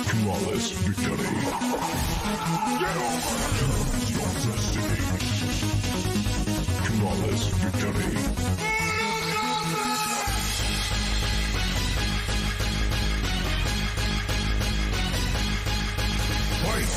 Flawless victory. Get over! Your destiny. Flawless victory. Fight!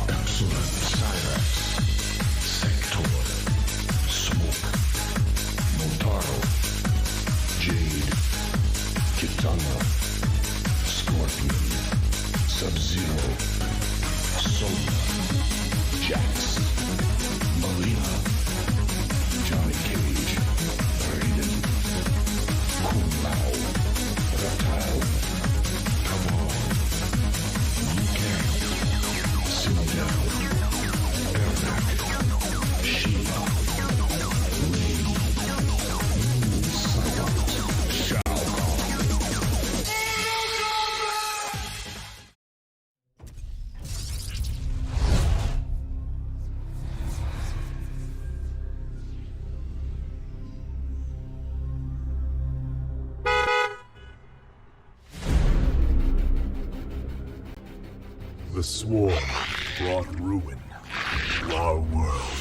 Excellent, Cyrax. Sector. Smoke. Motaro. Jade. Kitana. Scorpion. Sub-Zero. Sonya. Jax. Marina. Johnny Cage. Raiden. Kung Lao. Reptile. Come on. Sit down. Ermac. Sheila. Ray. Psylocke. Shao Kahn. The swarm brought ruin to our world.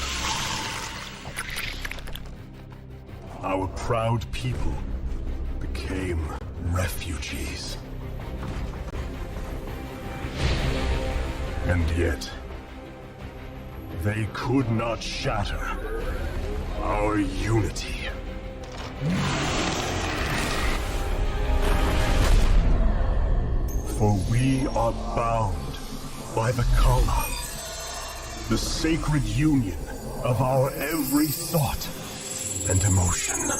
Our proud people became refugees. And yet, they could not shatter our unity. For we are bound by the Kala, the sacred union of our every thought and emotion.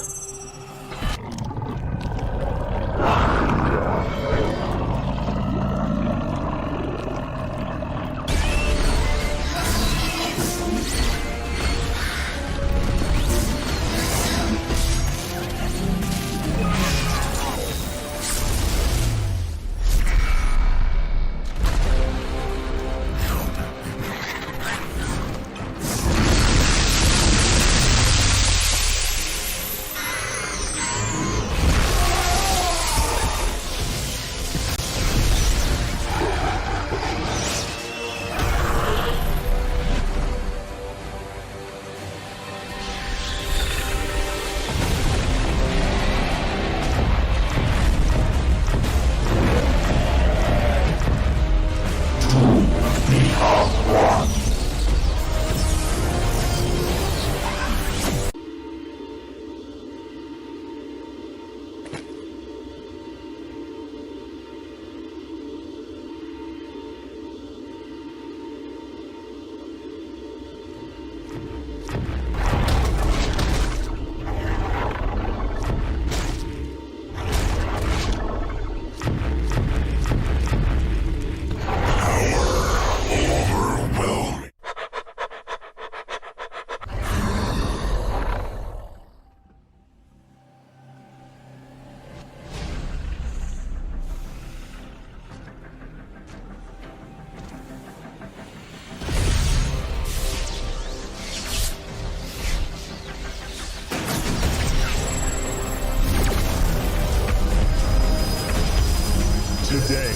Today,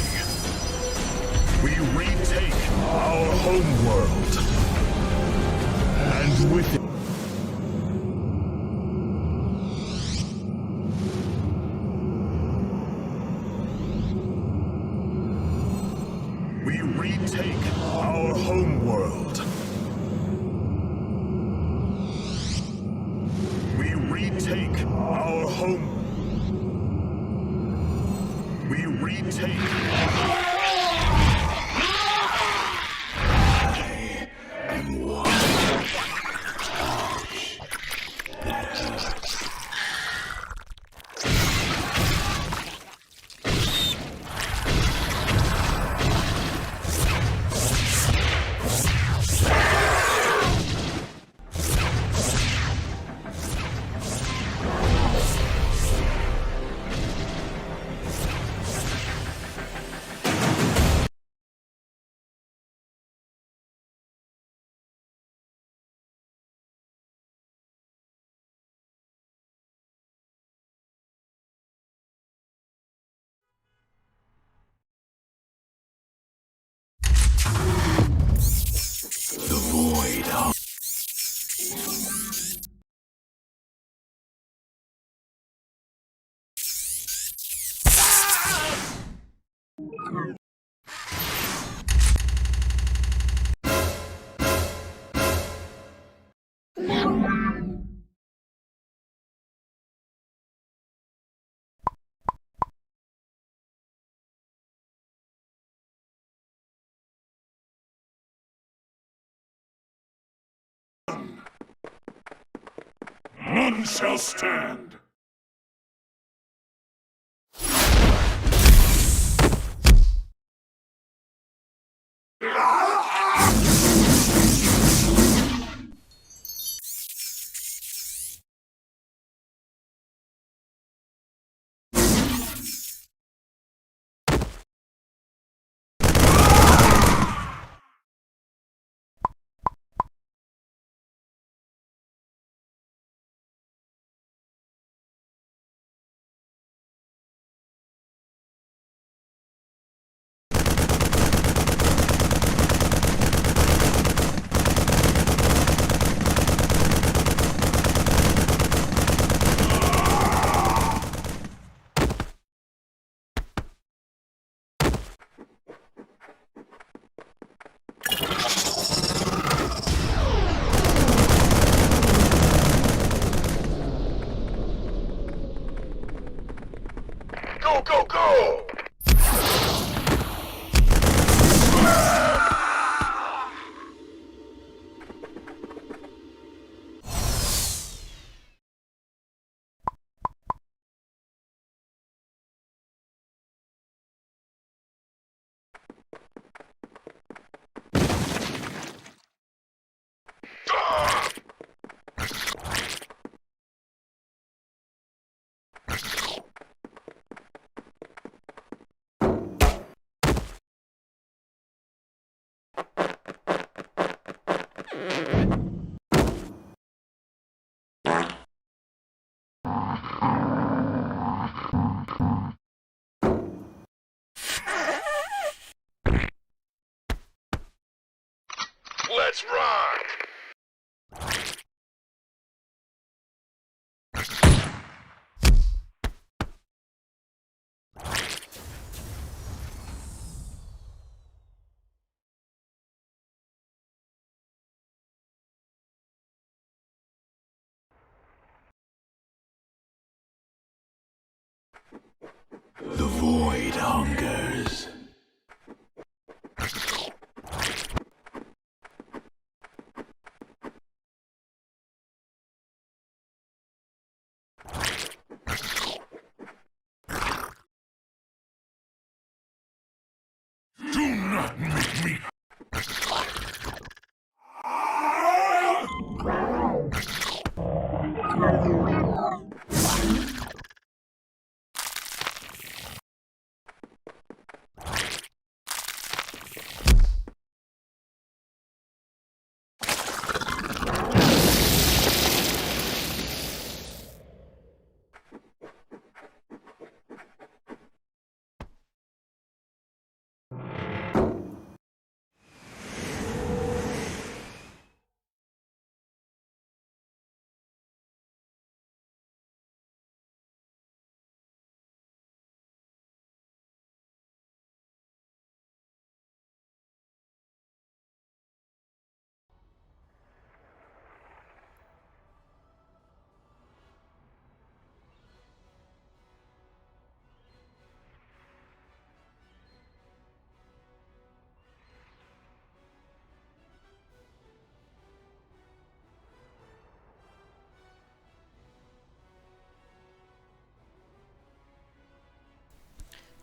we retake our homeworld. And with it, we retake our homeworld. We retake our home. We retake. The void. None shall stand. Go, go, go! Let's rock! The void hungers. Do not make me.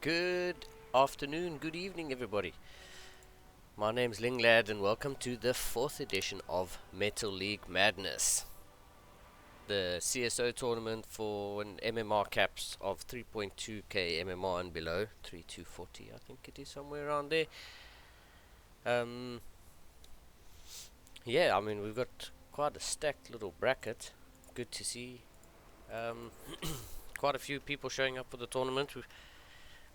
Good afternoon, good evening, everybody. My name's Linglad, and welcome to the 4th edition of Metal League Madness. The CSO tournament for an MMR caps of 3.2k MMR and below, 3240, I think it is, somewhere around there. Yeah, I mean, we've got quite a stacked little bracket. Good to see. Quite a few people showing up for the tournament. We've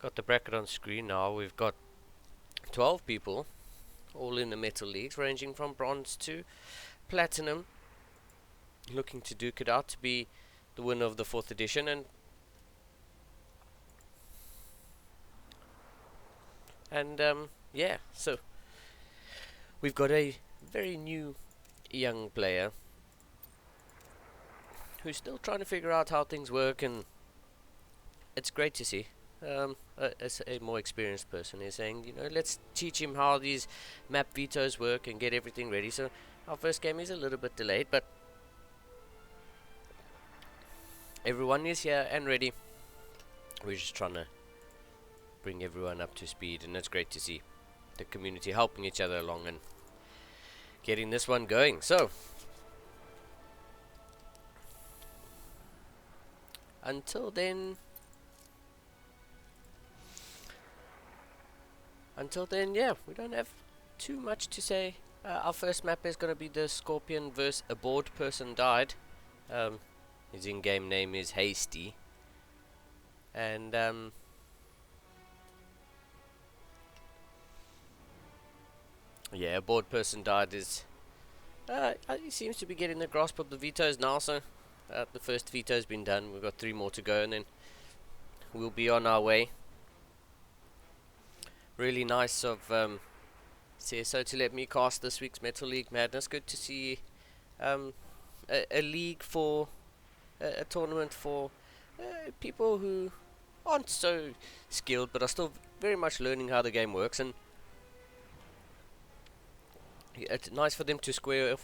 got the bracket on screen now. We've got 12 people, all in the metal leagues, ranging from bronze to platinum, looking to duke it out to be the winner of the 4th edition. And yeah, so we've got a very new young player who's still trying to figure out how things work, and it's great to see. As a more experienced person is saying, let's teach him how these map vetoes work and get everything ready. So our first game is a little bit delayed, but everyone is here and ready. We're just trying to bring everyone up to speed, and it's great to see the community helping each other along and getting this one going. So until then, yeah, we don't have too much to say. Our first map is going to be the Scorpion versus a bored person died. His in-game name is Hasty, and yeah, a bored person died is he seems to be getting the grasp of the vetoes now. So the first veto's been done. We've got 3 more to go, and then we'll be on our way. Really nice of CSO to let me cast this week's Metal League Madness. Good to see a league for a tournament for people who aren't so skilled but are still very much learning how the game works, and it's nice for them to square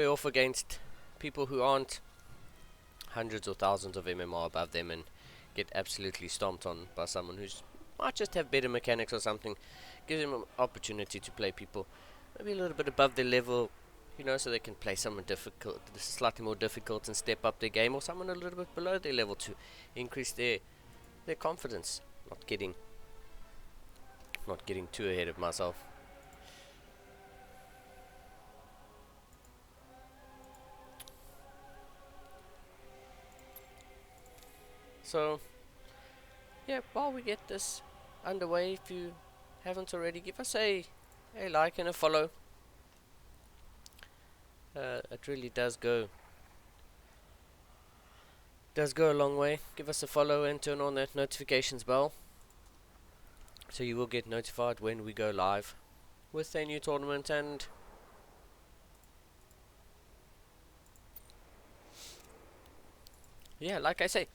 off against people who aren't hundreds or thousands of MMR above them and get absolutely stomped on by someone who's might just have better mechanics or something. Gives them an opportunity to play people maybe a little bit above their level, so they can play someone difficult, slightly more difficult, and step up their game, or someone a little bit below their level to increase their confidence. Not getting too ahead of myself. So yeah, while we get this underway, if you haven't already, give us a like and a follow. It really does go a long way. Give us a follow and turn on that notifications bell, so you will get notified when we go live with a new tournament. And yeah, like I say,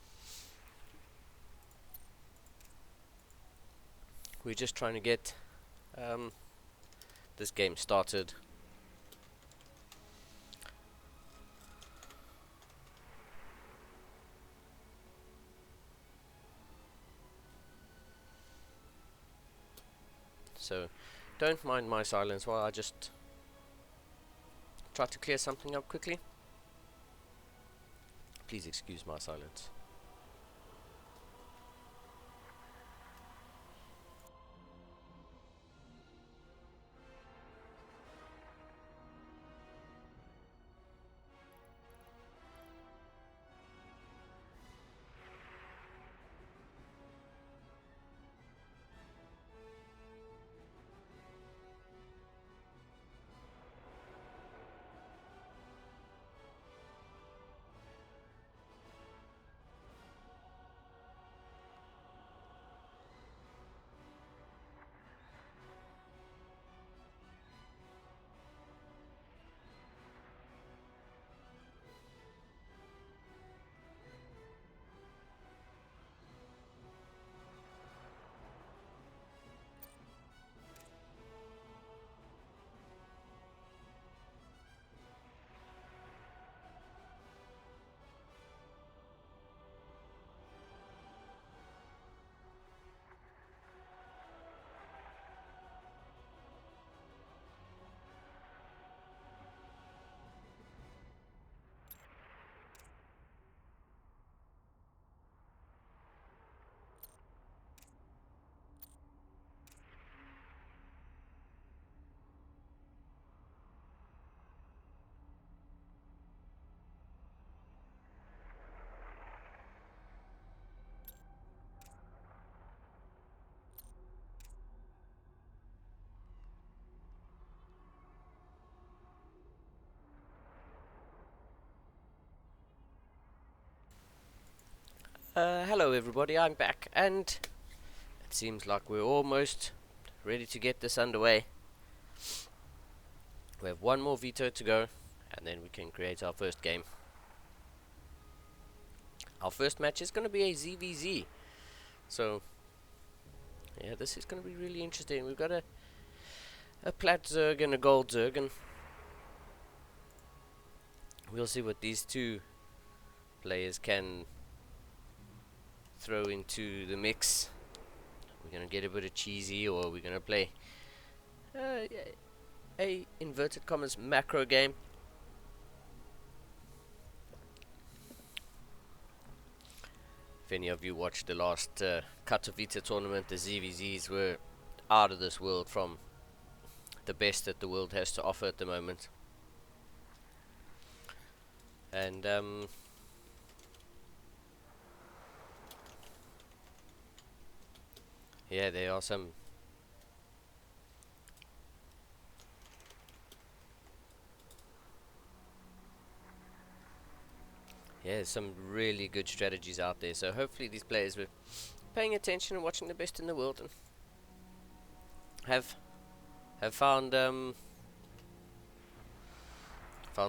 we're just trying to get this game started. So don't mind my silence while I just try to clear something up quickly. Please excuse my silence. Hello everybody, I'm back, and it seems like we're almost ready to get this underway. We have one more veto to go, and then we can create our first game. Our first match is going to be a ZVZ, so yeah, this is going to be really interesting. We've got a plat Zerg and a gold Zerg, and we'll see what these two players can throw into the mix. We're going to get a bit of cheesy, or we're going to play a inverted commas macro game. If any of you watched the last Katowice tournament, the ZVZs were out of this world, from the best that the world has to offer at the moment. And yeah, there are some really good strategies out there. So hopefully these players were paying attention and watching the best in the world, and have found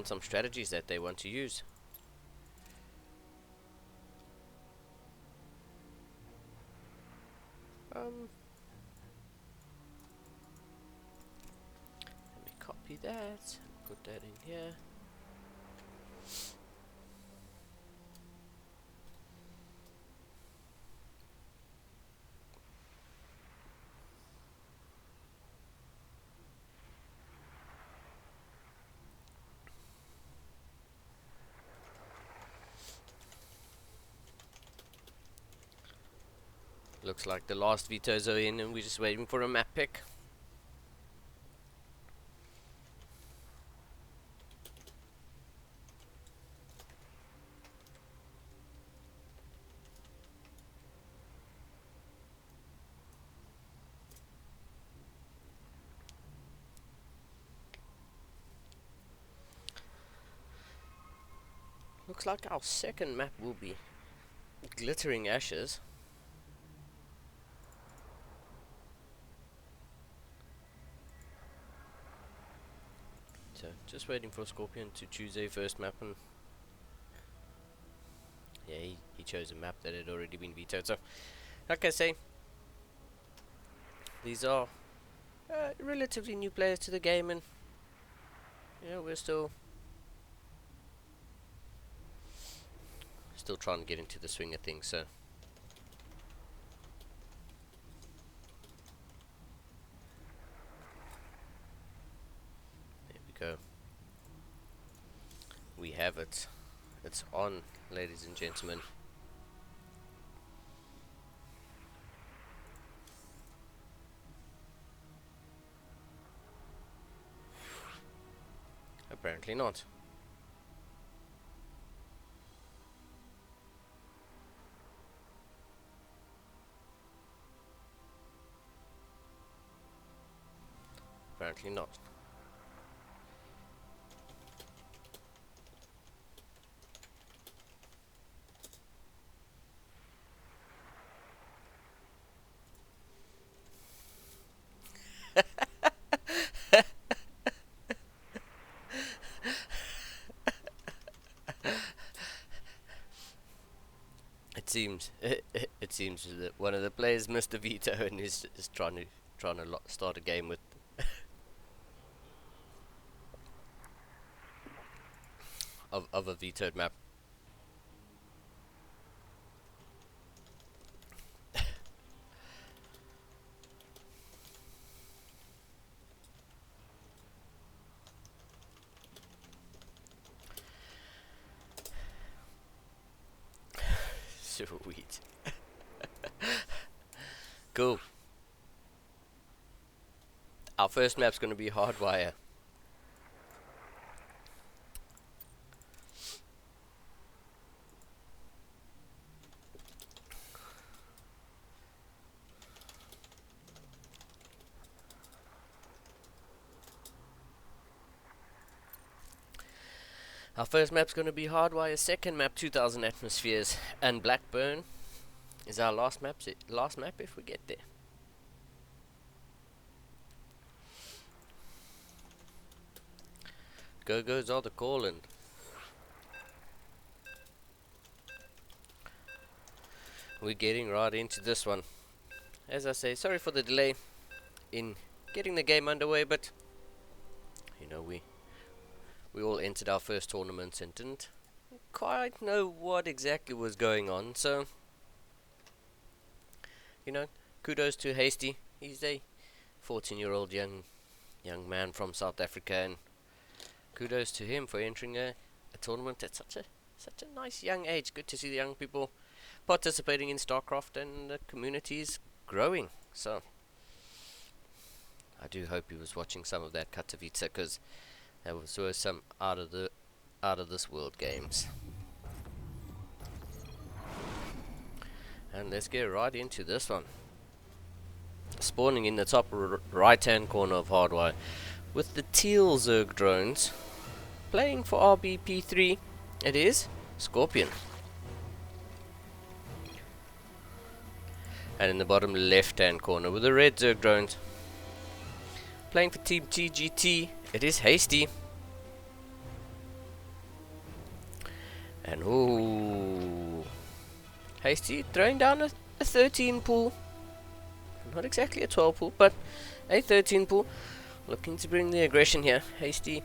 some strategies that they want to use. Let me copy that, put that in here. Looks like the last vetoes are in, and we're just waiting for a map pick. Looks like our second map will be Glittering Ashes. So just waiting for Scorpion to choose a first map, and yeah, he chose a map that had already been vetoed. So like I say, these are relatively new players to the game, and we're still trying to get into the swing of things. So there we go. We have it. It's on, ladies and gentlemen. Apparently not. Apparently not. It seems that one of the players missed a veto and is trying to start a game with of a vetoed map. Sweet. Cool. Our first map's going to be Hardwire. Our first map's going to be Hardwire, second map 2000 Atmospheres, and Blackburn is our last map if we get there. Go-Go's are the calling. We're getting right into this one. As I say, sorry for the delay in getting the game underway, but you know, we all entered our first tournament and didn't quite know what exactly was going on, so you know, kudos to Hasty. He's a 14-year-old young man from South Africa, and kudos to him for entering a tournament at such a nice young age. Good to see the young people participating in StarCraft, and the community is growing. So I do hope he was watching some of that Katowice, because there were some out of this world games. And let's get right into this one. Spawning in the top right hand corner of Hardwire with the teal Zerg drones. Playing for RBP3, it is Scorpion. And in the bottom left hand corner with the red Zerg drones, playing for Team TGT, it is Hasty. And ooh, Hasty throwing down a 13 pool. Not exactly a 12 pool, but a 13 pool. Looking to bring the aggression here. Hasty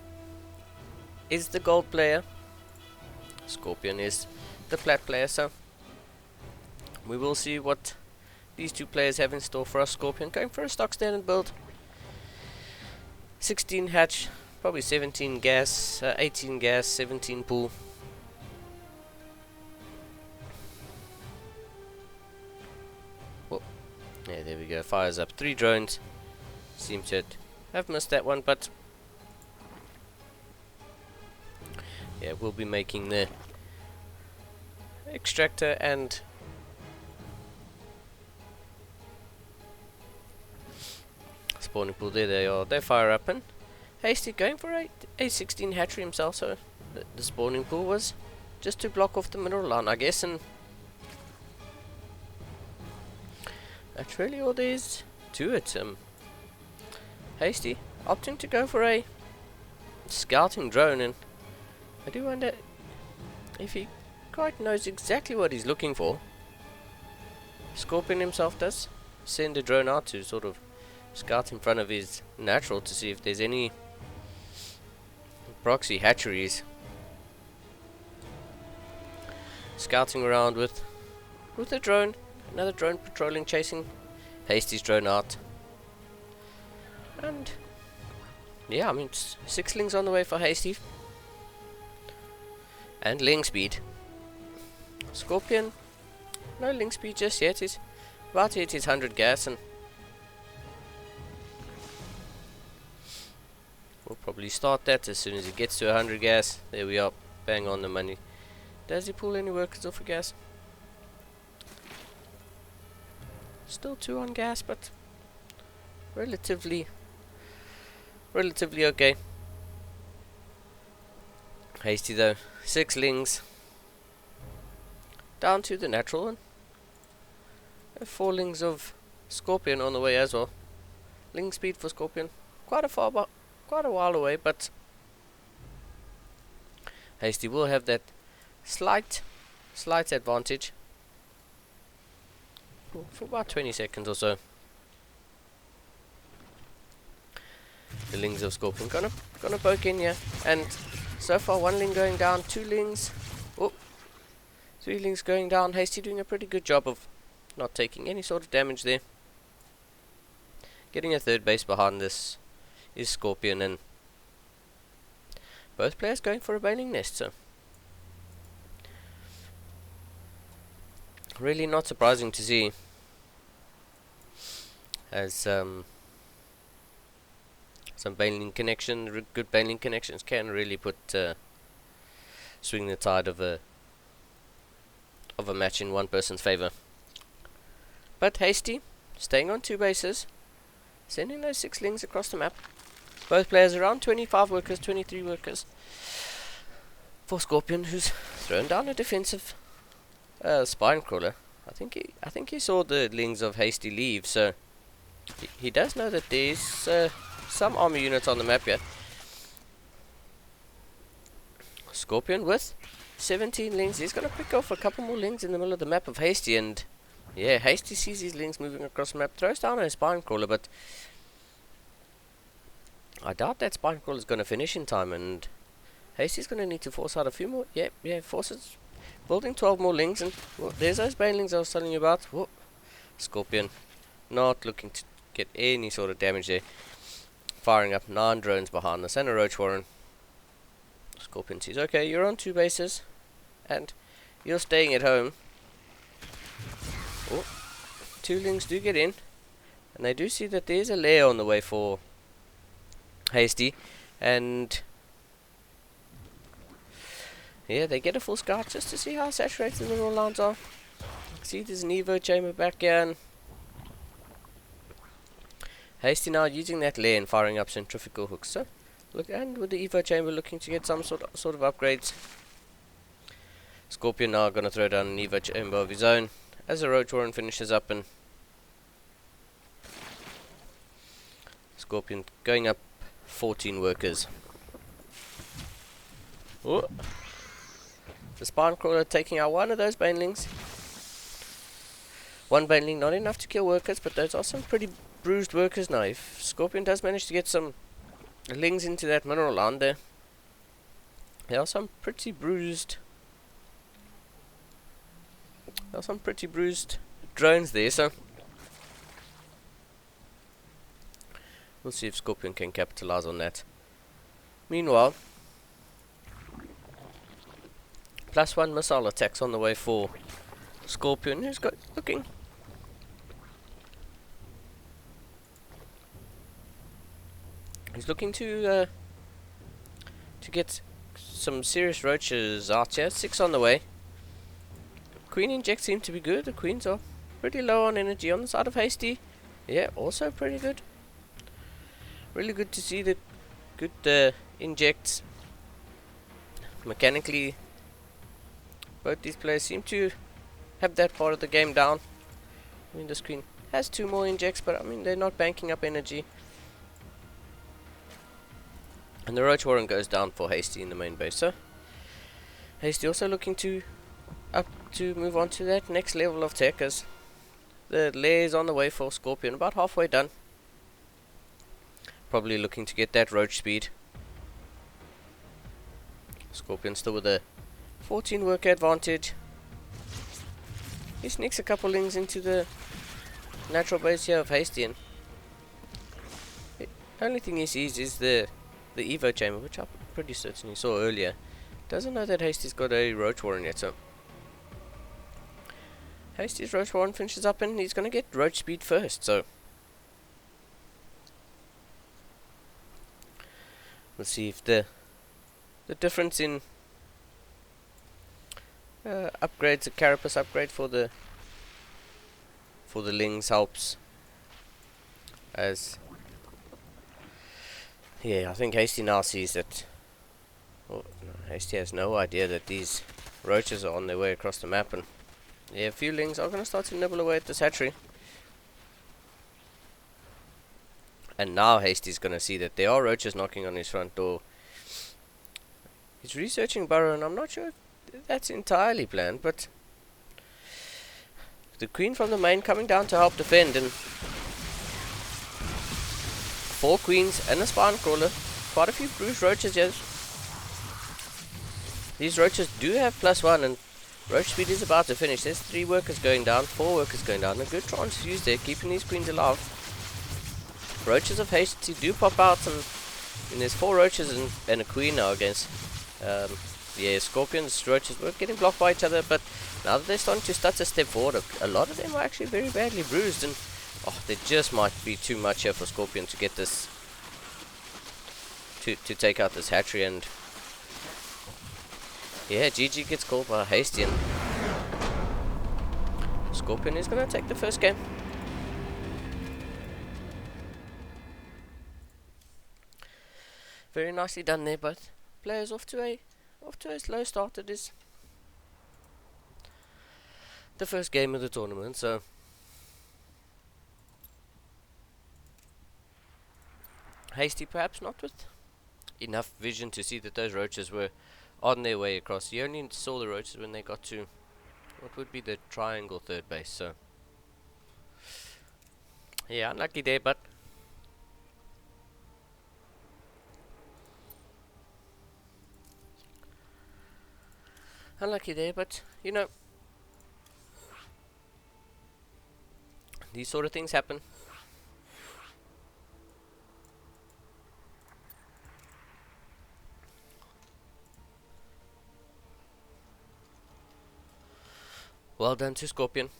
is the gold player. Scorpion is the plat player, so we will see what these two players have in store for us. Scorpion going for a stock standard build. 16 hatch, probably 17 gas, 18 gas, 17 pool. Oh, yeah, there we go. Fires up 3 drones. Seems to have missed that one, but yeah, we'll be making the extractor and spawning pool. There they are. They fire up, and Hasty going for a 16 hatchery himself, so the spawning pool was just to block off the mineral line, I guess, and that's really all there is to it. Hasty opting to go for a scouting drone, and I do wonder if he quite knows exactly what he's looking for. Scorpion himself does send a drone out to sort of scout in front of his natural to see if there's any proxy hatcheries. Scouting around with a drone, another drone patrolling, chasing Hasty's drone out. And yeah, I mean, 6 lings on the way for Hasty. And ling speed. Scorpion, no ling speed just yet. He's about to hit his 100 gas, and we'll probably start that as soon as he gets to 100 gas. There we are, bang on the money. Does he pull any workers off of gas? Still 2 on gas, but relatively okay. Hasty though, 6 lings down to the natural, and 4 lings of Scorpion on the way as well. Ling speed for Scorpion, quite a while away, but Hasty will have that slight advantage for about 20 seconds or so. The lings of Scorpion gonna poke in here, and so far 1 ling going down, 2 lings, 3 lings going down. Hasty doing a pretty good job of not taking any sort of damage there. Getting a 3rd base behind this is Scorpion, and both players going for a baling nest, so really not surprising to see, as some baling good baling connections can really swing the tide of a match in one person's favor. But Hasty staying on 2 bases, sending those 6 lings across the map. Both players around 25 workers, 23 workers. for Scorpion, who's thrown down a defensive spine crawler. I think he saw the Lings of Hasty leave, so he does know that there's some army units on the map here. Scorpion with 17 Lings. He's gonna pick off a couple more Lings in the middle of the map of Hasty, and yeah, Hasty sees his Lings moving across the map, throws down a spine crawler, but I doubt that spine crawler is gonna finish in time, and Hasty's gonna need to force out a few more. Yeah, forces building 12 more Lings, and there's those banelings I was telling you about. Whoa. Scorpion not looking to get any sort of damage there. Firing up 9 drones behind us and a Roach Warren. Scorpion says, okay, you're on 2 bases, and you're staying at home. Oh, 2 Lings do get in, and they do see that there's a lair on the way for Hasty, and yeah, they get a full scout just to see how saturated the mineral lines are. See, there's an Evo chamber back here, and Hasty now using that lair and firing up centrifugal hooks. So, look, and with the Evo chamber looking to get some sort of upgrades. Scorpion now gonna throw down an Evo chamber of his own as the Roach Warren finishes up, and Scorpion going up 14 workers. Oh. The spine crawler taking out one of those banelings. One baneling not enough to kill workers, but those are some pretty bruised workers now. If Scorpion does manage to get some Lings into that mineral line there are some pretty bruised. There are some pretty bruised drones there, so we'll see if Scorpion can capitalize on that. Meanwhile, +1 missile attacks on the way for Scorpion, who's got looking. He's looking to get some serious roaches out here. 6 on the way. Queen injects seem to be good. The queens are pretty low on energy on the side of Hasty. Yeah, also pretty good. Really good to see the good injects. Mechanically, both these players seem to have that part of the game down. I mean, the screen has 2 more injects, but I mean, they're not banking up energy. And the Roach Warren goes down for Hasty in the main base. So Hasty also looking to move on to that next level of tech, as the lair is on the way for Scorpion, about halfway done. Probably looking to get that roach speed. Scorpion still with a 14 worker advantage. He sneaks a couple Lings into the natural base here of Hasty, and the only thing he sees is the Evo chamber, which I'm pretty certain he saw earlier. Doesn't know that Hasty's got a Roach Warren yet, so Hasty's Roach Warren finishes up, and he's gonna get roach speed first, so we'll see if the difference in upgrades, a carapace upgrade for the Lings helps. As yeah, I think Hasty now sees that. Well, no, Hasty has no idea that these roaches are on their way across the map, and yeah, a few Lings are gonna start to nibble away at this hatchery. And now Hasty's gonna see that there are roaches knocking on his front door. He's researching burrow, and I'm not sure if that's entirely planned, but the queen from the main coming down to help defend, and 4 queens and a spine crawler. Quite a few bruised roaches here. These roaches do have +1, and roach speed is about to finish. There's 3 workers going down, 4 workers going down. A good transfuse there, keeping these queens alive. Roaches of Hasty do pop out, and there's 4 roaches and a queen now against yeah, Scorpion's roaches were getting blocked by each other, but now that they're starting to stutter step forward, a lot of them are actually very badly bruised, and there just might be too much here for Scorpion to get this, to take out this hatchery, and yeah, GG gets called by Hasty, and Scorpion is going to take the first game. Very nicely done there, both players off to a off to a slow start. It is the first game of the tournament, so Hasty perhaps not with enough vision to see that those roaches were on their way across. He only saw the roaches when they got to what would be the triangle third base, so yeah, unlucky there, but you know, these sort of things happen. Well done to Scorpion.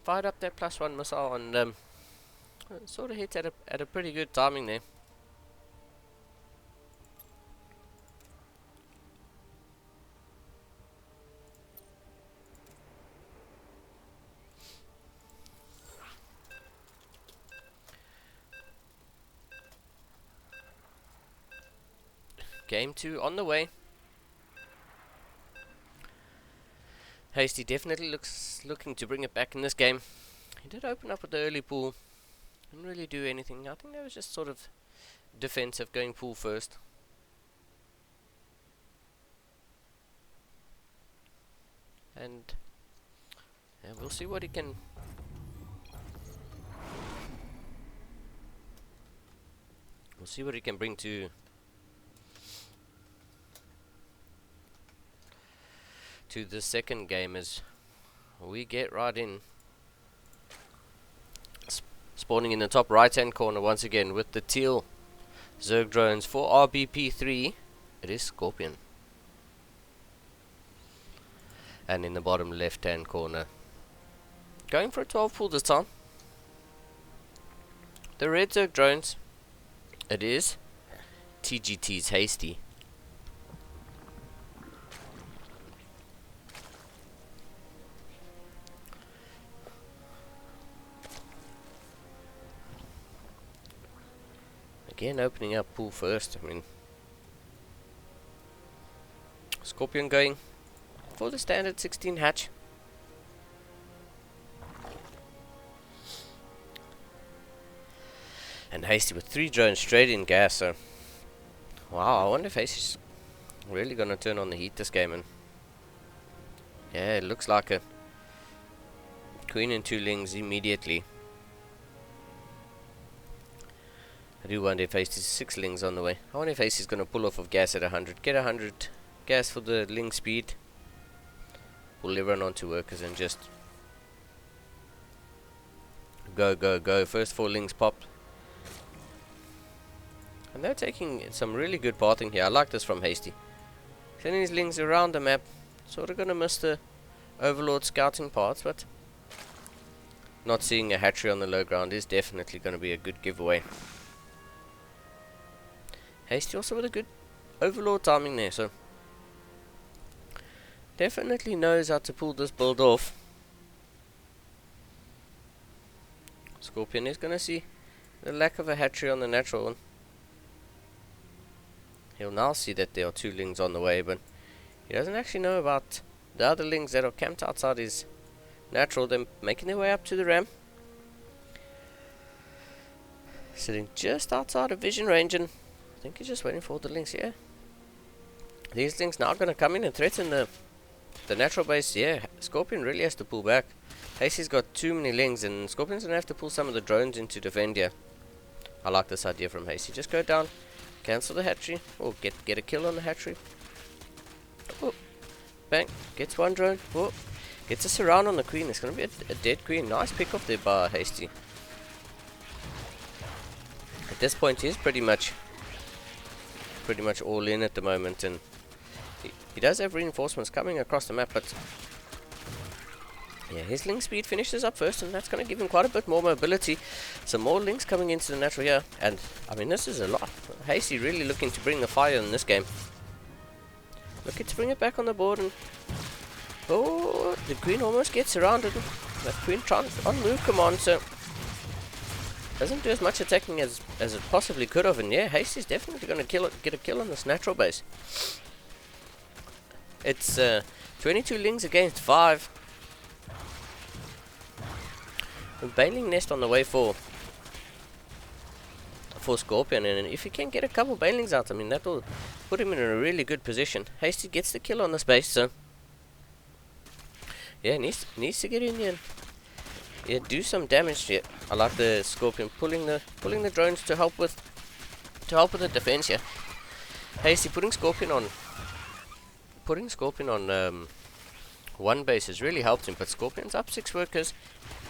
Fired up that +1 missile and sort of hit at a pretty good timing there. Game 2 on the way. Hasty definitely looking to bring it back in this game. He did open up with the early pool. Didn't really do anything. I think that was just sort of defensive, going pool first. And yeah, we'll see what he can. We'll see what he can bring to the second game as we get right in. Spawning in the top right hand corner once again with the teal Zerg drones for RBP3. It is Scorpion. And in the bottom left hand corner, going for a 12 pool this time, the red Zerg drones. It is TGT's Hasty. Again, opening up pool first. I mean, Scorpion going for the standard 16 hatch. And Hasty with 3 drones straight in gas. So, wow, I wonder if Hasty's really gonna turn on the heat this game. And yeah, it looks like a queen and 2 lings immediately. I do wonder if Hasty's 6 lings on the way. I wonder if Hasty's going to pull off of gas at 100. Get 100 gas for the ling speed. Pull everyone onto workers and just go. First 4 lings popped. And they're taking some really good pathing here. I like this from Hasty. Sending his lings around the map. Sort of going to miss the Overlord scouting parts, but not seeing a hatchery on the low ground is definitely going to be a good giveaway. Hasty also with a good Overlord timing there, so definitely knows how to pull this build off. Scorpion is going to see the lack of a hatchery on the natural one. He'll now see that there are 2 lings on the way, but he doesn't actually know about the other lings that are camped outside his natural. They're making their way up to the ram. Sitting just outside of vision range, and I think he's just waiting for the lings here. These lings now going to come in and threaten the natural base. Yeah, Scorpion really has to pull back. Hasty's got too many lings, and Scorpion's going to have to pull some of the drones in to defend here. I like this idea from Hasty. Just go down, cancel the hatchery, or get a kill on the hatchery. Oh, bang, gets 1 drone. Oh, gets a surround on the queen. It's going to be a dead queen. Nice pick off there by Hasty. At this point, he's pretty much all in at the moment, and he does have reinforcements coming across the map, but yeah, his ling speed finishes up first, and that's going to give him quite a bit more mobility. Some more links coming into the natural here, and I mean, this is a lot. Hasty really looking to bring the fire in this game. Looking to bring it back on the board, and oh, the queen almost gets surrounded. That queen trying on move command, so doesn't do as much attacking as it possibly could have. And yeah, Hasty's definitely going to get a kill on this natural base. It's 22 lings against 5. A Baneling Nest on the way for Scorpion, and if he can get a couple Banelings out, I mean, that will put him in a really good position. Hasty gets the kill on the space, so yeah, needs to get in there and yeah, do some damage. Yeah, I like the Scorpion pulling the drones to help with the defense. Yeah, Hasty putting Scorpion on one base has really helped him, but Scorpion's up 6 workers.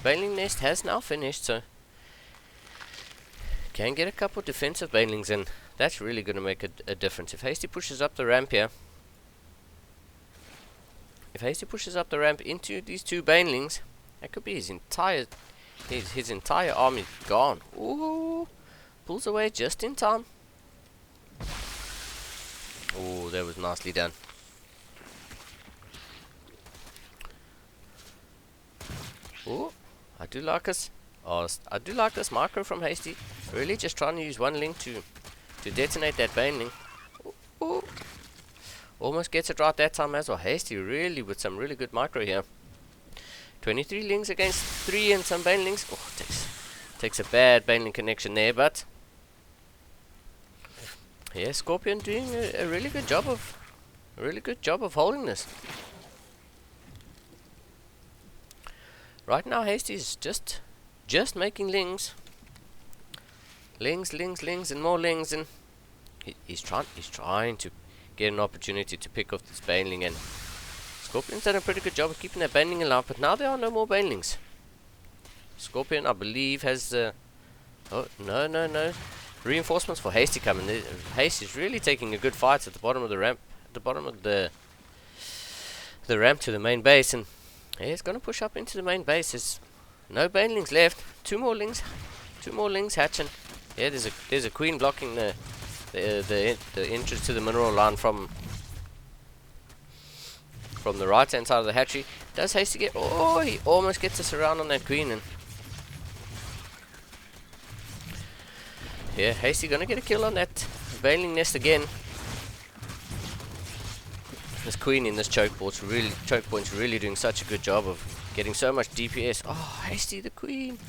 Baneling Nest has now finished, so can get a couple defensive Banelings in. That's really going to make a difference. If Hasty pushes up the ramp here, into these 2 Banelings, that could be his entire army gone. Ooh, pulls away just in time. Oh, that was nicely done. Oh, I do like this. Oh, I do like this micro from Hasty. Really just trying to use one link to detonate that Baneling. Ooh. Almost gets it right that time as well. Hasty really with some really good micro here. 23 lings against 3 and some Banelings. Oh, takes a bad Baneling connection there, but yeah, Scorpion doing a really good job of holding this. Right now Hasty's just making lings, and more lings, and he's trying to get an opportunity to pick off this Baneling, and Scorpion's done a pretty good job of keeping that Baneling alive, but now there are no more Banelings. Scorpion, I believe, has oh, no reinforcements for Hasty coming. Hasty's really taking a good fight at the bottom of the ramp, the ramp to the main base, and yeah, he's gonna push up into the main base. There's no Banelings left. Two more lings hatching. Yeah, there's a queen blocking the entrance to the mineral line from the right hand side of the hatchery. Does Hasty get? Oh, he almost gets us around on that queen, and yeah, Hasty gonna get a kill on that Baneling Nest again. This queen in this choke point's really doing such a good job of getting so much DPS. Oh, Hasty, the queen,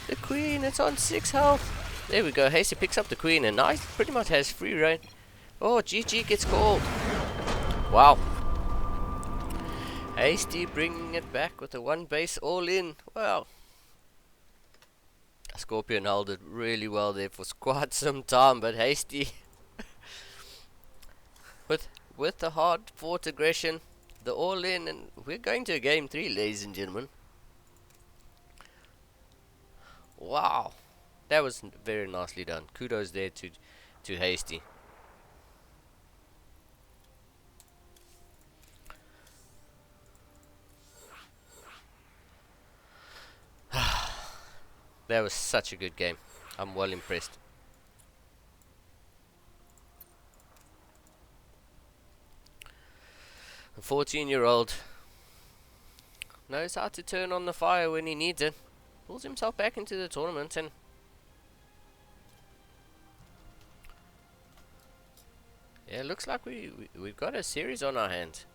it's on 6 health. There we go. Hasty picks up the queen, and now pretty much has free reign. Oh, GG gets called. Wow. Hasty bringing it back with a 1 base all in. Wow. Scorpion held it really well there for quite some time, but Hasty with the hard fought aggression, the all in, and we're going to game 3, ladies and gentlemen. Wow, that was very nicely done. Kudos there to Hasty. That was such a good game. I'm well impressed. A 14-year-old knows how to turn on the fire when he needs it. Pulls himself back into the tournament, and yeah, looks like we've got a series on our hands.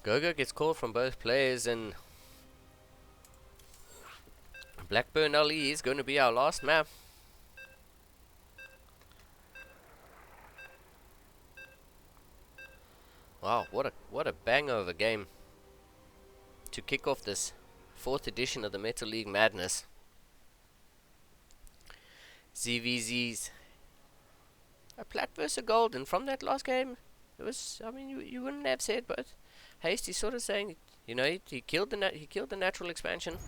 Gogo gets called from both players, and Blackburn LE is going to be our last map. Wow, what a banger of a game to kick off this 4th edition of the Metal League Madness. ZVZs, a plat versus a gold, and from that last game, it was, I mean, you wouldn't have said, but Hasty sort of saying, you know, he killed the natural expansion.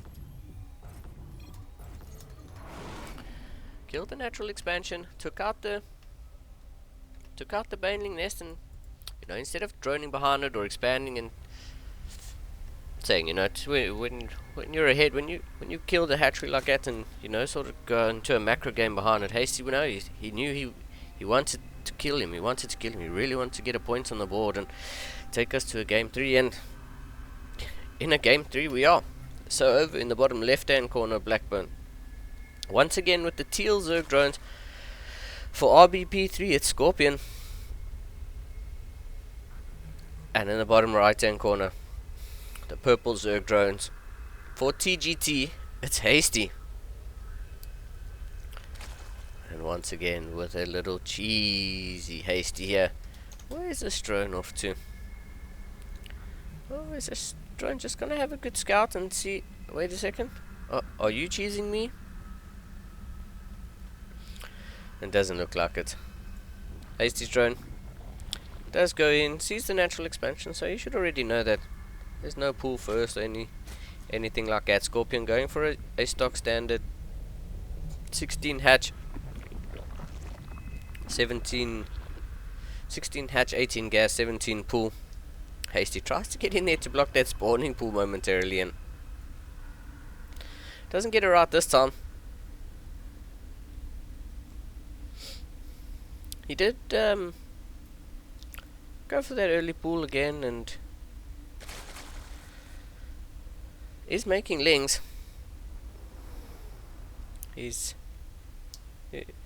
Killed the natural expansion, took out the Baneling Nest, and you know, instead of droning behind it or expanding and saying, you know, when you're ahead, when you kill the hatchery like that, and you know, sort of go into a macro game behind it, Hasty, you know, he knew he wanted to kill him. He really wanted to get a point on the board and take us to a game 3, and in a game 3 we are. So over in the bottom left hand corner, Blackburn once again with the teal Zerg drones. For RBP3, it's Scorpion. And in the bottom right hand corner, the purple Zerg drones. For TGT, it's Hasty. And once again, with a little cheesy Hasty here. Where's this drone off to? Oh, is this drone just gonna have a good scout and see? Wait a second. Oh, are you cheesing me? It doesn't look like it. Hasty's drone does go in, sees the natural expansion, so you should already know that there's no pull first or anything like that. Scorpion going for a stock standard 16 hatch 16 hatch, 18 gas, 17 pull. Hasty tries to get in there to block that spawning pool momentarily and doesn't get it right this time. He did go for that early pool again and is making lings. It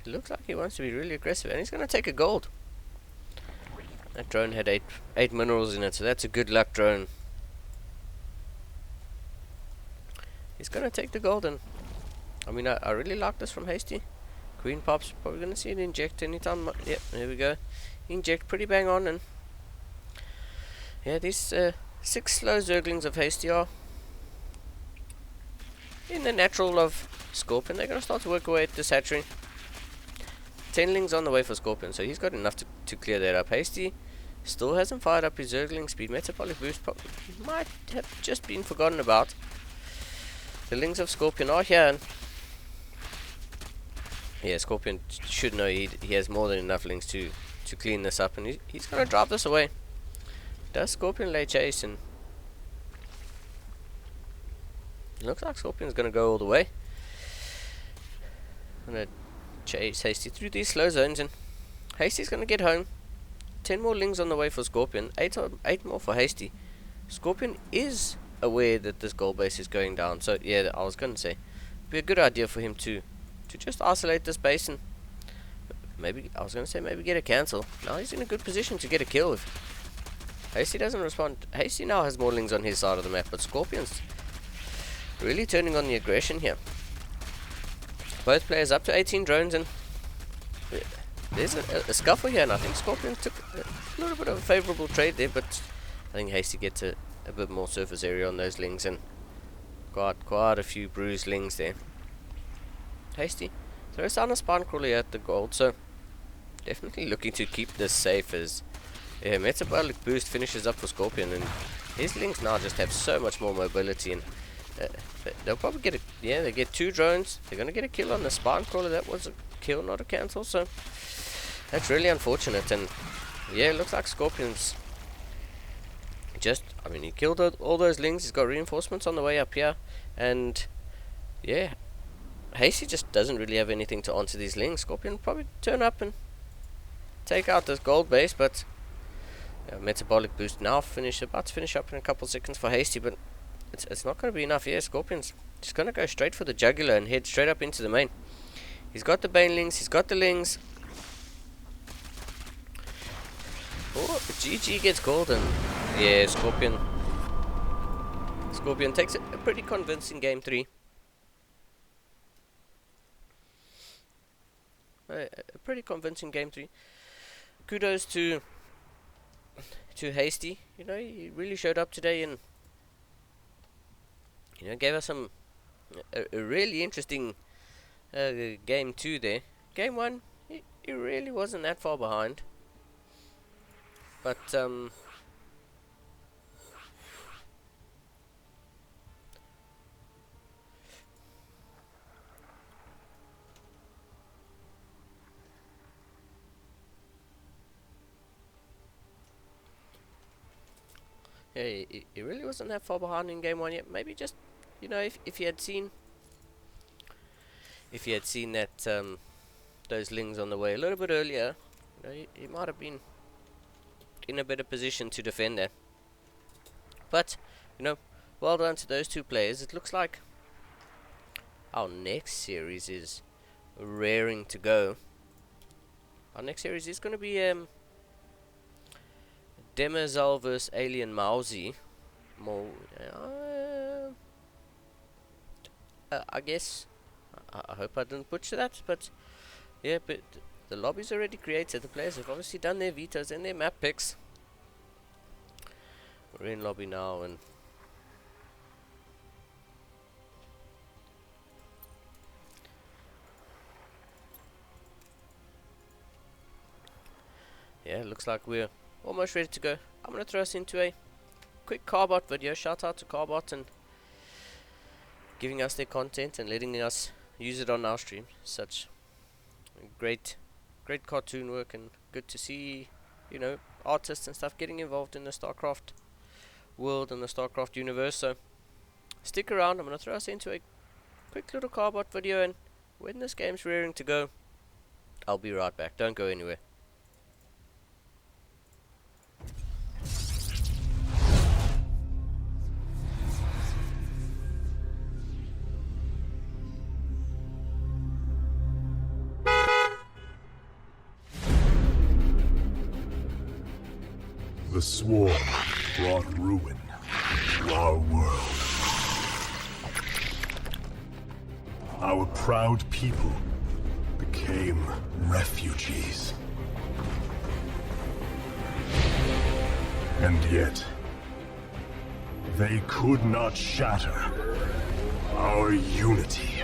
looks like he wants to be really aggressive and he's going to take a gold. That drone had eight minerals in it, so that's a good luck drone. He's going to take the gold and I mean I really like this from Hasty. Queen Pop's probably going to see it inject anytime. Yep, there we go. Inject pretty bang on and yeah, these 6 slow Zerglings of Hasty are in the natural of Scorpion. They're going to start to work away at this hatchery. 10 lings on the way for Scorpion, so he's got enough to clear that up. Hasty still hasn't fired up his Zergling speed. Metabolic boost might have just been forgotten about. The lings of Scorpion are here and yeah, Scorpion should know he has more than enough lings to clean this up, and he's going to drive this away. Does Scorpion lay chase, and it looks like Scorpion's going to go all the way. Going to chase Hasty through these slow zones, and Hasty's going to get home. 10 more lings on the way for Scorpion, 8 more for Hasty. Scorpion is aware that this gold base is going down, so yeah, I was going to say it'd be a good idea for him to just isolate this base and maybe get a cancel. Now he's in a good position to get a kill. If Hasty doesn't respond, Hasty now has more lings on his side of the map, but Scorpion's really turning on the aggression here. Both players up to 18 drones, and there's a scuffle here, and I think Scorpion took a little bit of a favourable trade there, but I think Hasty gets a bit more surface area on those lings and quite a few bruised lings there. Hasty throws down a spine crawler at the gold, so definitely looking to keep this safe as metabolic boost finishes up for Scorpion, and his lings now just have so much more mobility, and they'll probably get they get 2 drones. They're gonna get a kill on the spine crawler. That was a kill, not a cancel, so that's really unfortunate. And yeah, it looks like Scorpion's he killed all those lings. He's got reinforcements on the way up here, and yeah, Hasty just doesn't really have anything to answer these lings. Scorpion will probably turn up and take out this gold base, but metabolic boost now about to finish up in a couple seconds for Hasty, but it's not going to be enough. Yeah, Scorpion's just going to go straight for the jugular and head straight up into the main. He's got the banelings, he's got the lings. Oh, GG gets golden. Yeah, Scorpion takes a pretty convincing game 3. A pretty convincing game 3. Kudos to Hasty. You know, he really showed up today and gave us a really interesting game 2 there. Game 1, he really wasn't that far behind, but yeah, he really wasn't that far behind in game 1 yet. Maybe just, if he had seen that those lings on the way a little bit earlier, he might have been in a better position to defend that. But well done to those 2 players. It looks like our next series is raring to go. our next series is going to be Demerzel vs Alien Mousy. I guess. I hope I didn't butcher that, but yeah, but the lobby's already created. The players have obviously done their vetoes and their map picks. We're in lobby now, and yeah, looks like we're almost ready to go. I'm gonna throw us into a quick Carbot video. Shout out to Carbot and giving us their content and letting us use it on our stream. Such great cartoon work, and good to see, you know, artists and stuff getting involved in the StarCraft world and the StarCraft universe. So stick around. I'm gonna throw us into a quick little Carbot video, and when this game's rearing to go, I'll be right back. Don't go anywhere. The swarm brought ruin to our world. Our proud people became refugees. And yet, they could not shatter our unity.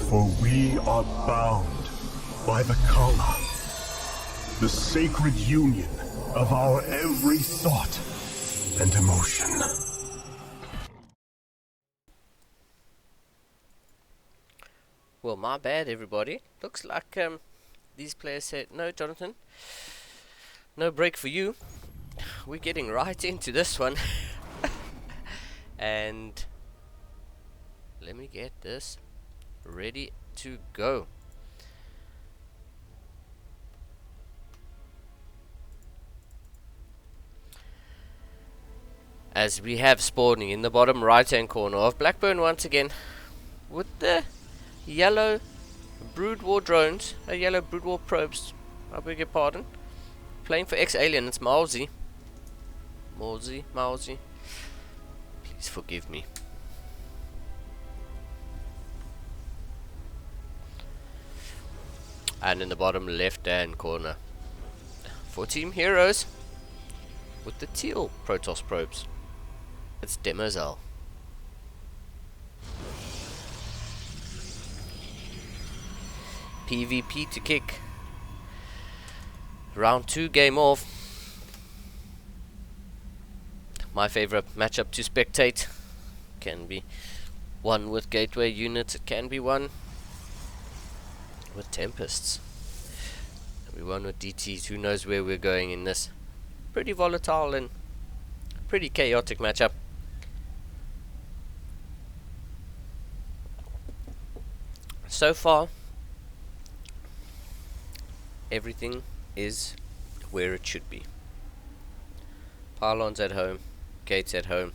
For we are bound by the Kala, the sacred union of our every thought and emotion. Well, my bad, everybody. Looks like these players said, no, Jonathan, no break for you. We're getting right into this one. And let me get this ready to go. As we have spawning in the bottom right hand corner of Blackburn once again with the yellow Brood War drones, yellow Brood War probes, I beg your pardon. Playing for X-Alien, it's Mousy. Mousy. Please forgive me. And in the bottom left hand corner for Team Heroes with the teal Protoss probes, it's Demerzel. PvP to kick. Round 2 game off. My favorite matchup to spectate. Can be one with gateway units, it can be one with Tempests. We won with DTs. Who knows where we're going in this pretty volatile and pretty chaotic matchup. So far, everything is where it should be. Pylons at home, gates at home.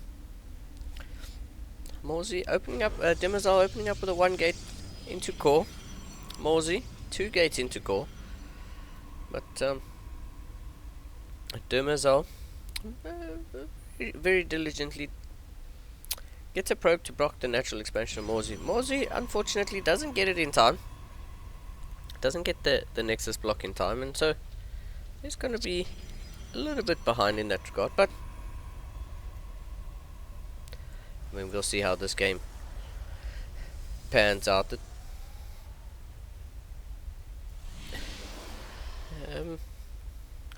Morsey opening up, Demerzel opening up with a 1 gate into core. Morsey 2 gates into core. But Demerzel very diligently gets a probe to block the natural expansion of Morsey. Morsey unfortunately doesn't get it in time. Doesn't get the Nexus block in time, and so he's going to be a little bit behind in that regard. But I mean, we'll see how this game pans out.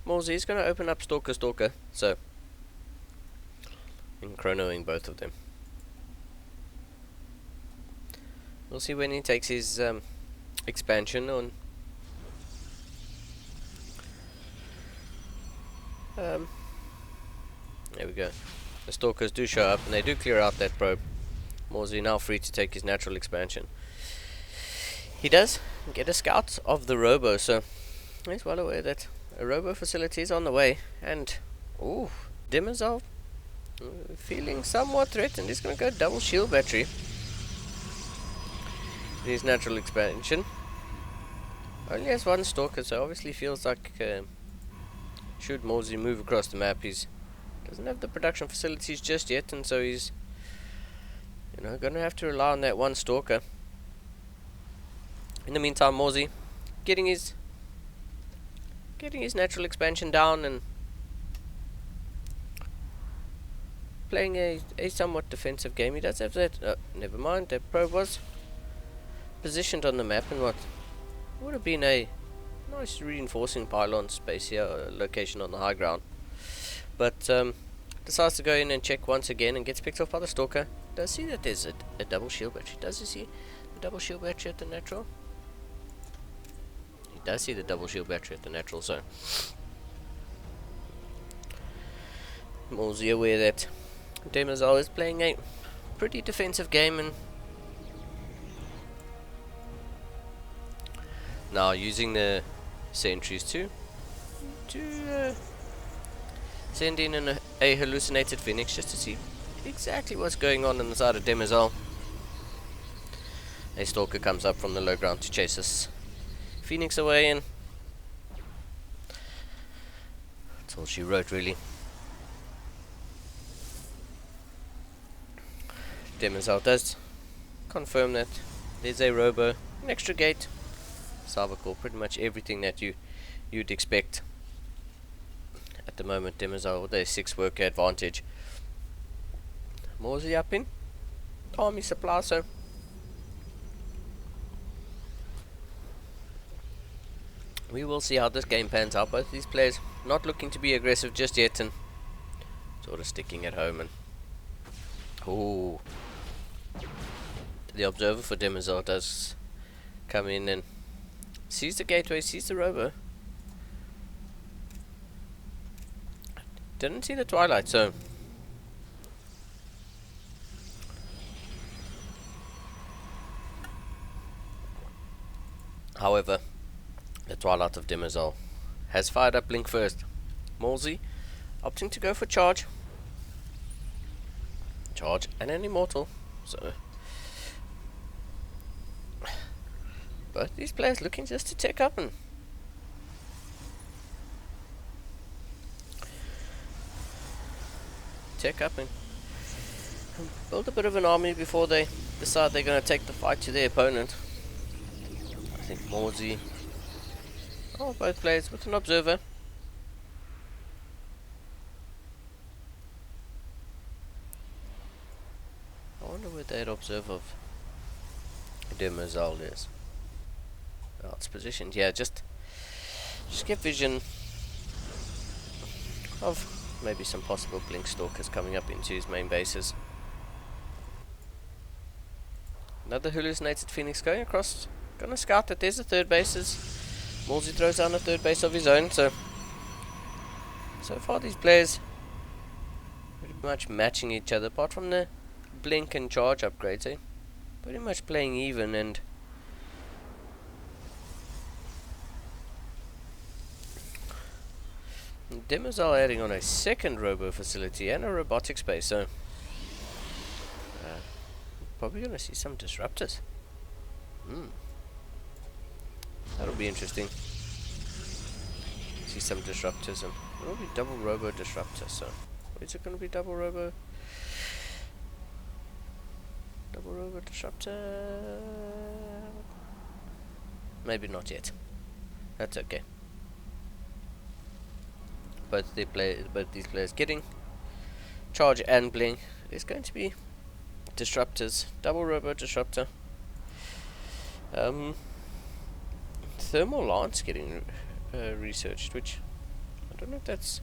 Morsey is going to open up Stalker, so in chronoing both of them. We'll see when he takes his expansion on. There we go. The Stalkers do show up and they do clear out that probe. Morsey now free to take his natural expansion. He does get a scout of the Robo, so he's well aware that a Robo facility is on the way. And ooh, Demerzel feeling somewhat threatened. He's going to go double shield battery. his natural expansion. Only has one stalker, so obviously feels like should Morsey move across the map, he doesn't have the production facilities just yet, and so he's gonna have to rely on that one stalker. In the meantime, Morsey getting his natural expansion down and playing a somewhat defensive game. He does have that. Never mind. That probe was positioned on the map in what would have been a nice reinforcing pylon space here, location on the high ground. But decides to go in and check once again and gets picked off by the stalker. Does see that there's a double shield battery. Does he see the double shield battery at the natural? He does see the double shield battery at the natural, so Morsey aware that Demazal is playing a pretty defensive game, and now using the sentries to send in a hallucinated phoenix just to see exactly what's going on the side of Demazal. A stalker comes up from the low ground to chase this phoenix away, and that's all she wrote, really. Demazal does confirm that there's a robo, an extra gate, Salvacore, pretty much everything that you'd expect at the moment. Demazal with a 6 worker advantage. Morsey up in army supply, so we will see how this game pans out. Both these players not looking to be aggressive just yet and sort of sticking at home. And the observer for Demazal does come in and sees the gateway, sees the rover. Didn't see the twilight, so however, the twilight of Demazal has fired up Blink first. Morsey opting to go for charge and an immortal, so both these players looking just to take up and build a bit of an army before they decide they're going to take the fight to their opponent. I think Morsey, both players with an observer. I wonder where that observer of Demazal is. Oh, it's positioned, yeah, just get vision of maybe some possible Blink stalkers coming up into his main bases. Another hallucinated phoenix going across, gonna scout that there's a third bases. Morsey throws down a third base of his own, so far these players pretty much matching each other, apart from the Blink and charge upgrades, pretty much playing even. And Demazal adding on a second robo facility and a robotic space, so probably gonna see some disruptors. That'll be interesting. See some disruptors, and it'll be double robo disruptor. So is it gonna be double robo disruptor? Maybe not yet. That's okay. Both these players getting charge and blink. There's going to be disruptors, double robo disruptor. Thermal lance getting researched, which I don't know if that's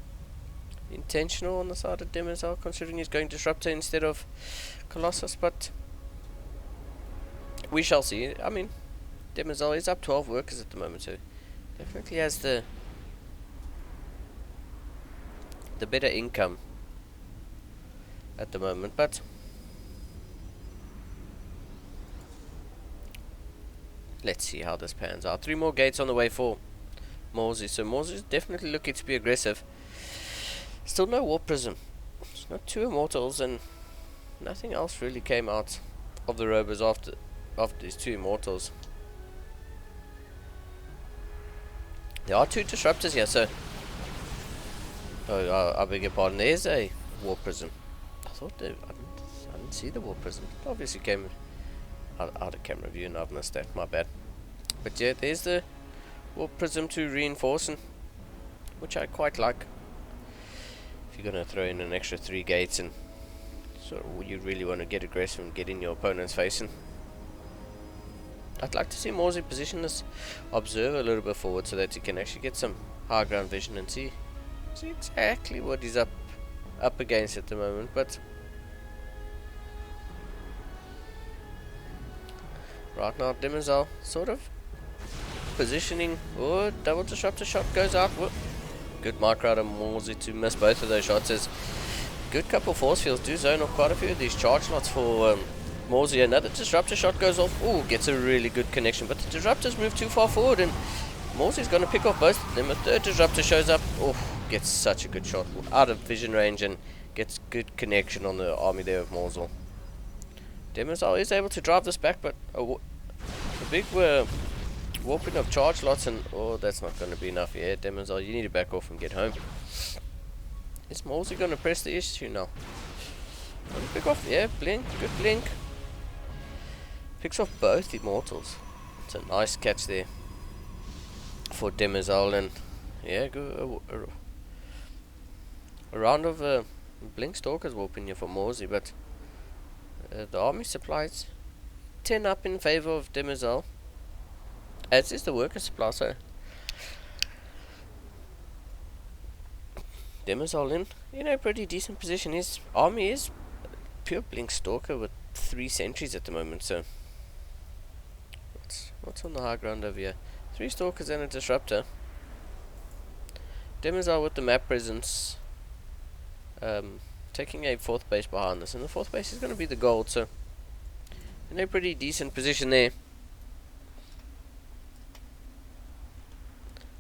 intentional on the side of Demazal, considering he's going disruptor instead of Colossus, but we shall see. I mean, Demazal is up 12 workers at the moment, so definitely has the better income at the moment, but let's see how this pans out. 3 more gates on the way for Morsey, so Morsey's definitely looking to be aggressive. Still no Warp Prism. It's not 2 Immortals, and nothing else really came out of the Robos after of these two immortals. There are two disruptors here, so... Oh, I beg your pardon, there's a warp prism. I thought I didn't see the warp prism. It obviously came out of camera view and I've missed that, my bad. But yeah, there's the warp prism to reinforce, which I quite like. If you're going to throw in an extra 3 gates and so you really want to get aggressive and get in your opponent's facing. I'd like to see Morsey position this observer a little bit forward so that he can actually get some high ground vision and see exactly what he's up against at the moment. But right now Demerzel sort of positioning. Oh, double disruptor shot goes out. Whoop. Good micro out of Morsey to miss both of those shots. As good couple force fields do zone off quite a few of these charge lots for Morsey. Another disruptor shot goes off. Ooh, gets a really good connection, but the disruptors move too far forward and Morsey's going to pick off both of them. A third disruptor shows up. Oh, gets such a good shot out of vision range and gets good connection on the army there of Morsel. Demerzel is able to drive this back, but a big warping of charge lots, and oh, that's not going to be enough. Yeah, Demerzel, you need to back off and get home. Is Morsey going to press the issue now? Pick off, yeah, blink, good blink. Picks off both immortals. It's a nice catch there for Demerzel, and yeah, a round of blink stalkers warping here for Morsey, but the army supplies 10 up in favor of Demerzel, as is the worker supply. So Demerzel in a pretty decent position. His army is pure blink stalker with 3 sentries at the moment. So what's on the high ground over here? 3 stalkers and a disruptor. Demerzel with the map presence, taking a 4th base behind this, and the 4th base is going to be the gold. So in a pretty decent position there.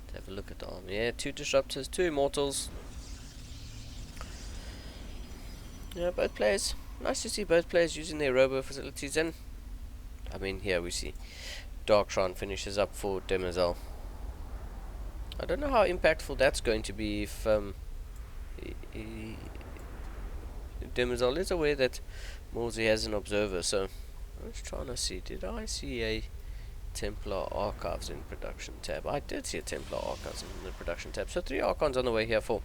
Let's have a look at the army. Yeah, 2 disruptors, 2 immortals. Yeah, both players. Nice to see both players using their robo facilities, and I mean here we see Dark Shrine finishes up for Demerzel. I don't know how impactful that's going to be if Demerzel is aware that Morsey has an observer. So I was trying to see, did I see a Templar Archives in production tab? I did see a Templar Archives in the production tab. So 3 Archons on the way here for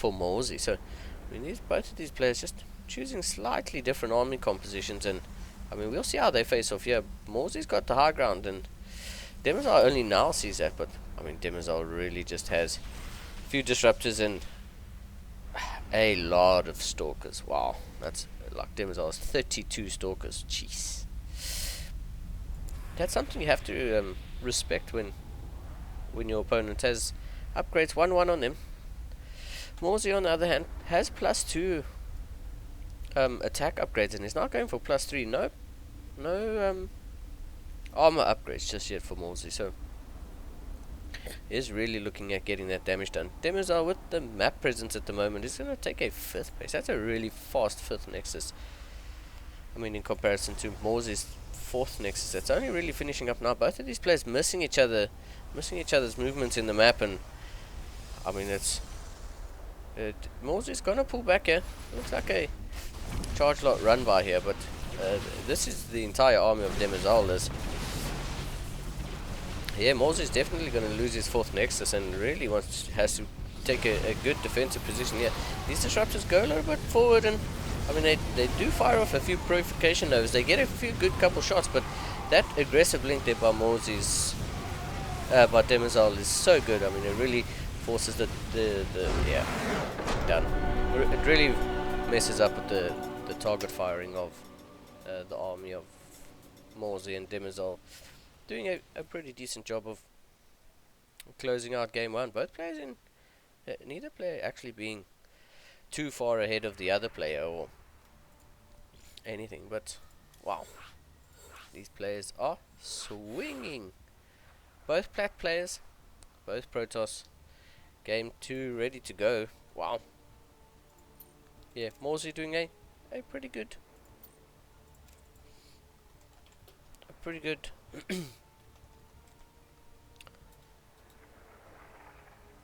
Morsey. So I mean, both of these players just choosing slightly different army compositions, and I mean, we'll see how they face off here. Morsey's got the high ground, and Demerzel only now sees that, but I mean, Demerzel really just has a few disruptors and a lot of stalkers. Wow, that's like Demerzel has 32 stalkers. Jeez, that's something you have to respect when your opponent has upgrades 1/1 on them. Morsey, on the other hand, has +2 attack upgrades and is not going for +3. No armor upgrades just yet for Morsey, so is really looking at getting that damage done. Demerzel with the map presence at the moment is going to take a 5th place. That's a really fast 5th nexus. I mean, in comparison to Morsey's 4th nexus, that's only really finishing up now. Both of these players missing each other's movements in the map, and I mean, it's Morsey's gonna pull back here. Looks like a charge lot run by here, but this is the entire army of Demerzel. Yeah, Morsey's definitely gonna lose his 4th nexus and really has to take a good defensive position here. These disruptors go a little bit forward, and I mean they do fire off a few purification novas. They get a few good couple shots, but that aggressive link there by by Demerzel is so good. I mean, it really forces the yeah, done. It really messes up with the target firing of the army of Morsey, and Demerzel doing a pretty decent job of closing out game 1. Both players neither player actually being too far ahead of the other player or anything, but wow, these players are swinging. Both plat players, both Protoss. Game 2 ready to go. Wow. Yeah, Morsey doing a pretty good pretty good.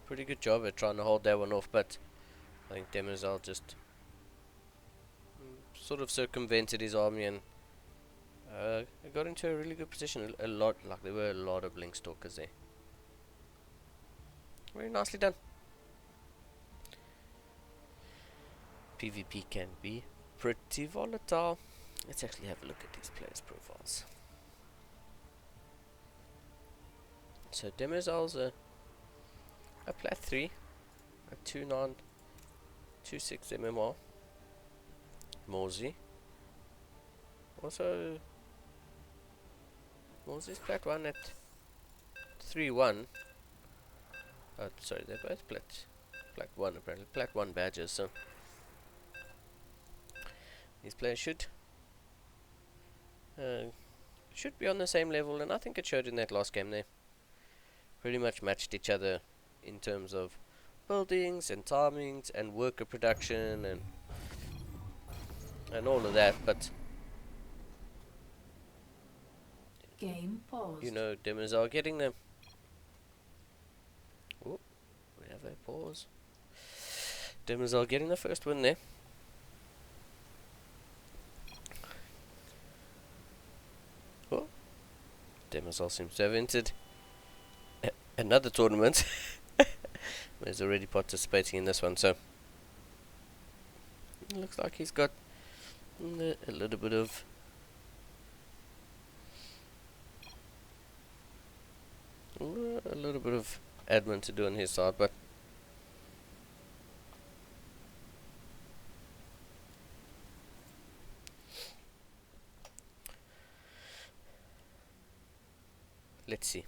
Pretty good job at trying to hold that one off, but I think Demerzel just sort of circumvented his army and got into a really good position. A lot, like there were a lot of Blink Stalkers there. Very nicely done. PvP can be pretty volatile. Let's actually have a look at these players' profiles. So Demerzel's a plat 3, a 2.9, 2.6 MMR. Morsey. Also, Morsey's plat 1 at 3.1. Oh, sorry, they're both plat 1 apparently. Plat 1 badges, so these players should be on the same level, and I think it showed in that last game. They pretty much matched each other in terms of buildings and timings and worker production and all of that, but game paused. you know, Demerzel getting them. Oh, we have a pause. Demerzel getting the first win there. Oh, Demerzel seems to have entered another tournament. He's already participating in this one, so it looks like he's got a little bit of admin to do on his side, but let's see.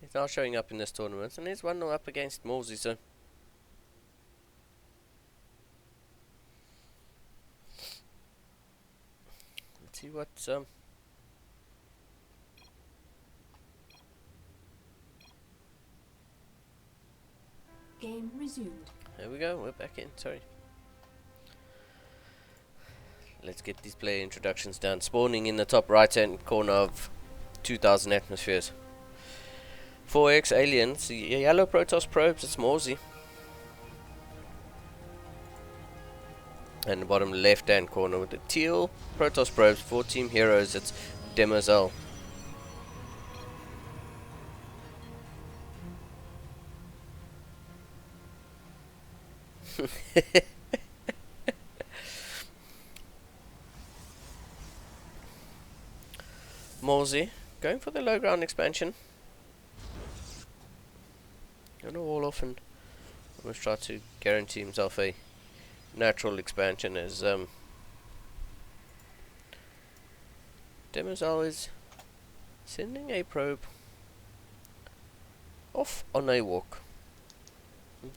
He's now showing up in this tournament, and he's 1-0 up against Morsey, so let's see what Game resumed. there we go, we're back in, sorry. Let's get these player introductions down. Spawning in the top right hand corner of 2000 atmospheres. 4x aliens, yellow Protoss probes, it's Morsey. And the bottom left hand corner with the teal Protoss probes, 4 team heroes, it's Demerzel. Morsey going for the low ground expansion. Gonna wall off and almost try to guarantee himself a natural expansion as Demerzel is sending a probe off on a walk.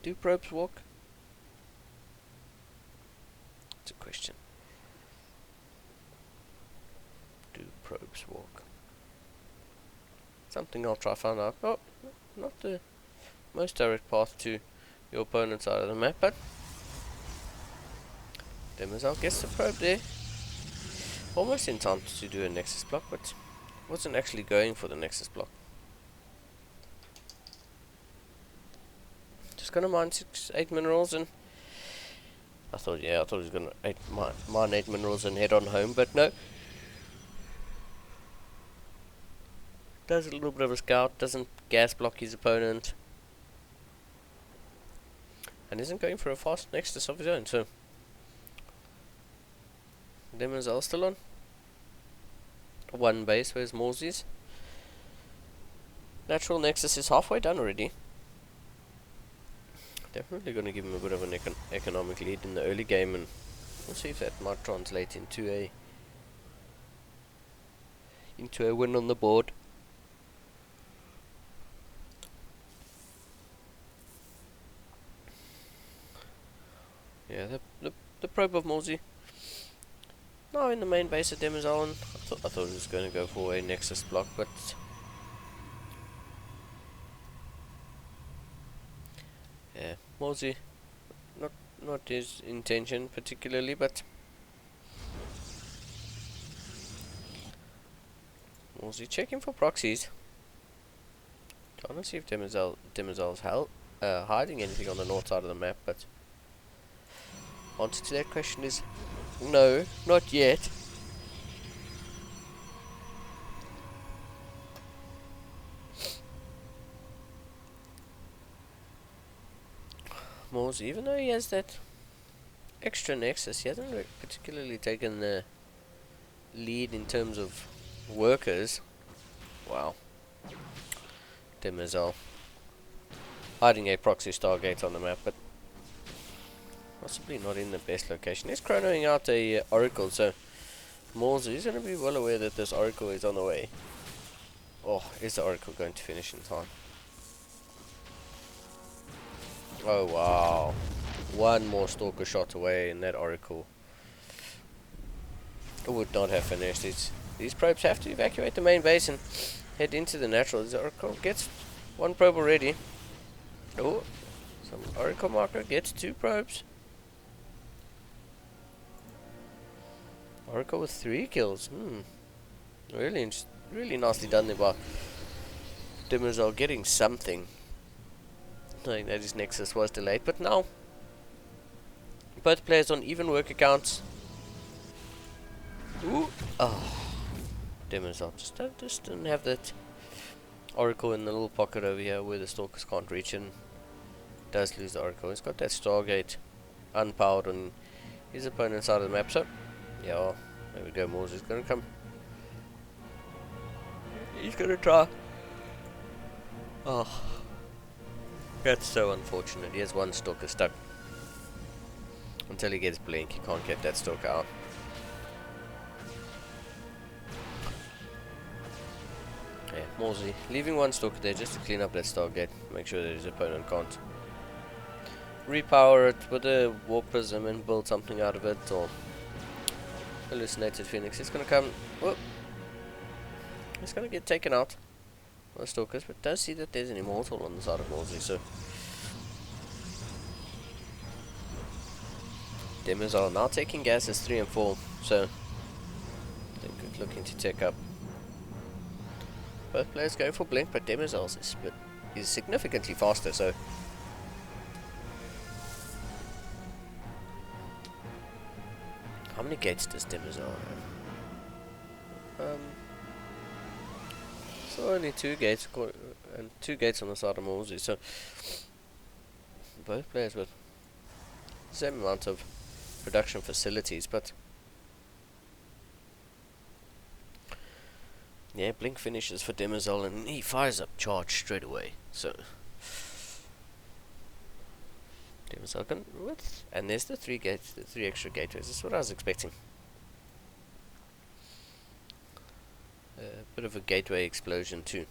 Do probes walk? It's a question. Do probes walk? Something I'll try to find out. Oh, not the most direct path to your opponent's side of the map, but Demerzel gets the probe there. Almost in time to do a Nexus block, but wasn't actually going for the Nexus block. Just gonna mine 8 minerals, and I thought he was gonna mine 8 minerals and head on home, but no. Does a little bit of a scout, doesn't gas block his opponent, and isn't going for a fast Nexus of his own, so Demerzel still on 1 base, where's Morsey's? Natural Nexus is halfway done already. Definitely going to give him a bit of an economic lead in the early game, and we'll see if that might translate into a win on the board. Yeah, the probe of Morsey. Now in the main base of Demerzel, I thought he was going to go for a Nexus block, but yeah, Morsey, not his intention particularly, but Was he checking for proxies? Trying to see if Demerzel's hiding anything on the north side of the map, but answer to that question is no, not yet. Morse, even though he has that extra nexus, he hasn't particularly taken the lead in terms of workers. Wow. Demerzel hiding a proxy Stargate on the map, but possibly not in the best location. He's chronoing out a Oracle, so Morse is going to be well aware that this Oracle is on the way. Oh, is the Oracle going to finish in time? Oh wow. One more Stalker shot away and that Oracle would not have finished. These probes have to evacuate the main base and head into the natural. This Oracle gets one probe already. Oh, some Oracle marker gets 2 probes. Oracle with 3 kills. Really nicely done there by Demerzel, getting something. Knowing that his nexus was delayed, but now both players on even work accounts. Ooh, Demerzel just didn't have that Oracle in the little pocket over here where the Stalkers can't reach, and does lose the Oracle. He's got that Stargate unpowered on his opponent's side of the map, so yeah, there we go. Morse is gonna come. He's gonna try. Oh, that's so unfortunate. He has one Stalker stuck. Until he gets Blink, he can't get that Stalker out. Yeah, Morsey leaving one Stalker there just to clean up that Stargate. Make sure that his opponent can't repower it with a Warp Prism and build something out of it, or Hallucinated Phoenix. It's gonna come. Whoop. It's gonna get taken out by the Stalkers, but does see that there's an Immortal on the side of Morsey, so Demerzel now taking gases 3 and 4, so they're good looking to take up. Both players going for Blink, but Demerzel's is significantly faster, so how many gates does Demerzel have? So only 2 gates, and 2 gates on the side of Morsey, so both players with the same amount of production facilities, but yeah, Blink finishes for Demerzel and he fires up charge straight away, so Demerzel can and there's the 3 gates, the 3 extra gateways. That's what I was expecting. A bit of a gateway explosion too.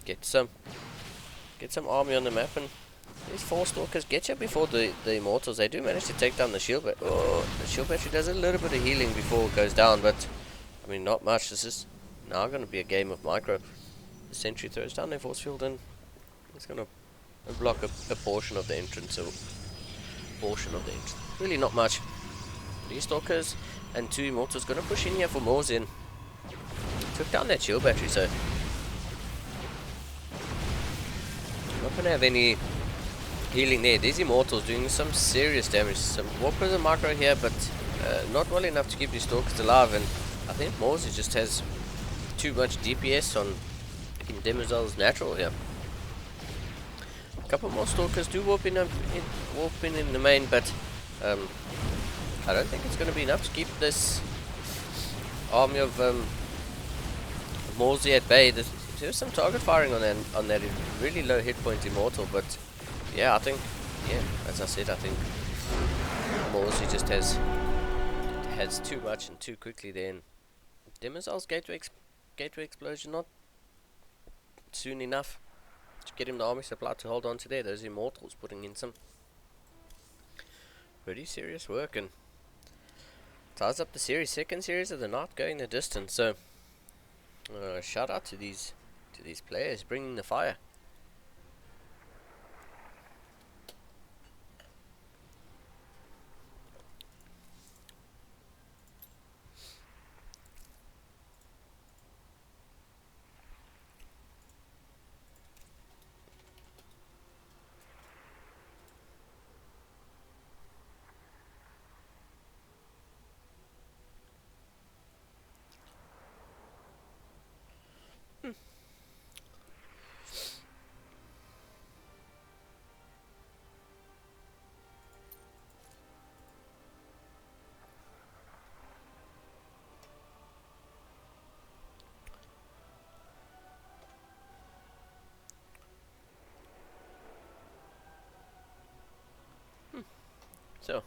Get some army on the map, and these 4 Stalkers get you before the Immortals. They do manage to take down the shield, but the shield battery does a little bit of healing before it goes down, but I mean not much. This is now going to be a game of micro. The sentry throws down their force field and it's going to block a portion of the entrance, really not much. These Stalkers and 2 Immortals going to push in here for Morse in. Took down that shield battery, so not going to have any healing there. These Immortals doing some serious damage. Some Warp Prism micro here, but not well enough to keep these Stalkers alive, and I think Morse just has too much DPS on Demerzel's natural here. A couple more Stalkers do warp in the main, but I don't think it's going to be enough to keep this army of Morsey at bay. There's some target firing on that really low hit point Immortal, but yeah, as I said, I think Morsey just has too much and too quickly there. And Demerzel's gateway explosion not soon enough to get him the army supply to hold on to there. Those Immortals putting in some pretty serious work and ties up the second series of the night, going the distance. So shout out to these players bringing the fire. So,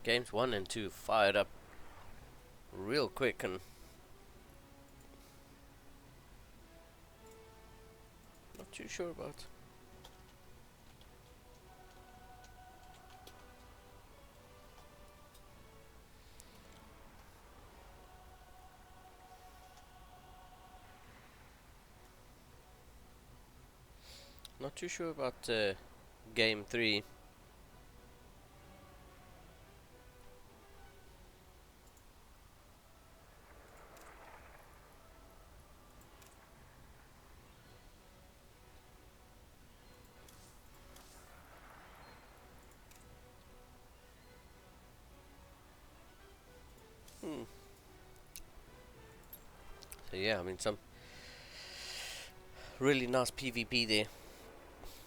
games 1 and 2 fired up real quick, and not too sure about. Not too sure about game 3. So yeah, I mean, some really nice PvP there.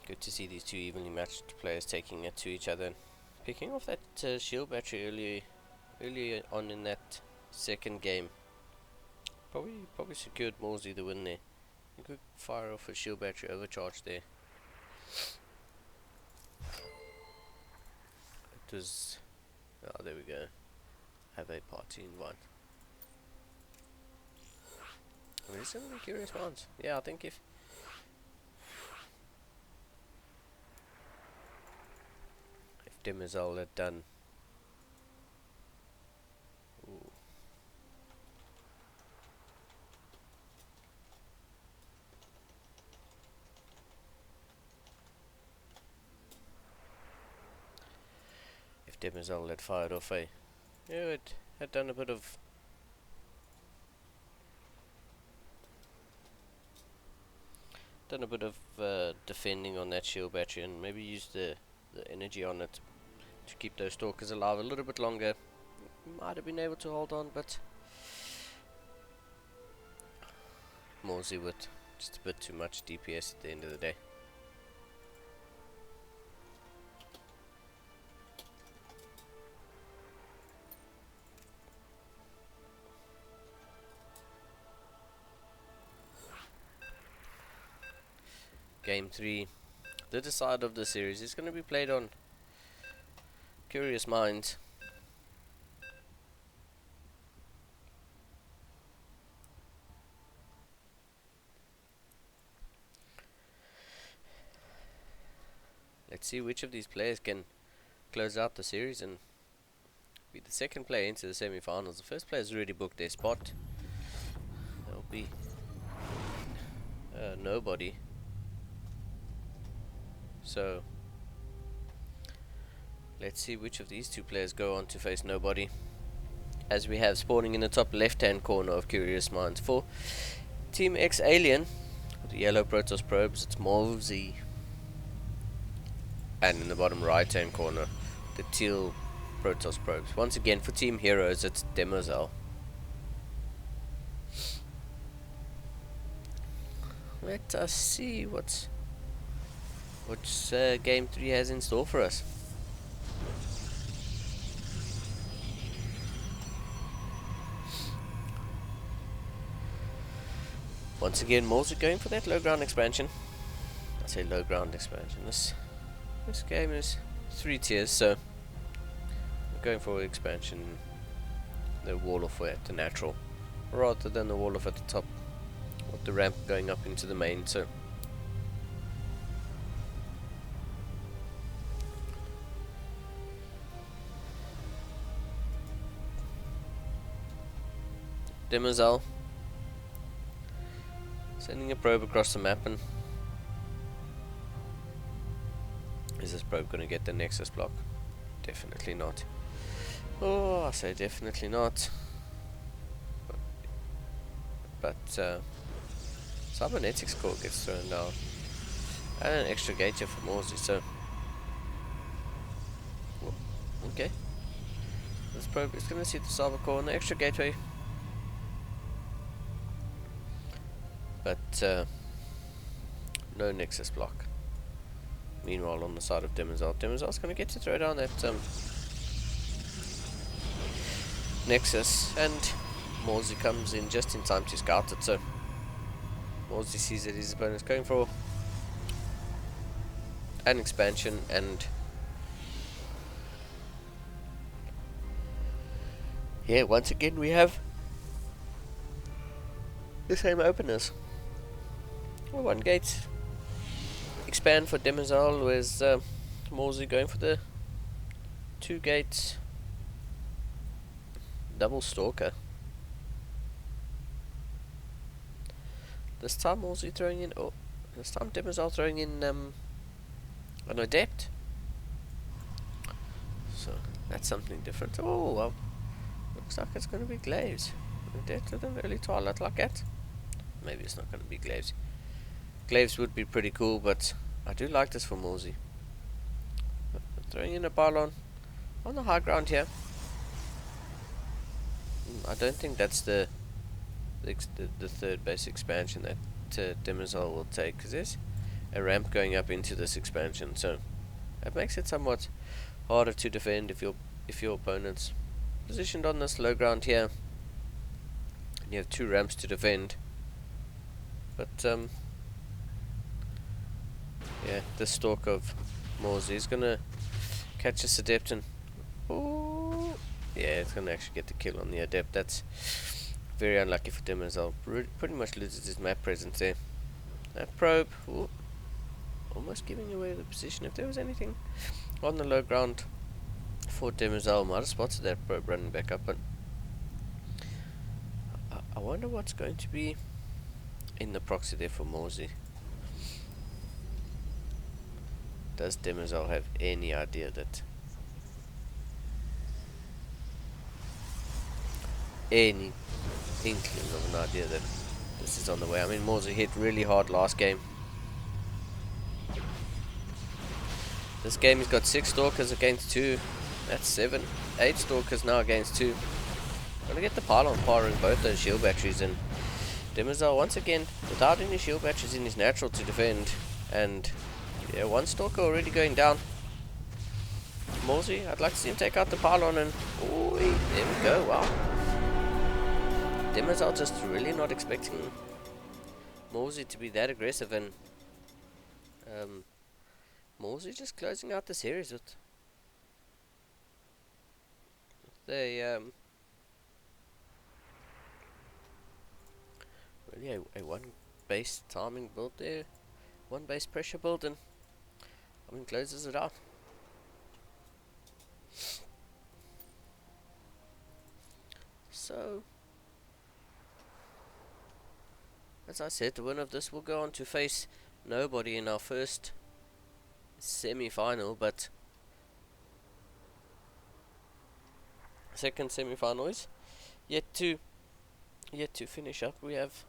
Good to see these two evenly matched players taking it to each other. Picking off that shield battery early on in that second game. Probably secured Morsey the win there. You could fire off a shield battery overcharge there. It was... oh, there we go. Have a party invite. There's some really curious ones. Yeah, I think if Demerzel had done... ooh. If Demerzel had fired off a... yeah, it had done a bit of... defending on that shield battery, and maybe used the energy on it to keep those stalkers alive a little bit longer. Might have been able to hold on, but Morsey with just a bit too much DPS at the end of the day. Game 3, the decider of the series, is going to be played on Curious Minds. Let's see which of these players can close out the series and be the second player into the semi-finals. The first player's already booked their spot. That'll be nobody. So let's see which of these two players go on to face nobody. As we have spawning in the top left hand corner of Curious Minds for Team X Alien, the yellow Protoss probes, it's Morsey. And in the bottom right hand corner, the teal Protoss probes. Once again, for Team Heroes, it's Demerzel. Let us see what Game 3 has in store for us. Once again, Morsey going for that low ground expansion. I say low ground expansion. This game is 3 tiers, so I'm going for expansion, the wall off at the natural, rather than the wall off at the top of the ramp going up into the main. So Demerzel sending a probe across the map, and is this probe going to get the Nexus block? Definitely not. Oh, I say definitely not. But cybernetics core gets thrown down, and an extra gate here for Morsey. So okay, this probe is going to see the cyber core and the extra gateway. But no Nexus block. Meanwhile, on the side of Demerzel's going to get to throw down that Nexus, and Morsey comes in just in time to scout it. So Morsey sees that his opponent's going for an expansion, and Yeah, once again we have the same openers. Well, one gate expand for Demerzel, whereas Morsey going for the 2 gates double stalker. This time Morsey throwing in, oh, this time Demerzel throwing in an adept. So that's something different. Oh, well, looks like it's going to be glaives. Adept with an early twilight like that. Maybe it's not going to be glaives. Glaives would be pretty cool, but I do like this for Morsey. Throwing in a pylon on the high ground here. I don't think that's the third base expansion that Demerzel will take, because there's a ramp going up into this expansion, so that makes it somewhat harder to defend if your opponent's positioned on this low ground here and you have 2 ramps to defend. But yeah, the stalk of Morsey is gonna catch this adept, and ooh, yeah, it's gonna actually get the kill on the adept. That's very unlucky for Demerzel. Pretty much loses his map presence there. That probe, ooh, almost giving away the position. If there was anything on the low ground for Demerzel, might have spotted that probe running back up, but I wonder what's going to be in the proxy there for Morsey. Does Demerzel have any idea that any inkling of an idea that this is on the way? I mean, Morsey hit really hard last game. This game he's got 6 stalkers against 2. That's 7, 8 stalkers now against 2. Gonna get the pylon powering both those shield batteries, and Demerzel once again without any shield batteries in his natural to defend, and yeah, 1 stalker already going down. Morsey, I'd like to see him take out the pylon, and ooh, there we go. Wow, Demerzel just really not expecting Morsey to be that aggressive, and Morsey just closing out the series with the really a 1 base timing build there, 1 base pressure build, and I mean closes it out. So as I said, the winner of this will go on to face nobody in our first semi-final, but second semi-final is yet to finish up. We have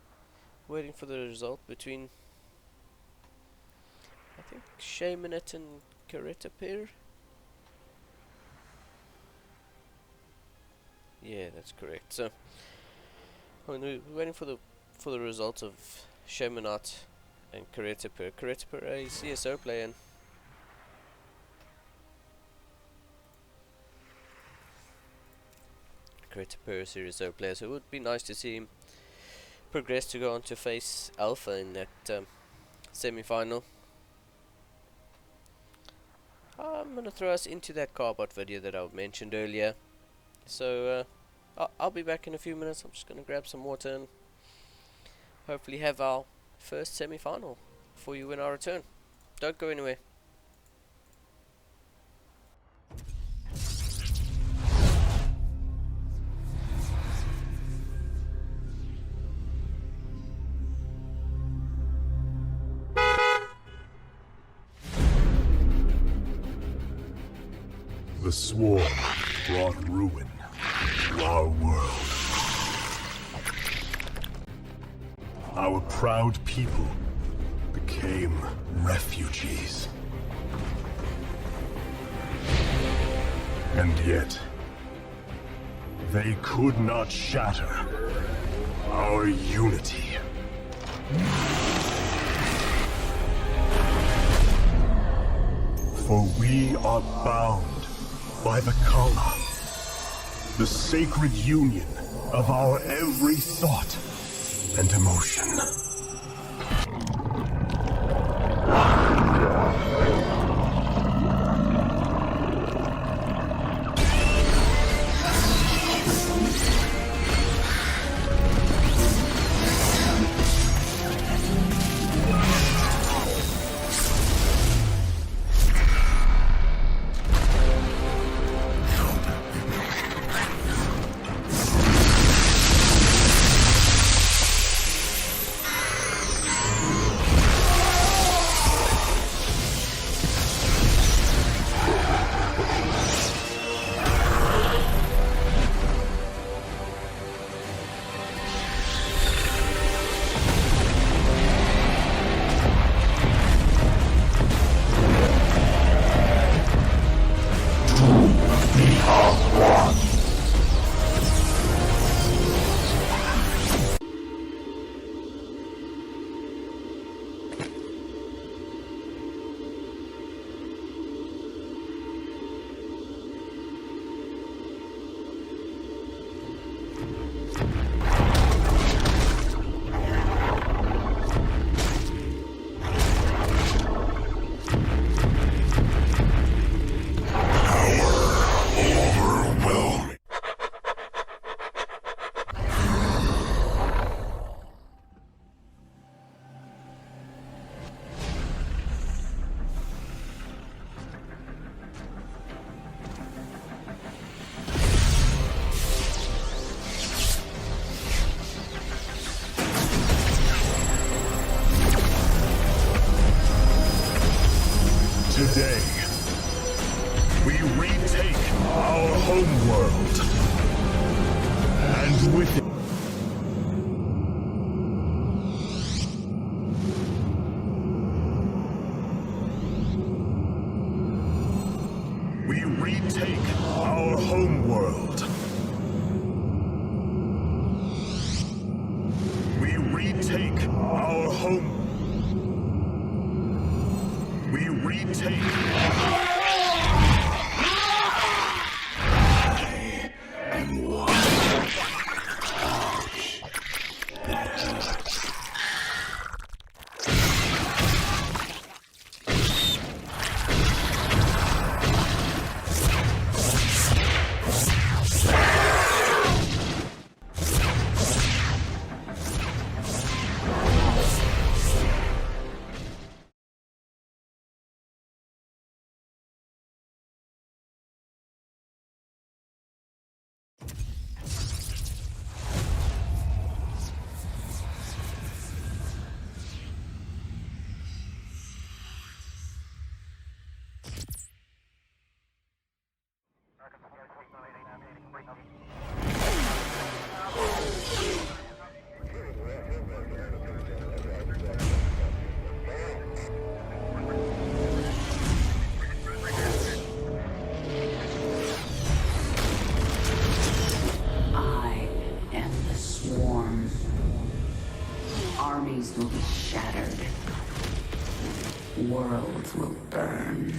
waiting for the result between, I think, Shayminute and Kareta pair. Yeah, that's correct. So we're waiting for the results of Shayminute and Kareta pair. Kareta pair, a CSO player, and Kareta pair, a Series O player. So it would be nice to see him progress to go on to face Alpha in that semi-final. I'm gonna throw us into that Carbot video that I mentioned earlier. So I'll be back in a few minutes. I'm just gonna grab some water and hopefully have our first semi-final for you when I return. Don't go anywhere. The swarm brought ruin to our world. Our proud people became refugees. And yet, they could not shatter our unity. For we are bound by the Kala, the sacred union of our every thought and emotion. retake our homeworld. And with it, we retake our homeworld. We retake our home. We retake. I am the swarm. Armies will be shattered. Worlds will burn.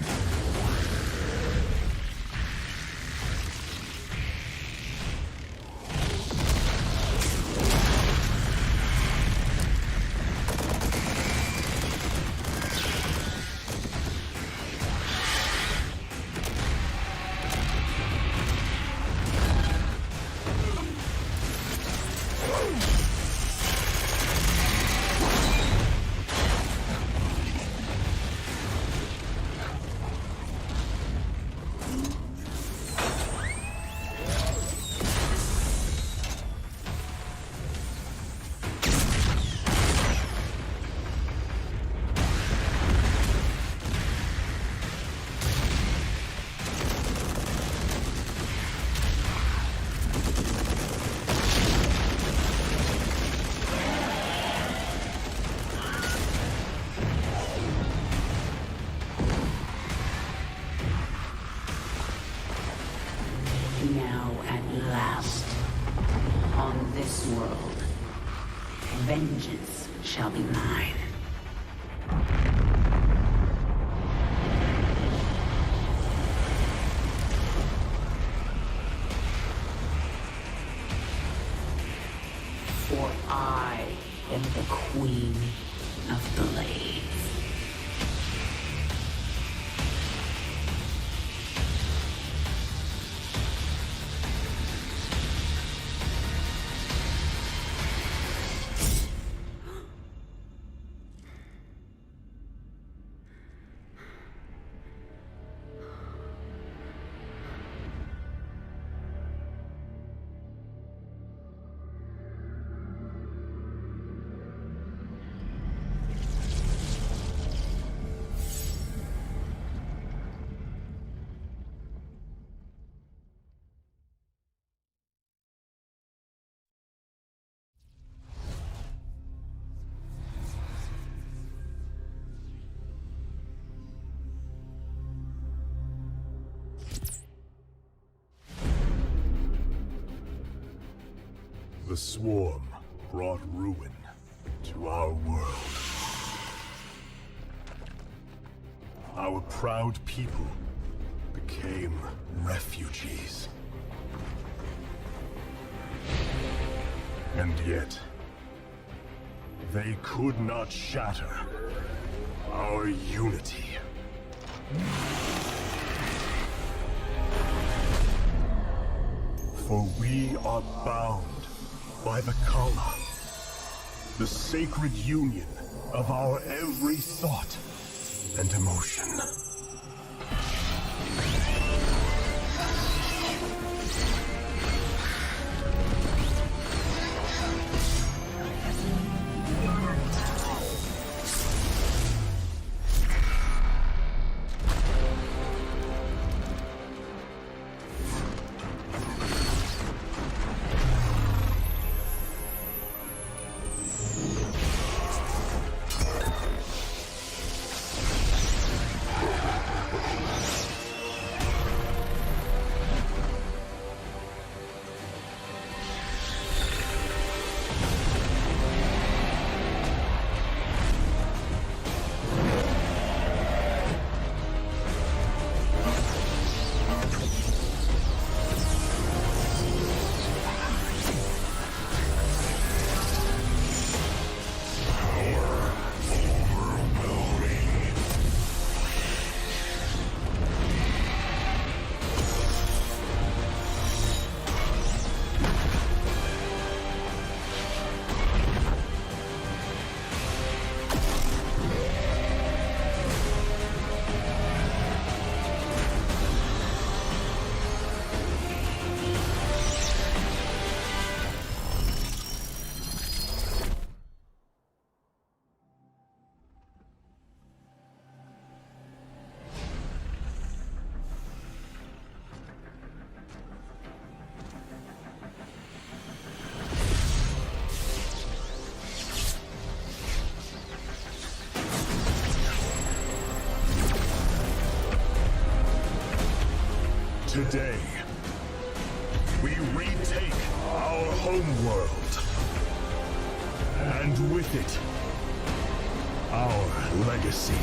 Now at last, on this world, vengeance shall be mine. For I am the Queen of Blades. the swarm brought ruin to our world. Our proud people became refugees. And yet, they could not shatter our unity. For we are bound by the Kala, the sacred union of our every thought and emotion. Today, we retake our homeworld, and with it, our legacy.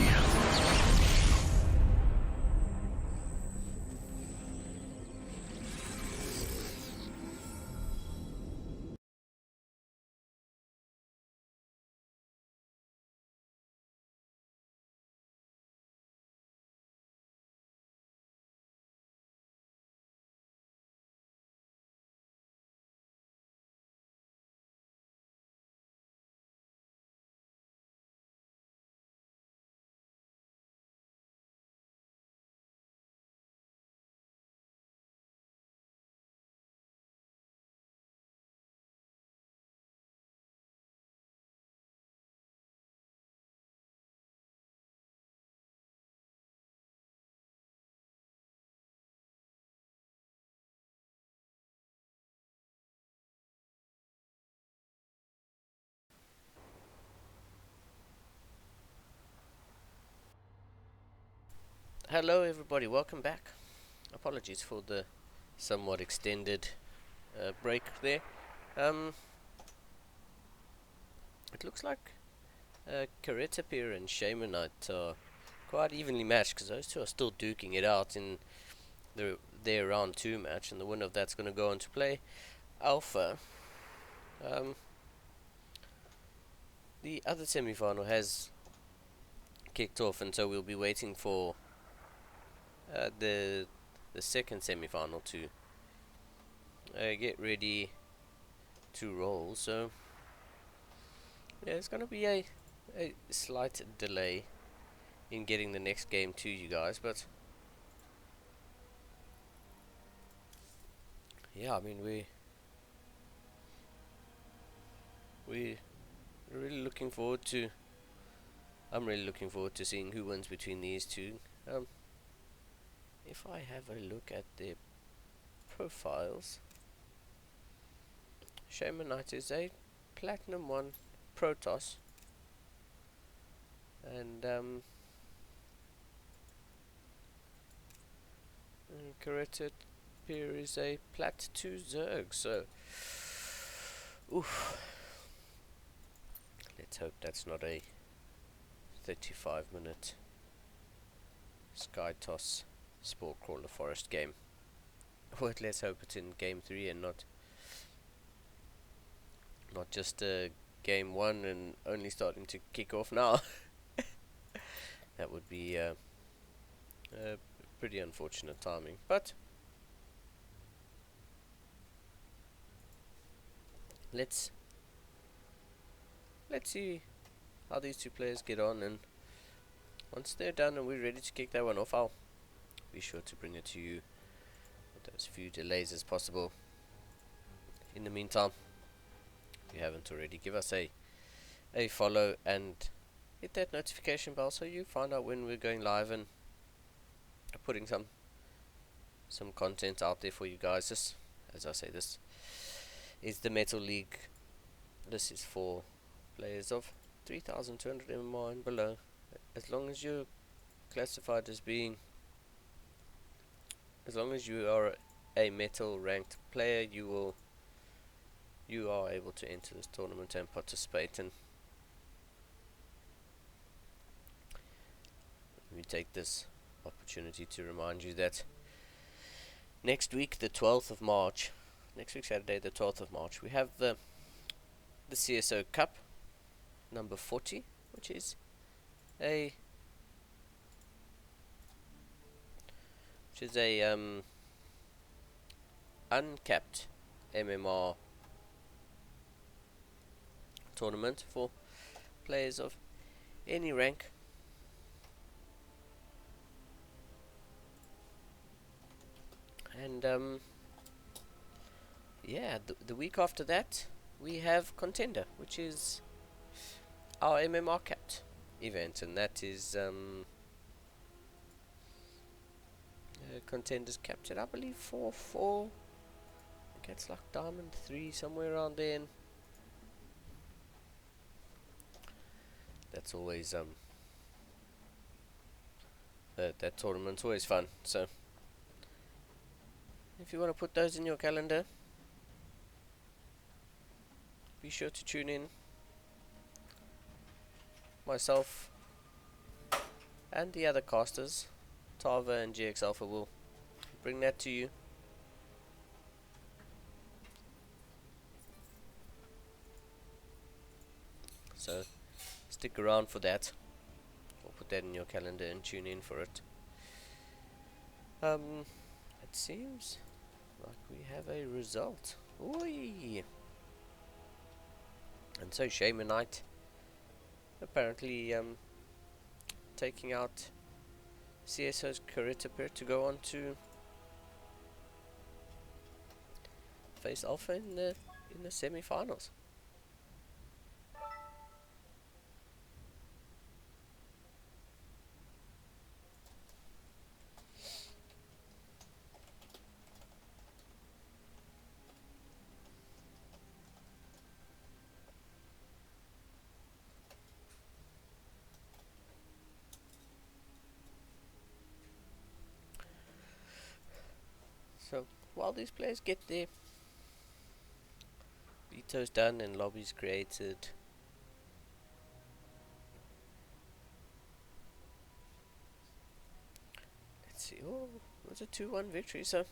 Hello everybody, welcome back. Apologies for the somewhat extended break there. It looks like Karetapir and Shamanite are quite evenly matched, because those two are still duking it out in their round 2 match, and the winner of that's going to go on to play Alpha. The other semi-final has kicked off, and so we'll be waiting for the second semi-final to get ready to roll. So yeah, it's gonna be a slight delay in getting the next game to you guys, but yeah, I mean we're really looking forward to. I'm really looking forward to seeing who wins between these two. If I have a look at their profiles, Shamanite is a Platinum 1 Protoss, and Coretta Pier is a Plat 2 Zerg, so oof. Let's hope that's not a 35-minute Sky Toss Spore Crawler Forest game. Well, let's hope it's in game 3 and not just game 1 and only starting to kick off now. That would be pretty unfortunate timing, but let's see how these two players get on, and once they're done and we're ready to kick that one off, I'll be sure to bring it to you with as few delays as possible. In the meantime, if you haven't already, give us a follow and hit that notification bell so you find out when we're going live and putting some content out there for you guys. This, as I say, this is the Metal League. This is for players of 3,200 MMR and below. As long as you're classified as being, as long as you are a metal ranked player, you are able to enter this tournament and participate. And we take this opportunity to remind you that next week, the 12th of March, next week Saturday, the 12th of March, we have the CSO Cup number 40, which is a uncapped MMR tournament for players of any rank. And yeah, the week after that we have Contender, which is our MMR capped event, and that is Contenders capped at, I believe, 4-4. I think it's like Diamond 3, somewhere around there. And that's always that tournament's always fun. So you want to put those in your calendar, be sure to tune in. Myself and the other casters, Tava and GX Alpha, will bring that to you. So stick around for that, or put that in your calendar and tune in for it. It seems like we have a result. Oi! And so Shamanite apparently taking out CSO's Kuritapir to go on to face Alpha in the semi-finals. So while these players get their vetoes done and lobbies created, let's see. Oh, it was a 2-1 victory. So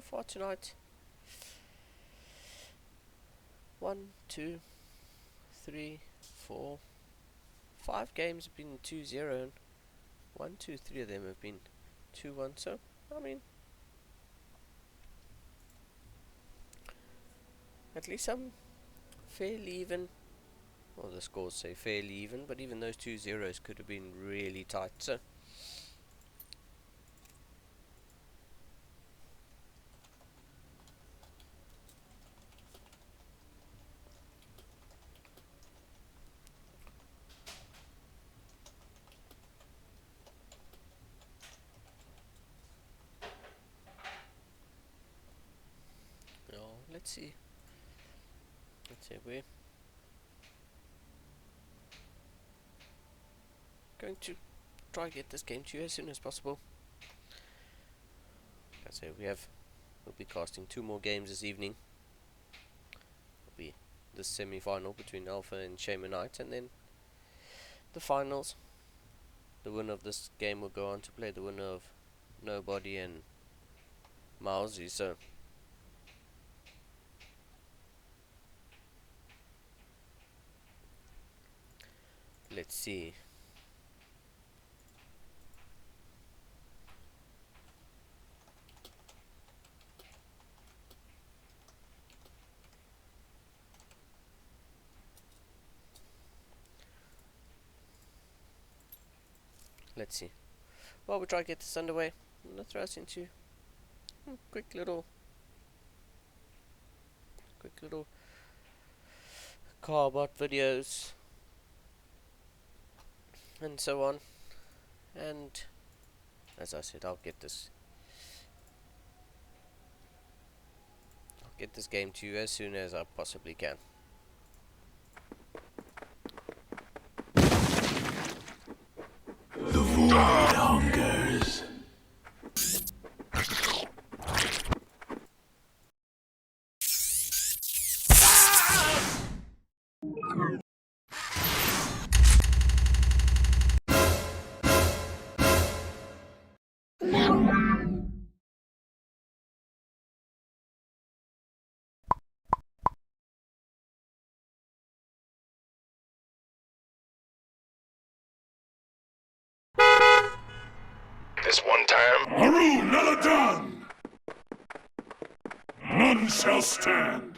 far tonight, 1, 2, 3, 4, 5 games have been 2-0, and 1, 2, 3 of them have been 2-1. So I mean, at least I'm fairly even. Well, the scores say fairly even, but even those 2 zeros could have been really tight. So let's see. We're going to try and get this game to you as soon as possible. Like I say, we'll be casting 2 more games this evening. It'll be the semi-final between Alpha and Shamanite, and then the finals. The winner of this game will go on to play the winner of Nobody and Mousy. So let's see. While we try to get this underway, I'm going to throw us into quick little carbot videos and so on. And as I said, I'll get this game to you as soon as I possibly can. The void hungers. This one time, Haru Naladan! None shall stand!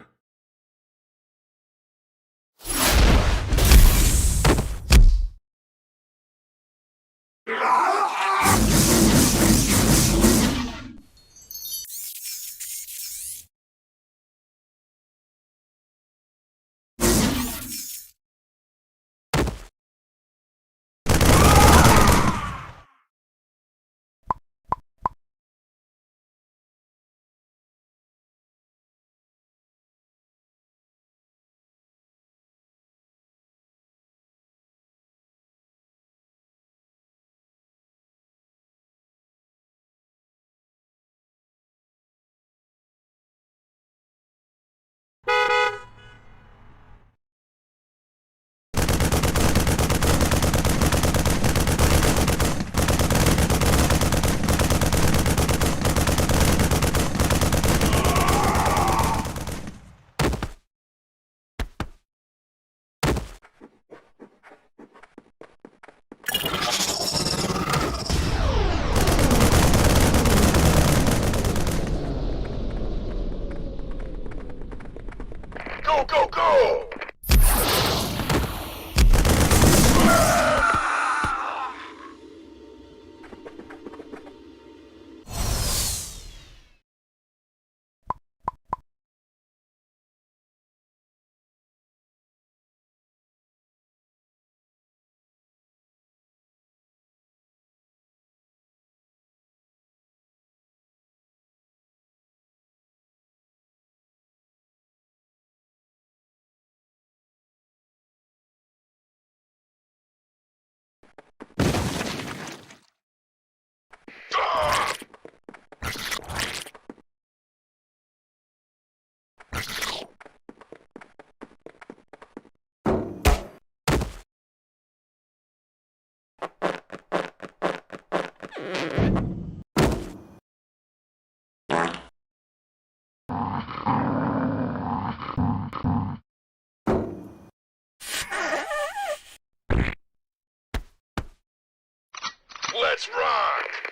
Let's rock!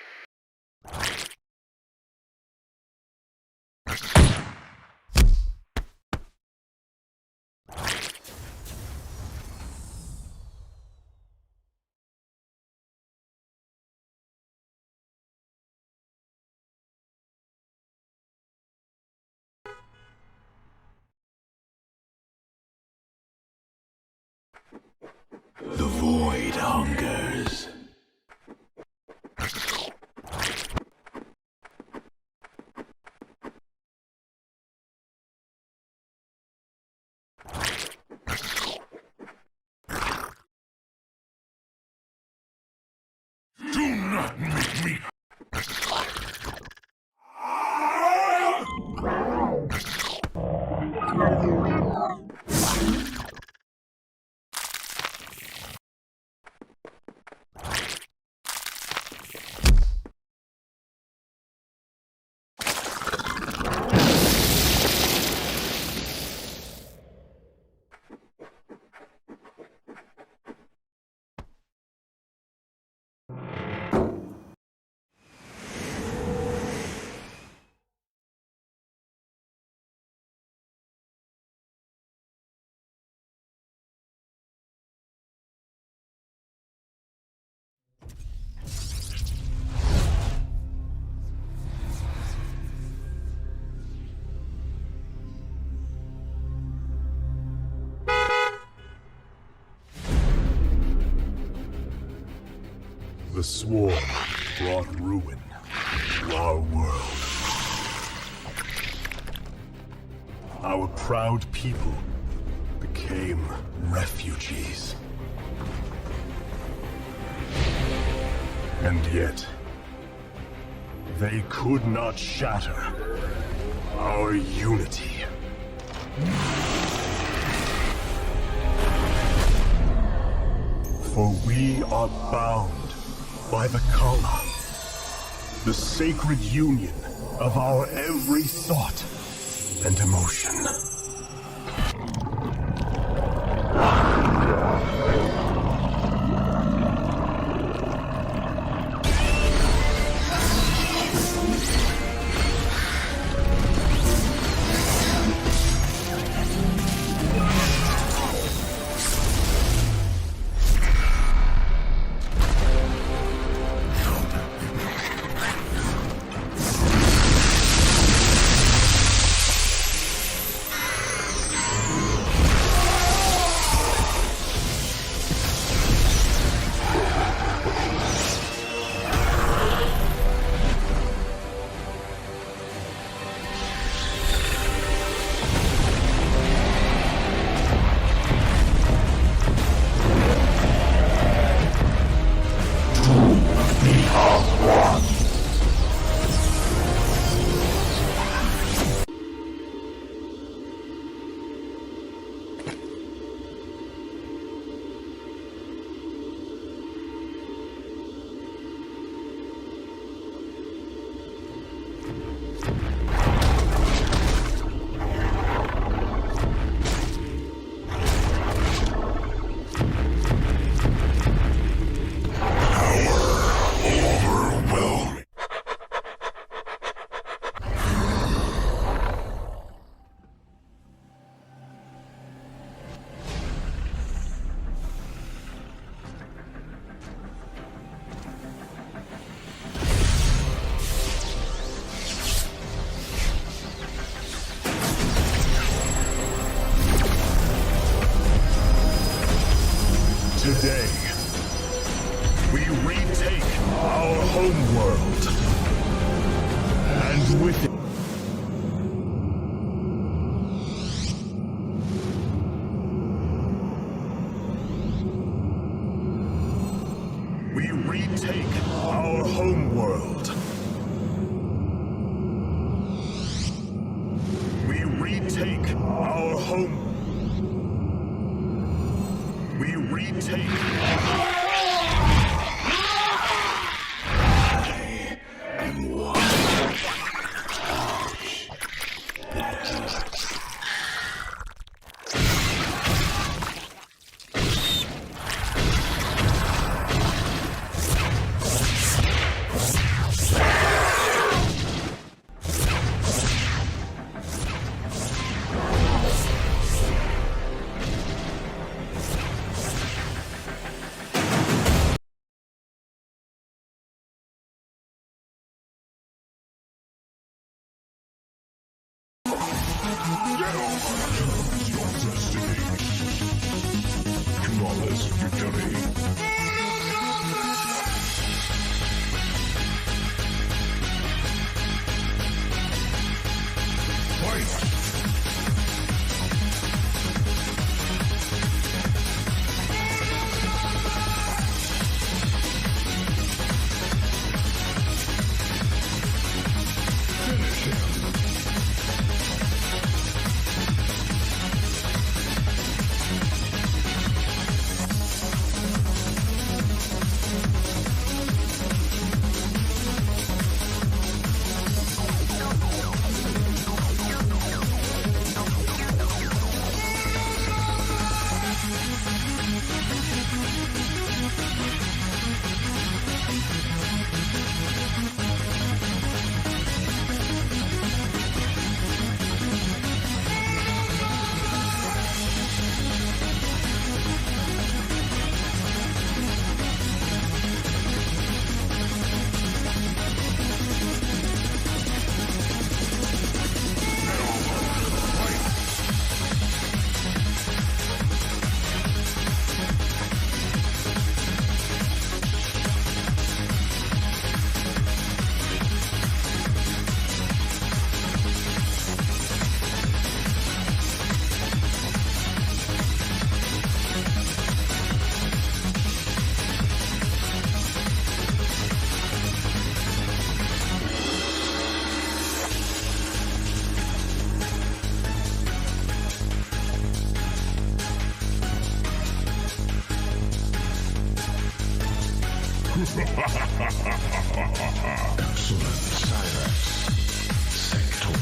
The void hungers. Do not make me. The swarm brought ruin to our world. Our proud people became refugees. And yet, they could not shatter our unity. For we are bound by the Kala, the sacred union of our every thought and emotion. world. And with it, we retake our home world. We retake our home. We retake. Flawless victory. Excellent. Cyrax. Sector.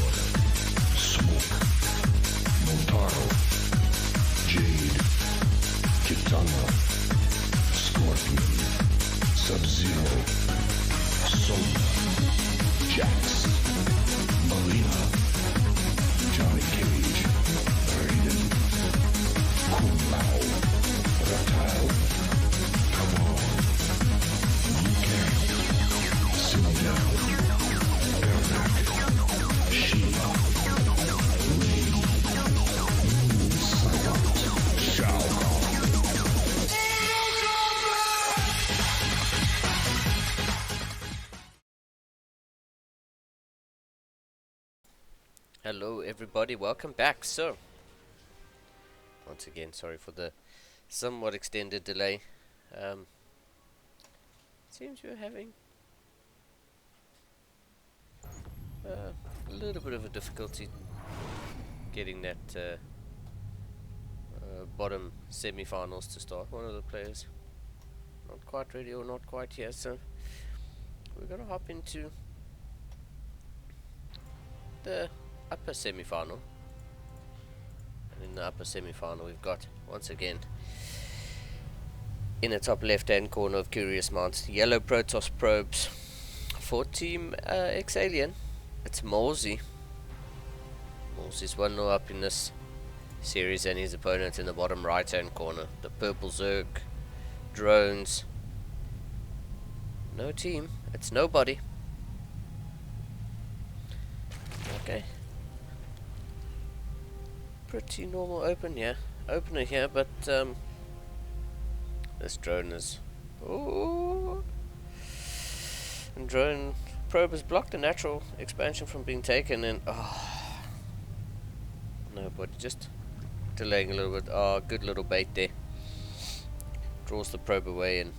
Smoke. Motaro. Jade. Kitana. Scorpion. Sub-Zero. Soma. Jax. Marina. Johnny Cage. Raiden. Kung Lao. Reptile. Come on. You can. Sit down. Ermac. Shiva. Rain. Moon Silent. Shao Kahn. Hello everybody, welcome back. So, once again, sorry for the somewhat extended delay. Seems we're having a little bit of a difficulty getting that bottom semi-finals to start. One of the players not quite ready or not quite here, so we're gonna hop into the upper semi-final. And in the upper semi-final we've got, once again, in the top left hand corner of Curious Minds, yellow Protoss probes for Team X-Alien. It's Morsey. Morsey's 1-0 up in this series, and his opponent in the bottom right hand corner, the purple Zerg drones. No team, it's nobody. Okay. Pretty normal opener here, but this drone is And drone probe has blocked the natural expansion from being taken, and nobody, just delaying a little bit. Good little bait there. Draws the probe away and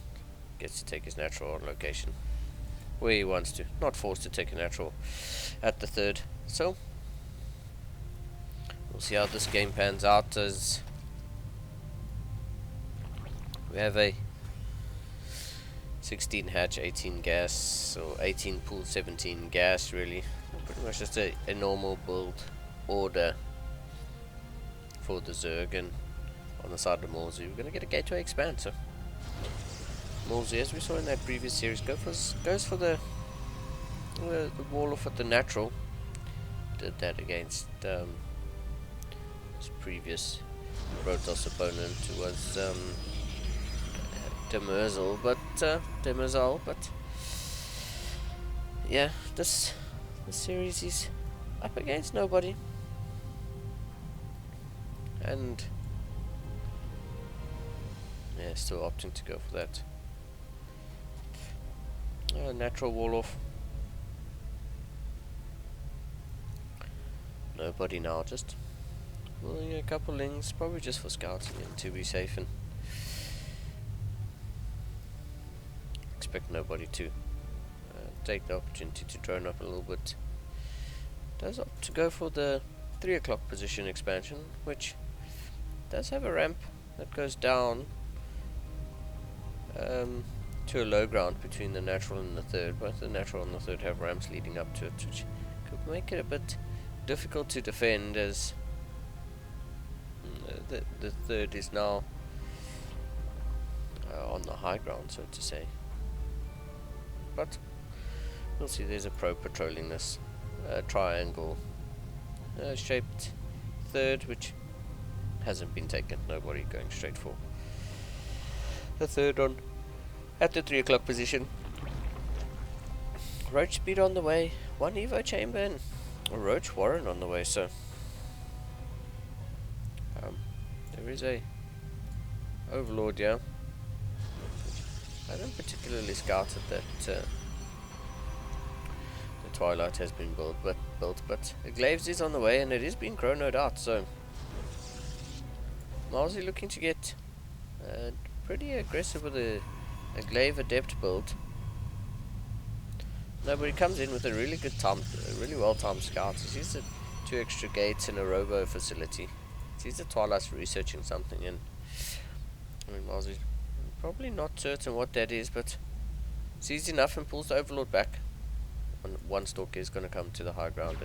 gets to take his natural on location where he wants to, not forced to take a natural at the third. So we'll see how this game pans out, as we have a 16 hatch, 18 gas, or 18 pool, 17 gas, really. Pretty much just a normal build order for the Zerg, and on the side of Morsey, we're going to get a gateway expand. So Morsey, as we saw in that previous series, goes for the wall off at the natural. Did that against his previous Protoss opponent, who was Demerzel, but yeah, this series he's up against nobody, and yeah, still opting to go for that natural wall off. Nobody now, just pulling a couple links, probably just for scouting and to be safe, and expect nobody to take the opportunity to drone up a little bit. Does opt to go for the 3 o'clock position expansion, which does have a ramp that goes down to a low ground between the natural and the third. Both the natural and the third have ramps leading up to it, which could make it a bit difficult to defend, as the third is now on the high ground, so to say. But we'll see. There's a probe patrolling this triangle shaped third, which hasn't been taken. Nobody going straight for the third on at the 3 o'clock position. Roach speed on the way, 1 Evo chamber, and a Roach Warren on the way. So there is a Overlord, yeah. I haven't particularly scouted that the Twilight has been built, but a Glaves is on the way, and it is being chronoed out. So Morsey looking to get pretty aggressive with a Glaive Adept build. Nobody comes in with a really good really well timed scout. He sees the 2 extra gates in a robo facility. He sees the Twilight's researching something, and I mean, Morsey's probably not certain what that is, but sees enough and pulls the Overlord back. One Stalker is going to come to the high ground,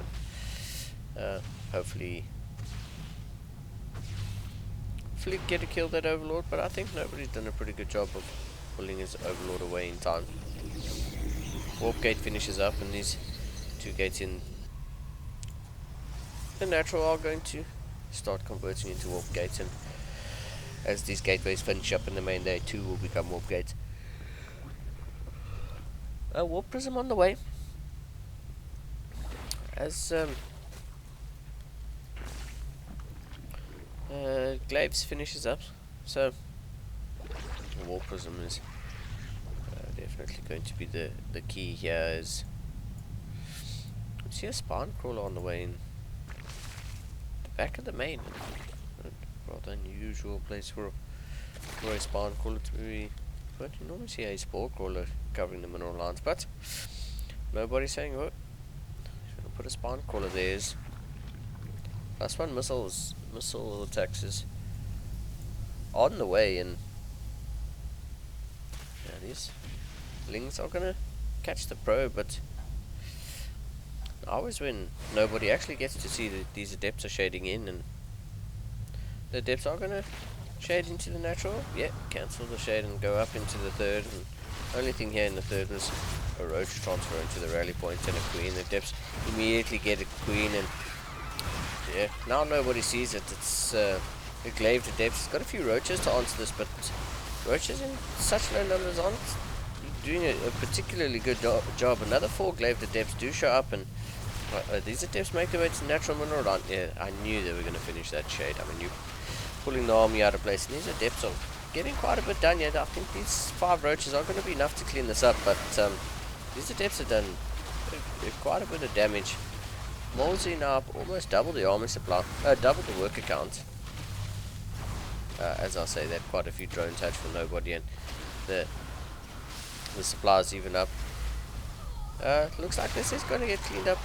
and hopefully get a kill that Overlord. But I think nobody's done a pretty good job of pulling his Overlord away in time. Warp gate finishes up, and these 2 gates in the natural are going to start converting into warp gates, and as these gateways finish up in the main, they too will become warp gates. A warp prism on the way, as Glaves finishes up. So the warp prism is definitely going to be the key here. Is we see a spine crawler on the way in the back of the main. Rather unusual place for a spawn crawler to be. But you normally see a spore crawler covering the mineral lines, but nobody's saying, oh, should I put a spawn crawler there? Is +1 missile attacks is on the way, and yeah, these lings are gonna catch the probe. But always when nobody actually gets to see that these adepts are shading in, and the adepts are gonna shade into the natural. Yeah, cancel the shade and go up into the third. And only thing here in the third was a Roach transfer into the rally point and a Queen. The adepts immediately get a Queen, and yeah, now nobody sees it. It's a Glaive adepts. It's got a few Roaches to answer this, but Roaches in such low numbers aren't doing a particularly good job. Another 4 Glaive adepts do show up, and these adepts make their way to natural mineral line. Yeah, I knew they were going to finish that shade. I mean, you pulling the army out of place, and these adepts are getting quite a bit done yet. I think these 5 Roaches are going to be enough to clean this up, but these attempts have done quite a bit of damage. Molesy now up almost double the army supply, double the worker count. As I say, they had quite a few drones hatched for nobody, and the supplies even up. Looks like this is going to get cleaned up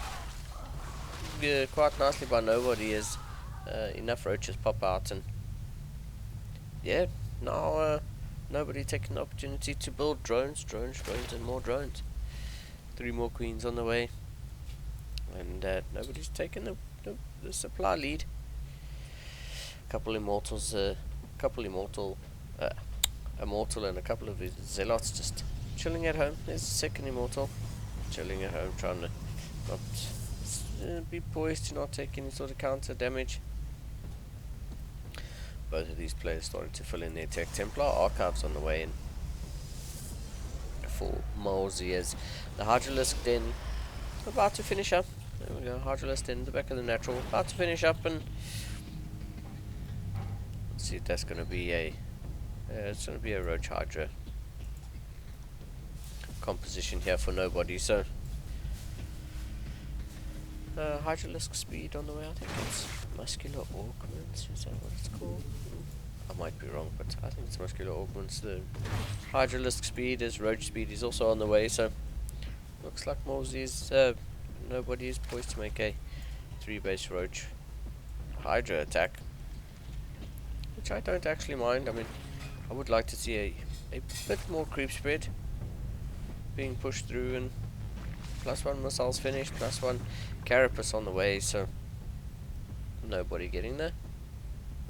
quite nicely by nobody, as enough roaches pop out, and yeah, now nobody taking the opportunity to build drones, and more drones. 3 more queens on the way, and nobody's taking the supply lead. Couple immortals, immortal and a couple of zealots just chilling at home. There's a second immortal chilling at home, trying to not be poised to not take any sort of counter damage. Both of these players started to fill in their tech. Templar archives on the way in for Molesy, as the Hydralisk Den about to finish up. There we go, Hydralisk Den, the back of the natural, about to finish up, and let's see if that's going to be it's going to be a Roach Hydra composition here for nobody. So Hydralisk speed on the way. I think it's muscular augments. Is that what it's called? I might be wrong, but I think it's muscular augments. The Hydralisk speed is Roach speed is also on the way. So looks like Molesy's nobody is poised to make a 3-base Roach Hydra attack, which I don't actually mind. I mean, I would like to see a bit more creep spread being pushed through, and +1 missiles finished, +1 carapace on the way, so nobody getting the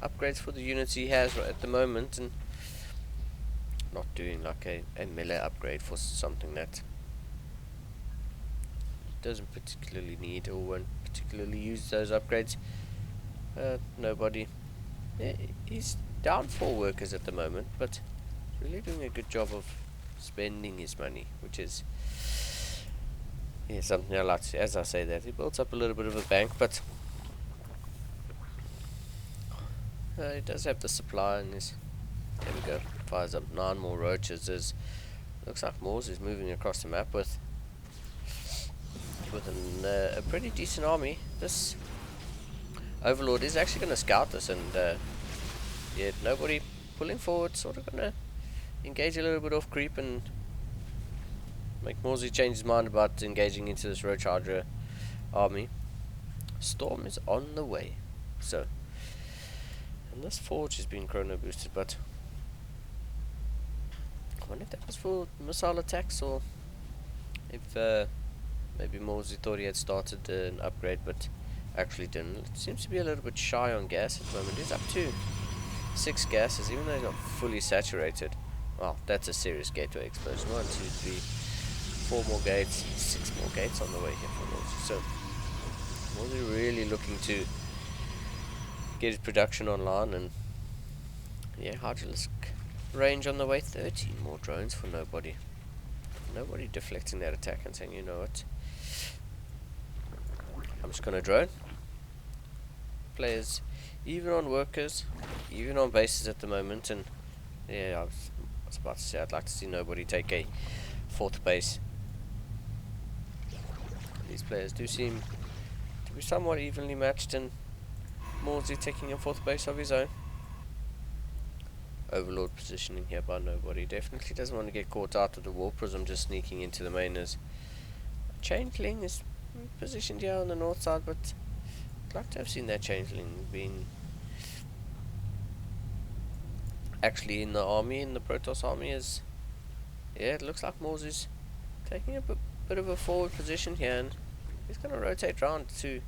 upgrades for the units he has right at the moment, and not doing like a melee upgrade for something that doesn't particularly need or won't particularly use those upgrades. Nobody. Yeah, he's down 4 workers at the moment, but really doing a good job of spending his money, which is something I like to see. As I say that, he builds up a little bit of a bank, but he does have the supply, and there we go, fires up 9 more roaches. Looks like Morse is moving across the map with a pretty decent army. This Overlord is actually going to scout this, and yeah, nobody pulling forward, sort of going to engage a little bit off creep and make Morsey change his mind about engaging into this Roach Hydra army. Storm is on the way, so, and this forge has been chrono boosted, but I wonder if that was for missile attacks, or if maybe Morsey thought he had started an upgrade but actually didn't. It seems to be a little bit shy on gas at the moment. He's up to 6 gases, even though he's not fully saturated. Well, that's a serious gateway explosion. 1, 2, 3, 4 more gates, 6 more gates on the way here for Morsey. So Morsey really looking to get his production online, and yeah, Hydralisk range on the way. 13 more drones for nobody. Nobody deflecting that attack and saying, you know what, I'm just gonna drone. Players even on workers, even on bases at the moment, and yeah, I was about to say I'd like to see nobody take a 4th base. These players do seem to be somewhat evenly matched, and Morsey taking a 4th base of his own. Overlord positioning here by nobody. Definitely doesn't want to get caught out with the War Prism just sneaking into the main, as Changeling is positioned here on the north side, but I'd like to have seen that Changeling being actually in the army, in the Protoss army. Is yeah, it looks like Morsey's taking a bit of a forward position here, and he's going to rotate round to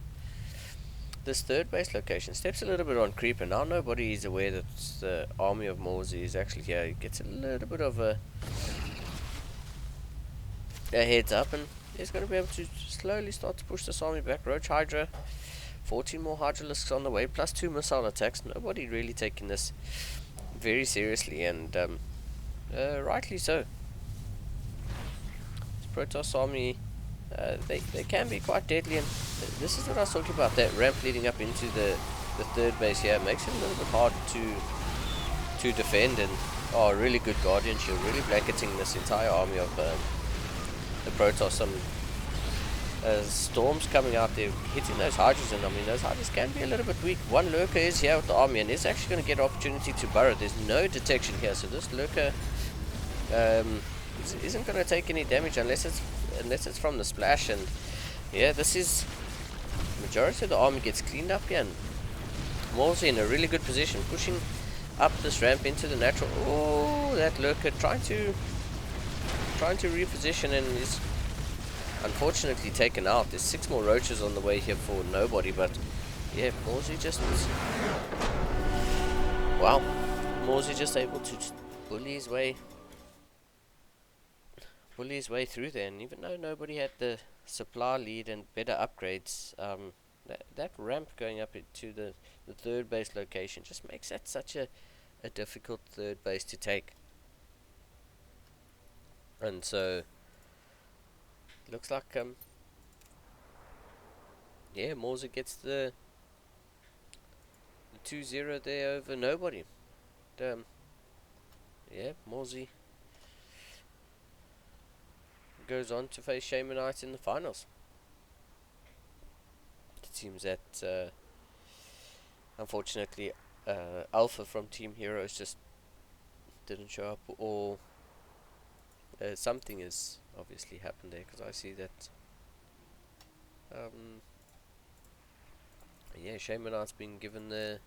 this 3rd base location. Steps a little bit on creep, and now nobody is aware that the army of Morsey is actually here. He gets a little bit of a heads up, and he's going to be able to slowly start to push this army back. Roach Hydra, 14 more Hydralisks on the way, plus 2 missile attacks. Nobody really taking this very seriously, and rightly so. This Protoss army, they can be quite deadly, and this is what I was talking about, that ramp leading up into the 3rd base here makes it a little bit hard to defend, and really good Guardian Shield, really blanketing this entire army of the Protoss some storms coming out there, hitting those hydras, and I mean those hydras can be a little bit weak. One lurker is here with the army and is actually going to get an opportunity to burrow. There's no detection here, so this lurker isn't going to take any damage unless it's from the splash. And yeah, this is majority of the army gets cleaned up here, and Maul's in a really good position, pushing up this ramp into the natural. Oh, that lurker trying to reposition and is unfortunately taken out. There's 6 more roaches on the way here for nobody, but yeah, Morsey just wow, Morsey just able to just bully his way through there. And even though nobody had the supply lead and better upgrades, that ramp going up into the third base location just makes that such a difficult third base to take. And so looks like yeah, Morza gets the 2-0 there over nobody. And, yeah, Morsey goes on to face Shamanite in the finals. It seems that unfortunately Alpha from Team Heroes just didn't show up, or something has obviously happened there, because I see that yeah, Shamanite's been given the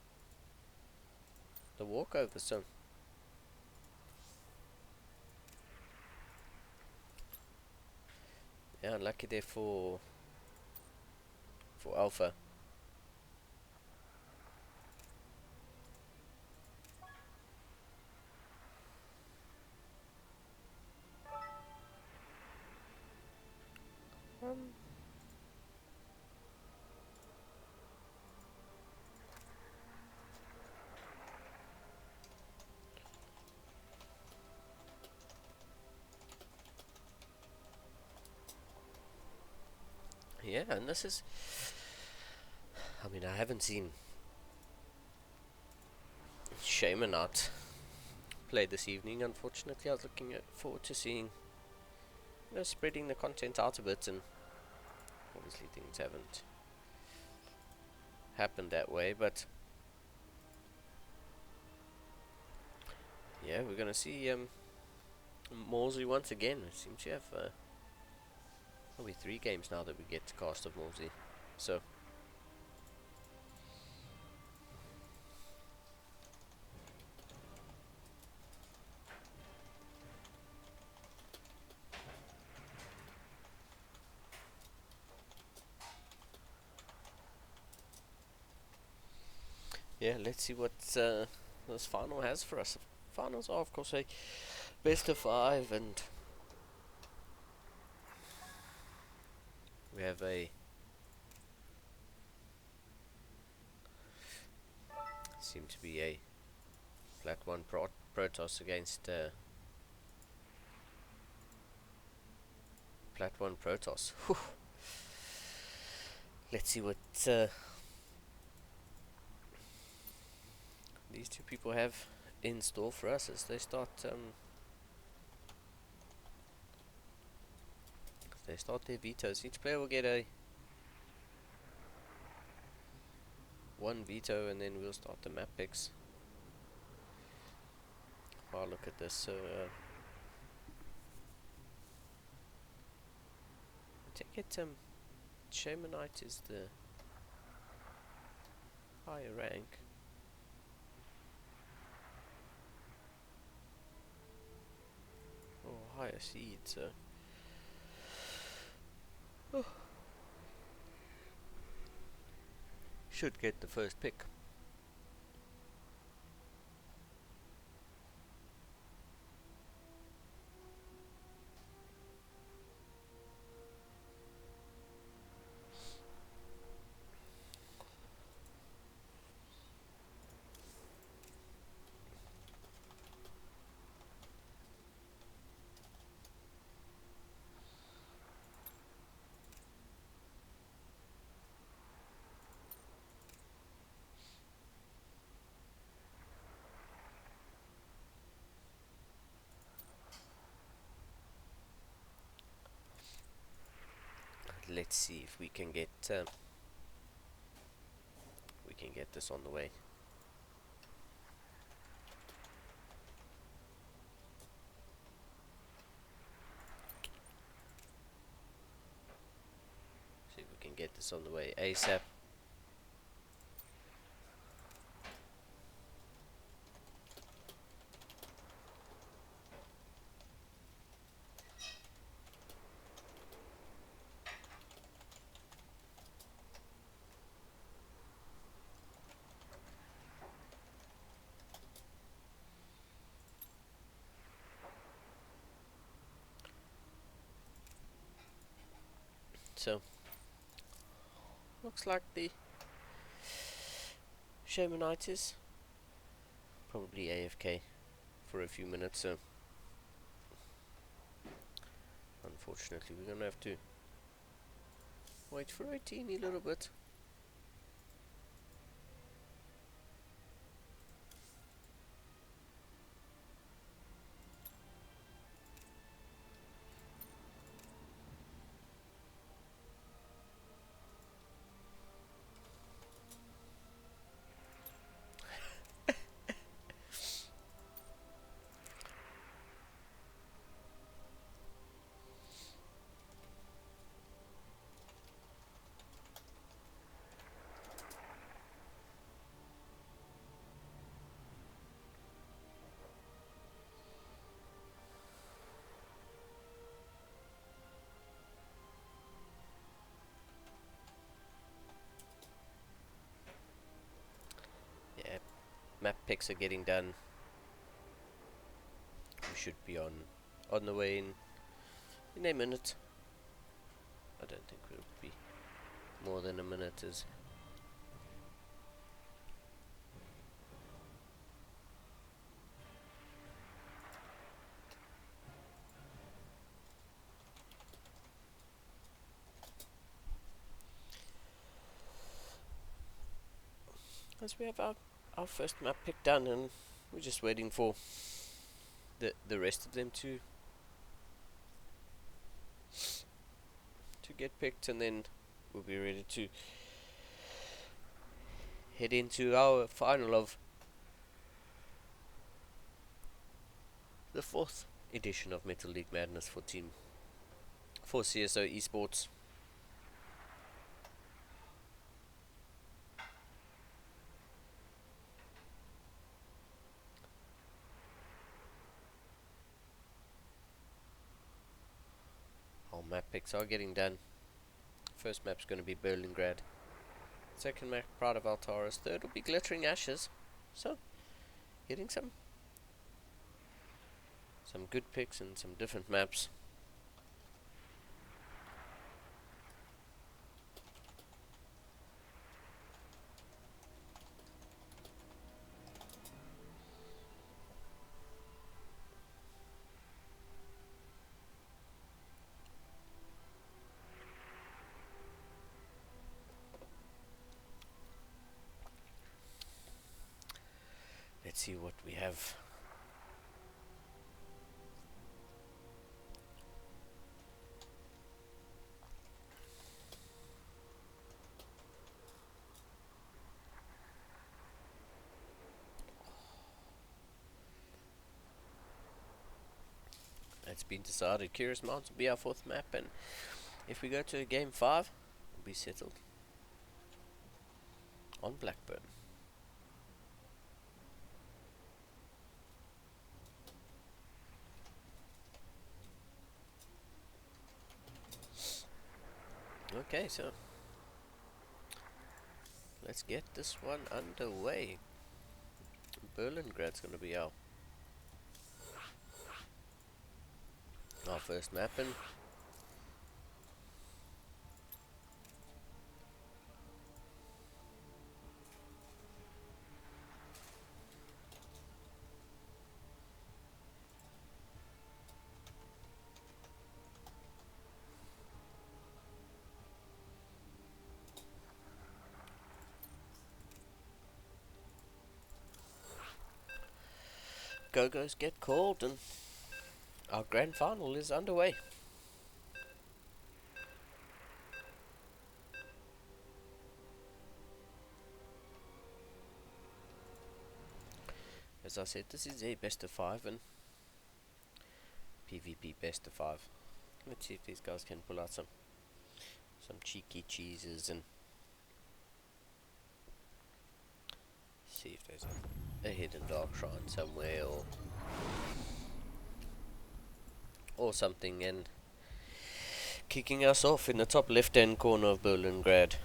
walkover, so yeah, unlucky there for Alpha. Yeah, and this is, I mean, I haven't seen Shamanite play this evening, unfortunately. I was looking forward to seeing, spreading the content out a bit, and obviously things haven't happened that way, but yeah, we're gonna see Morsey once again. We seem to have probably 3 games now that we get to cast of Morsey, so yeah, let's see what this final has for us. Finals are, of course, a best of 5, and we have seem to be a flat 1 Protoss against flat 1 Protoss. Whew. Let's see what these two people have in store for us as they start their vetoes. Each player will get a 1 veto, and then we'll start the map picks. If I look at this, so I take it Shamanite is the higher rank. Or higher seed, so should get the first pick. let's see if we can get this on the way. See if we can get this on the way ASAP. So, looks like the Shamanites probably AFK for a few minutes, so unfortunately we're gonna have to wait for a teeny little bit. Yeah, map picks are getting done. We should be on the way in a minute. I don't think we'll be more than a minute as we have our first map pick done, and we're just waiting for the rest of them to get picked, and then we'll be ready to head into our final of the 4th edition of Metal League Madness for CSO Esports. Our map picks are getting done. First map's going to be Berlingrad. Second map, Pride of Altaris. Third will be Glittering Ashes. So, getting some good picks and some different maps. Let's see what we have. It's been decided. Curious Mounds will be our 4th map, and if we go to game 5, we'll be settled on Blackburn. Okay, so let's get this one underway. Berlingrad's gonna be our first map, and Go-Go's get called, and our grand final is underway. as I said, this is a best of 5 and PvP best of 5. Let's see if these guys can pull out some cheeky cheeses and see if there's a hidden dark shrine somewhere or something, and kicking us off in the top left hand corner of Berlingrad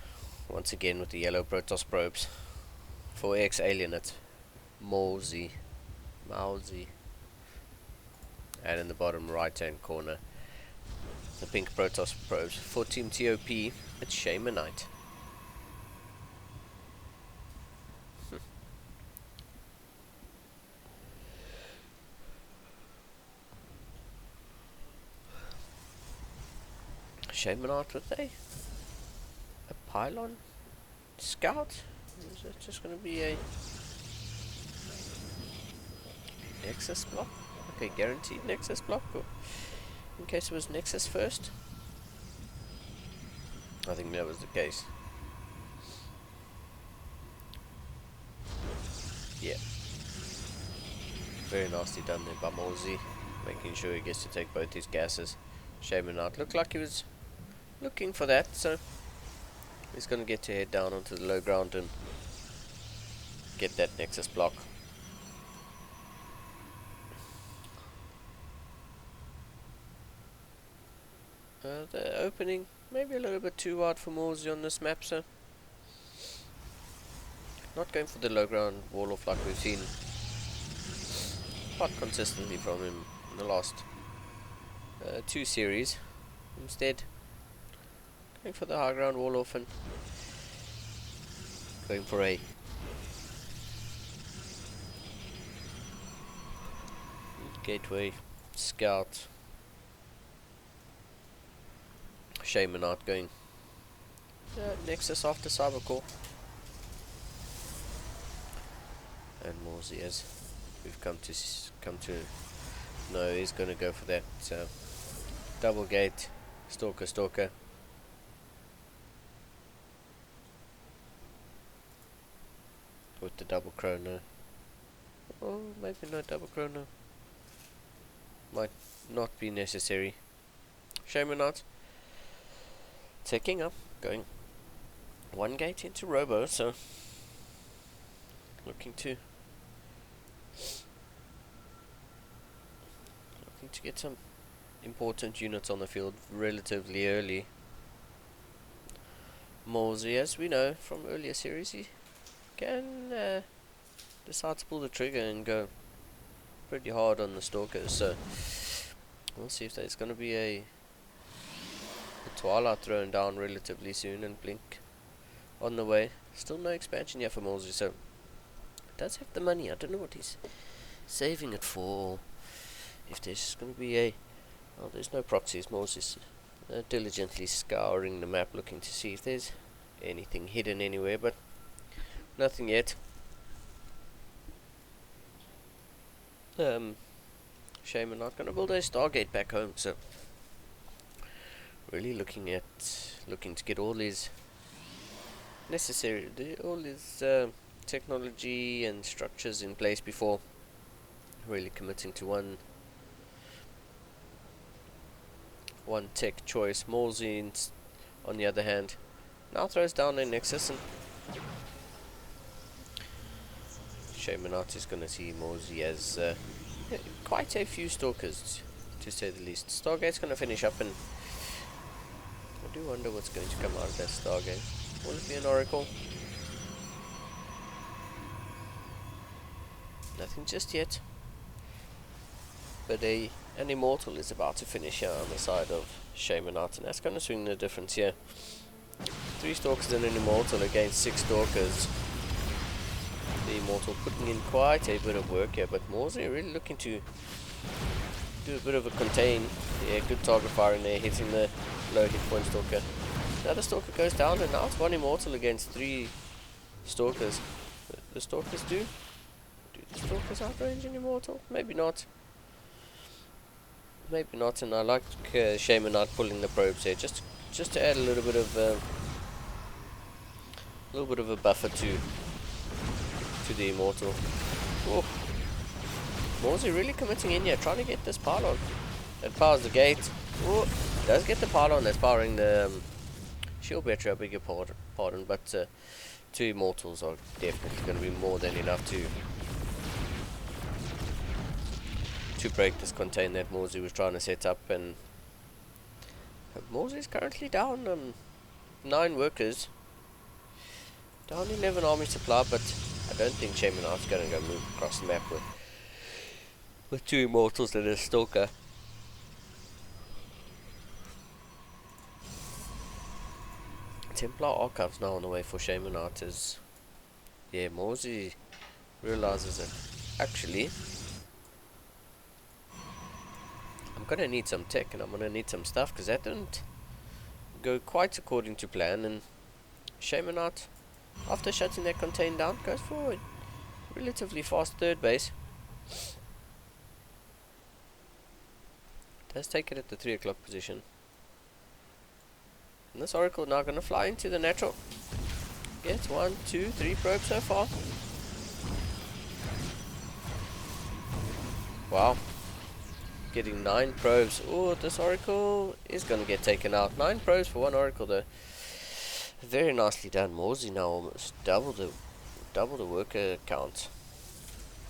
once again with the yellow Protoss probes for ex-alien. It's Mousy, and in the bottom right hand corner the pink Protoss probes for Team TOP. It's Shamanite. Shamanite with a pylon scout? Or is it just going to be a Nexus block? Okay, guaranteed Nexus block, or in case it was Nexus first? I think that was the case. Yeah. Very nasty done there by Morsey, making sure he gets to take both his gases. Shamanite looked like he was looking for that, so he's going to get to head down onto the low ground and get that Nexus block. The opening maybe a little bit too wide for Morsey on this map, so not going for the low ground wall off like we've seen quite consistently from him in the last 2 series. Instead, going for the high ground wall off and going for a gateway scout. Shamanite going Nexus after Cybercore, and Morsey, as we've come to know, he's going to go for that double gate stalker with the double chrono. Oh, maybe no double chrono, might not be necessary. Shamanite taking up, going 1 gate into Robo, so looking to get some important units on the field relatively early. Morsey, as we know from earlier series, he can decide to pull the trigger and go pretty hard on the stalkers, so we'll see if there's going to be a Twilight thrown down relatively soon, and Blink on the way. Still no expansion yet for Morsey, so does have the money. I don't know what he's saving it for, if there's going to be a... well, there's no proxies. Morsey's diligently scouring the map, looking to see if there's anything hidden anywhere, but nothing yet. Shaman not going to build a Stargate back home, so really looking to get all his necessary, all his technology and structures in place before really committing to one tech choice. Morsey, on the other hand, now throws down a Nexus, and Shamanite is going to see Morsey as quite a few stalkers, to say the least. Stargate's going to finish up, and I do wonder what's going to come out of that Stargate. Will it be an Oracle? Nothing just yet. But an Immortal is about to finish here on the side of Shamanite, and that's going to swing the difference here. 3 Stalkers and an Immortal against 6 Stalkers. The Immortal putting in quite a bit of work here, but Morsey really looking to do a bit of a contain. Yeah, good target firing there, hitting the low hit point Stalker. Another Stalker goes down, and now it's 1 Immortal against 3 Stalkers. The Stalkers do the Stalkers outrange an Immortal? Maybe not. Maybe not, and I like Shamanite pulling the probes here, just to add a little bit of a buffer to the Immortal. Oh, Morsey really committing in here, trying to get this pylon. That powers the gate. Oh, does get the pylon that's powering the shield battery, I beg your pardon, but 2 immortals are definitely going to be more than enough to break this contain that Morsey was trying to set up. And Morsey is currently down 9 workers, down 11 army supply, but I don't think Shamanar's going to go move across the map with 2 immortals and a stalker. Templar Archives now on the way for Shamanart as Morsey realizes that actually I'm gonna need some tech and I'm gonna need some stuff, because that didn't go quite according to plan. And Shamanart, after shutting that contain down, goes for a relatively fast 3rd base. Does take it at the 3 o'clock position. And this Oracle now going to fly into the natural. Gets 1, 2, 3 probes so far. Wow. Getting 9 probes. Oh, this Oracle is going to get taken out. 9 probes for 1 Oracle though. Very nicely done. Morsey now almost double the worker count.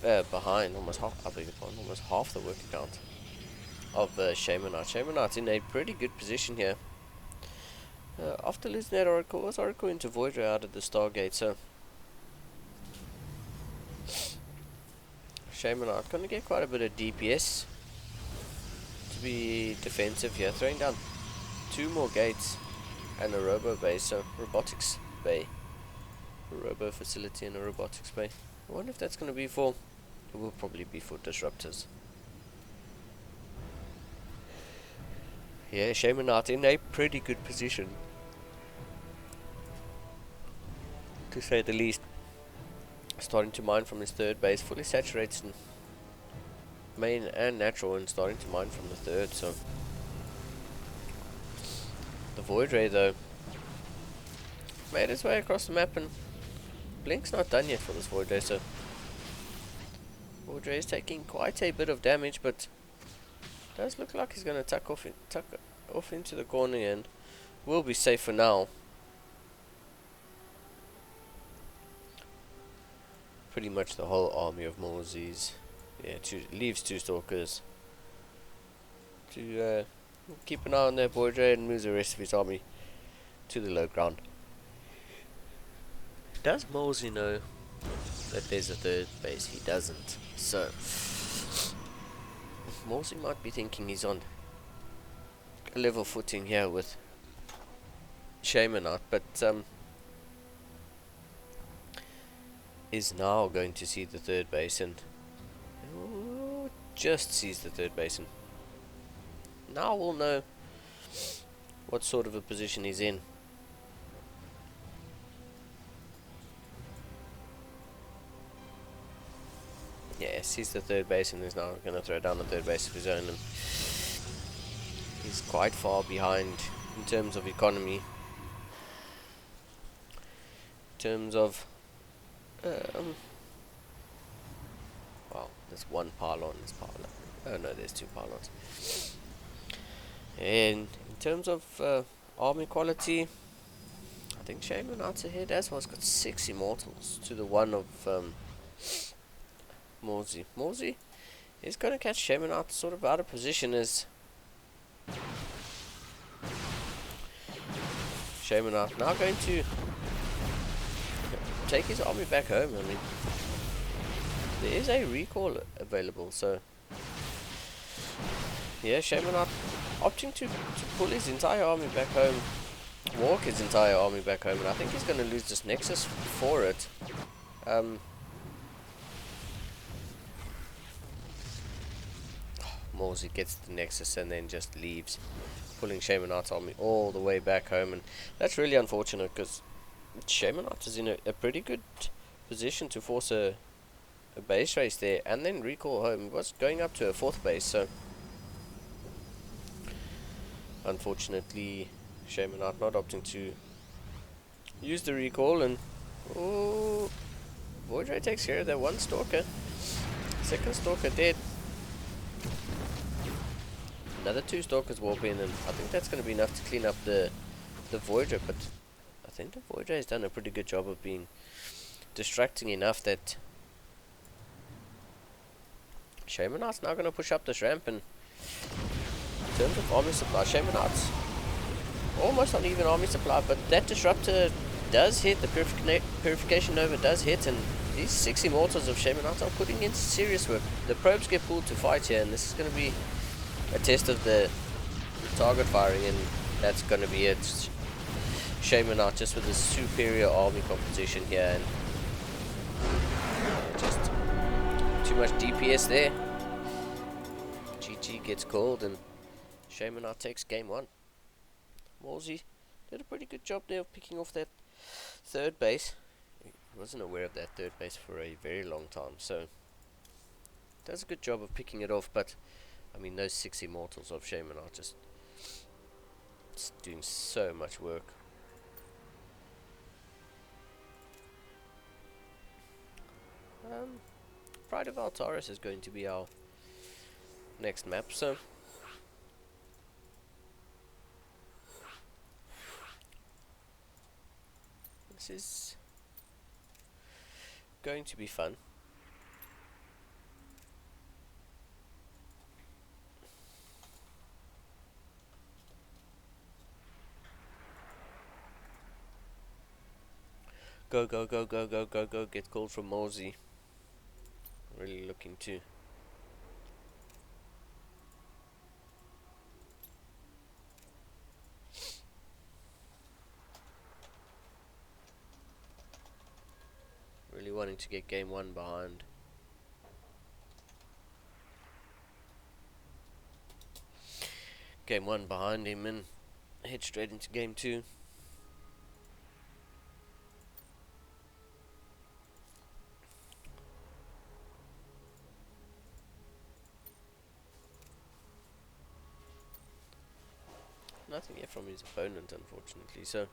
Behind almost half. I beg your pardon, almost half the worker count of Shamanart. Shamanart's in a pretty good position here. After losing that Oracle, was Oracle into Void Ray out of the Stargate, so Shamanart gonna get quite a bit of DPS to be defensive here, throwing down 2 more gates and a robo base, so robotics bay, a robo facility and a robotics bay. I wonder if that's gonna be for, it will probably be for disruptors. Yeah, Shamanart in a pretty good position, to say the least. Starting to mine from his 3rd base, fully saturated in main and natural, and starting to mine from the 3rd. So the Void Ray though made its way across the map, and Blink's not done yet for this Void Ray, so Void Ray is taking quite a bit of damage, but does look like he's going to tuck off into the corner and will be safe for now. Pretty much the whole army of Morsey's, leaves 2 stalkers to keep an eye on their Void Ray and moves the rest of his army to the low ground. Does Morsey know that there's a 3rd base? He doesn't. So Morsey might be thinking he's on a level footing here with Shamanart, but is now going to see the 3rd basin. Just sees the 3rd basin. Now we'll know what sort of a position he's in. Yeah, sees the 3rd basin, is now going to throw down the 3rd base of his own, and he's quite far behind in terms of economy, in terms of well, there's 1 pylon, oh no, there's 2 pylons. And in terms of army quality, I think Shamanart's ahead as well. He's got 6 immortals to the 1 of Morsey. Morsey is going to catch Shamanart sort of out of position, as Shamanart now going to take his army back home. I mean, there is a recall available, so yeah, Shamanart opting to pull his entire army back home, walk his entire army back home, and I think he's going to lose this Nexus for it. Morsey gets the Nexus and then just leaves, pulling Shamanart's army all the way back home, and that's really unfortunate, because Shamanart is in a pretty good position to force a base race there and then recall home. He was going up to a 4th base, so unfortunately Shamanart not opting to use the recall, and Void Ray takes care of that 1 stalker. Second Stalker dead. Another 2 Stalkers warp in, and I think that's going to be enough to clean up the Voyager, but I think the Voyager has done a pretty good job of being distracting enough that Shamanite's now going to push up this ramp, and in terms of army supply, Shamanite's almost on even army supply, but that Disruptor does hit, the Purification Nova does hit, and these 6 Immortals of Shamanite are putting in serious work. The probes get pulled to fight here, and this is going to be a test of the target firing, and that's going to be it. Shamanite just with a superior army composition here, and just too much DPS there. GG gets called, and Shamanite takes game 1. Morsey did a pretty good job there of picking off that 3rd base. He wasn't aware of that 3rd base for a very long time, so does a good job of picking it off, but I mean, those 6 Immortals of Shaman are just doing so much work. Pride of Altaris is going to be our next map, so this is going to be fun. Go, go, go, go, go, go, go, get called from Morsey. Really looking to really wanting to get game 1 behind. Game 1 behind him and head straight into game 2. Nothing yet from his opponent, unfortunately, so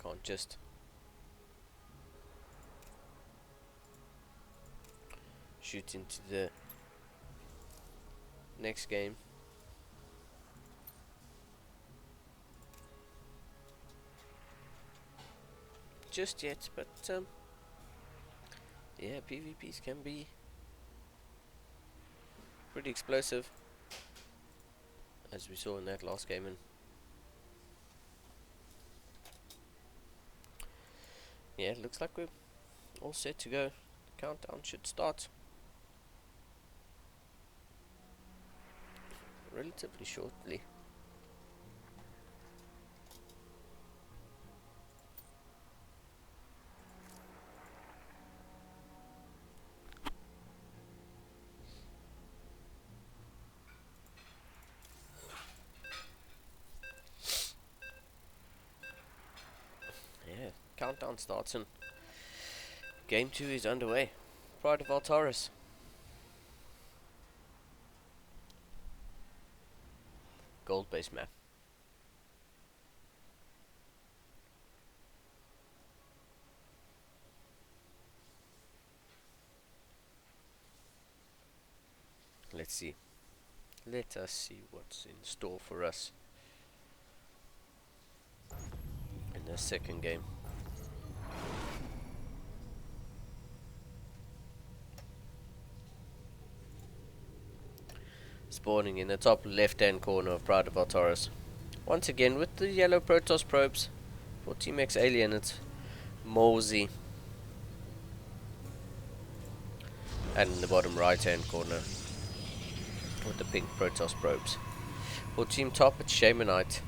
can't just shoot into the next game. Just yet, but yeah, PvPs can be pretty explosive, as we saw in that last game, and yeah, it looks like we're all set to go. The countdown should start relatively shortly. Yeah, countdown starts and game 2 is underway. Pride of Altaris. Gold base map. Let's see. Let us see what's in store for us in the second game. Spawning in the top left hand corner of Pride of Altaris. Once again with the yellow Protoss probes for Team X Alien, it's Morsey. And in the bottom right hand corner with the pink Protoss probes for Team Top, it's Shamanite.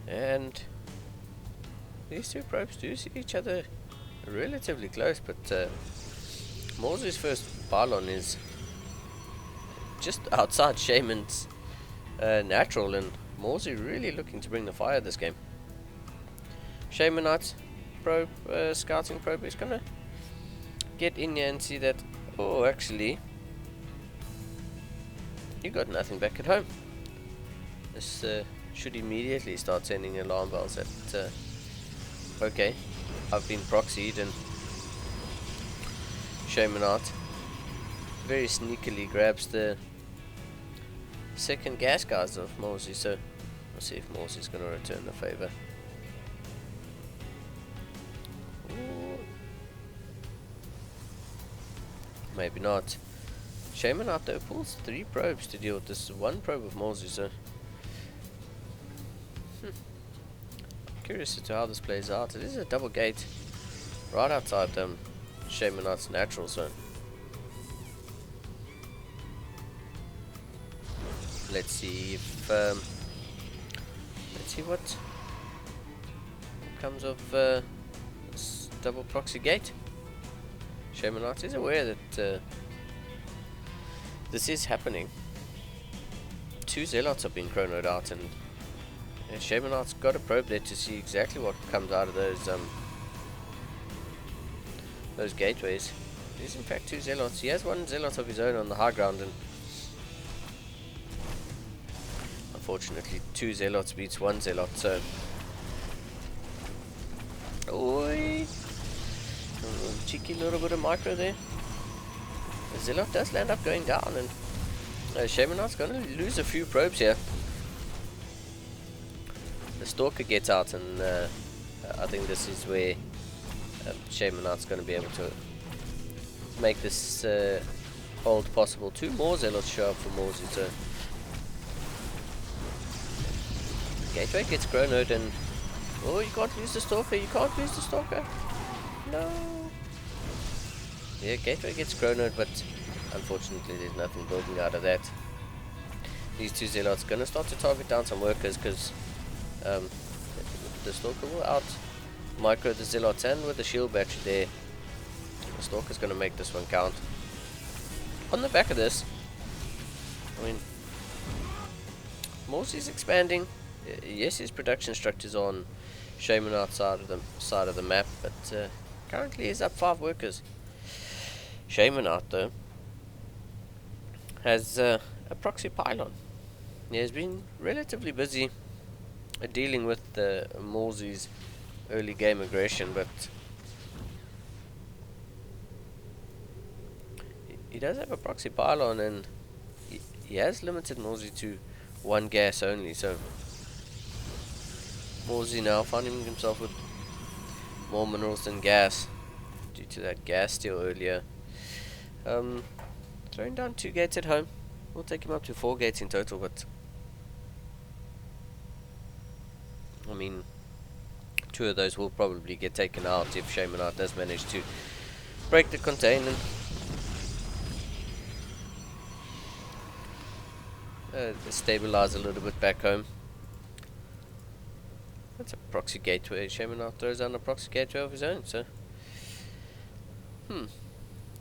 And these two probes do see each other relatively close, but Morsey's first pylon is just outside Shaman's natural, and Morsey really looking to bring the fire this game. Shamanite probe, scouting probe is gonna get in here and see that, oh, actually you got nothing back at home. This should immediately start sending alarm bells at okay, I've been proxied, and Shaman Art very sneakily grabs the second gas guys of Morsey, so we'll see if Morsey's gonna return the favor. Ooh. Maybe not. Shaman Art though pulls 3 probes to deal with this 1 probe of Morsey, so curious as to how this plays out. It is a double gate right outside Shaman Art's natural zone. Let's see if let's see what comes of this double proxy gate. Shaman Art is aware that this is happening. 2 zealots have been chronoed out, and Shaman Art's got a probe there to see exactly what comes out of those gateways. There's in fact 2 zealots. He has 1 zealot of his own on the high ground, and unfortunately 2 zealots beats 1 zealot, so oi, cheeky little bit of micro there. The zealot does land up going down, and Shaman Art's gonna lose a few probes here. The Stalker gets out, and I think this is where Shaman Art's going to be able to make this hold possible. 2 more Zealots show up for Morsey, so Gateway gets chronoed, and oh, you can't lose the Stalker, you can't lose the Stalker. No. Yeah, Gateway gets chronoed, but unfortunately there's nothing building out of that. These 2 Zealots going to start to target down some workers, because the Stalker will out micro the Zealots, and with the shield battery there, the Stalker's going to make this one count. On the back of this, I mean, Morsey's expanding. Yes, his production structure's on Shaman outside of the map, but currently he's up 5 workers. Shaman Art though has a proxy pylon. He has been relatively busy dealing with Morsey's early game aggression, but he does have a proxy pylon, and he has limited Morsey to 1 gas only, so Morsey now finding himself with more minerals than gas due to that gas steal earlier. Throwing down 2 gates at home will take him up to 4 gates in total, but I mean, 2 of those will probably get taken out if Shaman Art does manage to break the containment. Stabilize a little bit back home. That's a proxy gateway. Shaman Art throws down a proxy gateway of his own, so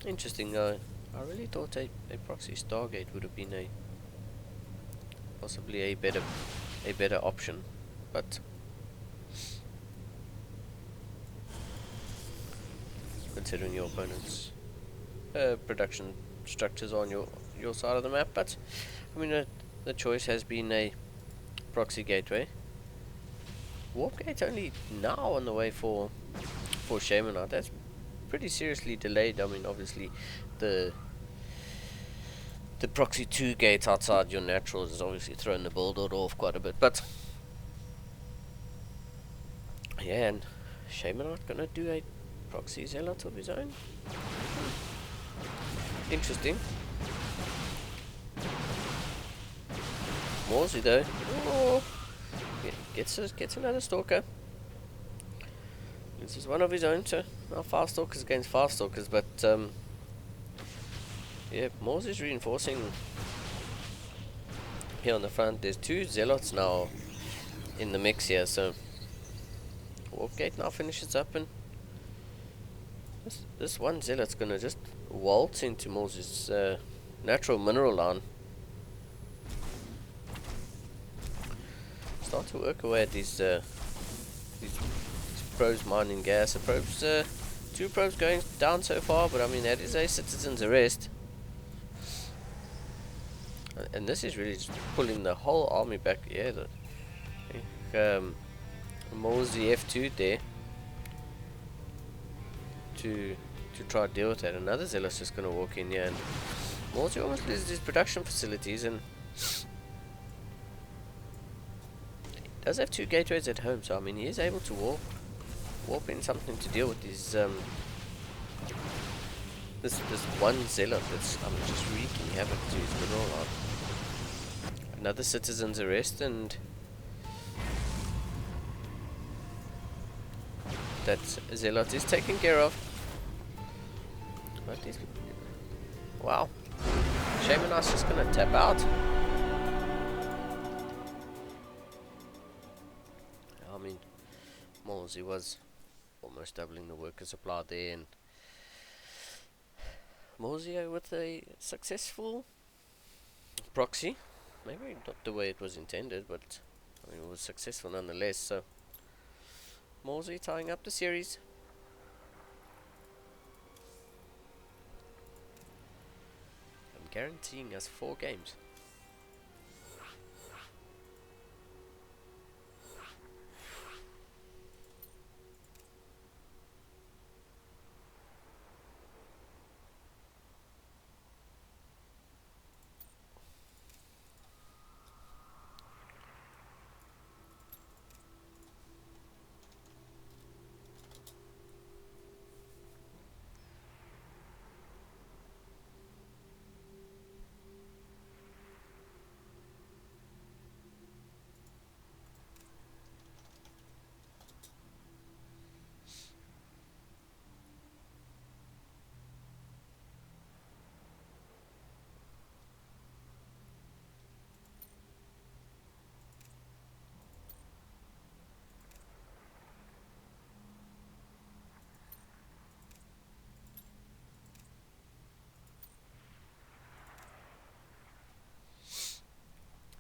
interesting. I really thought a proxy Stargate would have been possibly a better option, but considering your opponent's production structures on your side of the map. But I mean, the choice has been a proxy gateway. Warp gate only now on the way for Shaman Art. That's pretty seriously delayed. I mean, obviously the proxy 2 gates outside your naturals has obviously thrown the build order off quite a bit, but yeah, and Shaman Art gonna do a proxy zealot of his own. Interesting. Morsey though, oh, gets another Stalker. This is one of his own, so now 5 Stalkers against 5 Stalkers, but yeah, Morsey's reinforcing here on the front. There's 2 Zealots now in the mix here, so Warp Gate now finishes up, and this 1 Zealot's gonna just waltz into Morsey's natural mineral line. Start to work away at these probes mining gas. The probes, 2 probes going down so far, but I mean that is a citizen's arrest, and this is really just pulling the whole army back. Yeah, Mosey F2 there to try to deal with that. Another Zealot's just gonna walk in here, and Mosey almost loses his production facilities, and does have 2 gateways at home, so I mean he is able to warp in something to deal with his this one Zealot that's just wreaking havoc to his mineral art. Another citizen's arrest, and that Zealot is taken care of. What is... Wow. Shaman's just gonna tap out. I mean, Mosey was almost doubling the worker supply there, and Mosey with a successful proxy. Maybe not the way it was intended, but I mean, it was successful nonetheless. So Mosey tying up the series. And guaranteeing us 4 games.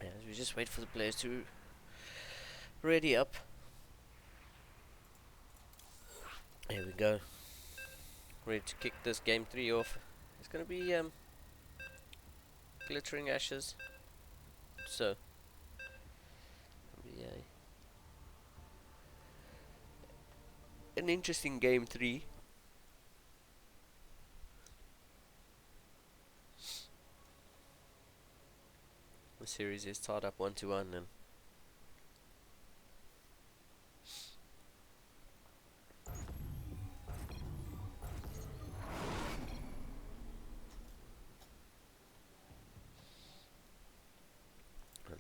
As we just wait for the players to ready up. Here we go. Ready to kick this game 3 off. It's gonna be glittering ashes. So yeah, an interesting game 3. The series is tied up 1-1, and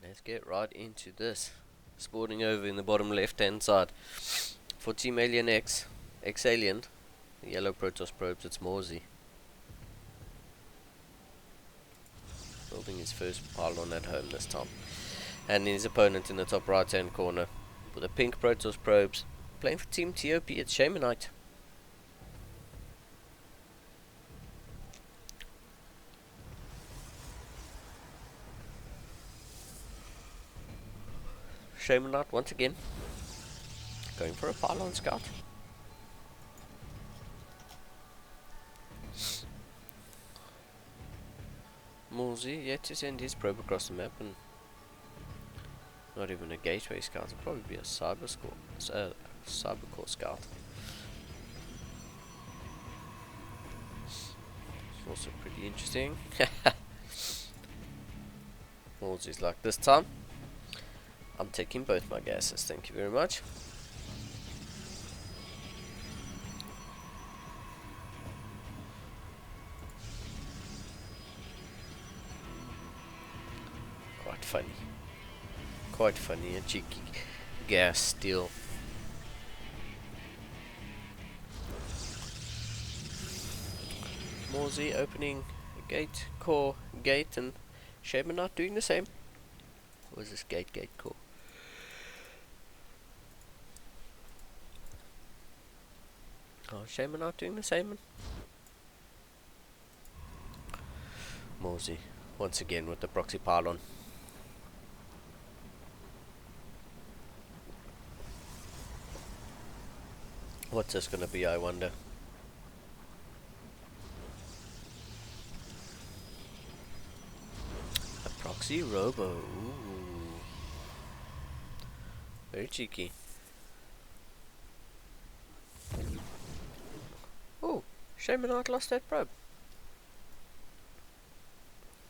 let's get right into this. Sporting over in the bottom left hand side for Team Alien X-Alien, the yellow Protoss probes, it's Mosey. Building his first pylon at home this time. And his opponent in the top right hand corner with the pink Protoss probes, playing for Team TOP, it's Shamanite. Shamanite once again going for a pylon scout. Mosey yet to send his probe across the map, and not even a gateway scout. It'll probably be a cyber core scout. It's also pretty interesting. Mosey's like, this time I'm taking both my gases, thank you very much. Quite funny, a cheeky gas steal. Mosey opening a core gate, and Shamanite doing the same. What is this gate core? Oh, Shamanite doing the same. Mosey once again with the proxy pylon. What's this gonna be, I wonder? A proxy robo. Ooh. Very cheeky. Oh, shame I lost that probe.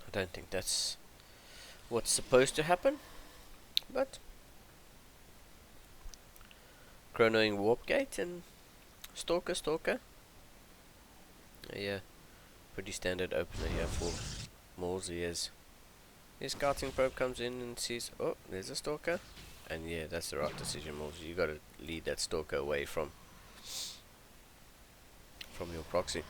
I don't think that's what's supposed to happen, but chronoing warp gate and stalker. Yeah, pretty standard opener here for Morsey as his scouting probe comes in and sees, oh, there's a stalker, and yeah, that's the right decision, Morsey. You got to lead that stalker away from your proxy.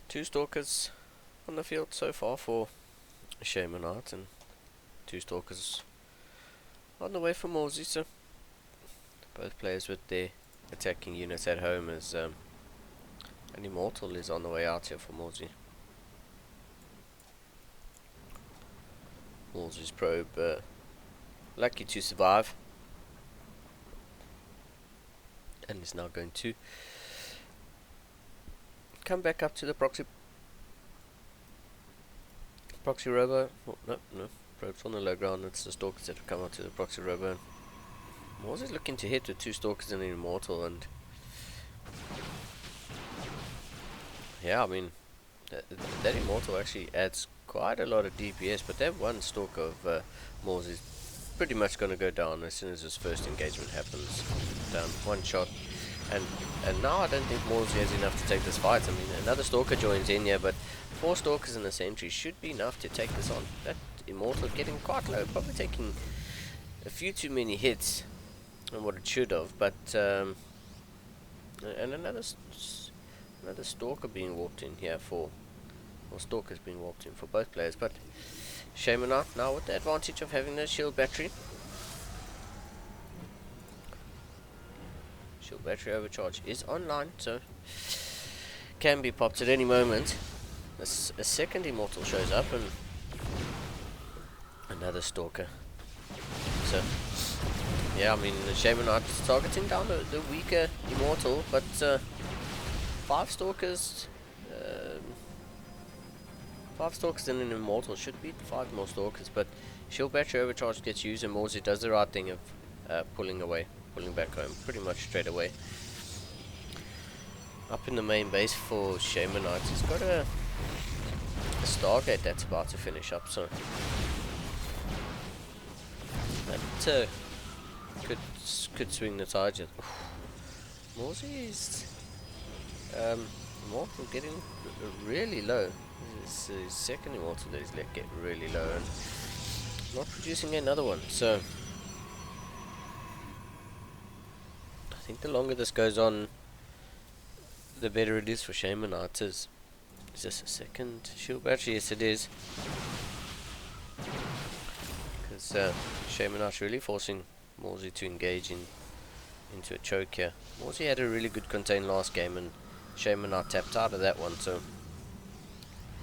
2 stalkers on the field so far for Shaman Art, and 2 stalkers on the way for Morsey, so both players with their attacking units at home as an Immortal is on the way out here for Morsey. Morsey's probe lucky to survive, and is now going to come back up to the proxy robo. Oh, no, probe's on the low ground. It's the stalkers that have come up to the proxy robo. Morsey's looking to hit with 2 stalkers and an Immortal, and yeah, I mean that Immortal actually adds quite a lot of DPS, but that 1 stalker of Morsey's pretty much going to go down as soon as his first engagement happens. Down 1 shot, and now I don't think Morsey has enough to take this fight. I mean, another stalker joins in here, but 4 stalkers and a sentry should be enough to take this on. That Immortal getting quite low, probably taking a few too many hits than what it should have, but and another stalker being walked in here for, or stalkers being walked in for both players, but Shaman Art now with the advantage of having the shield battery. Shield battery overcharge is online, so can be popped at any moment. A second Immortal shows up and another stalker. So yeah, I mean the Shaman Art is targeting down the weaker Immortal, but 5 stalkers. 5 stalkers and an Immortal should beat 5 more stalkers, but shield battery overcharge gets used and Morsey does the right thing of pulling back home pretty much straight away. Up in the main base for Shaman Knight, he's got a Stargate that's about to finish up, so that could swing the tide. Morsey's Immortal getting really low. His second Immortal that he's let get really low and not producing another one, so I think the longer this goes on, the better it is for Shaman Knight. Is this a second shield battery? Yes, it is, because Shaman Knight's really forcing Morsey to engage into a choke here. Morsey had a really good contain last game and Shaman Knight tapped out of that one, so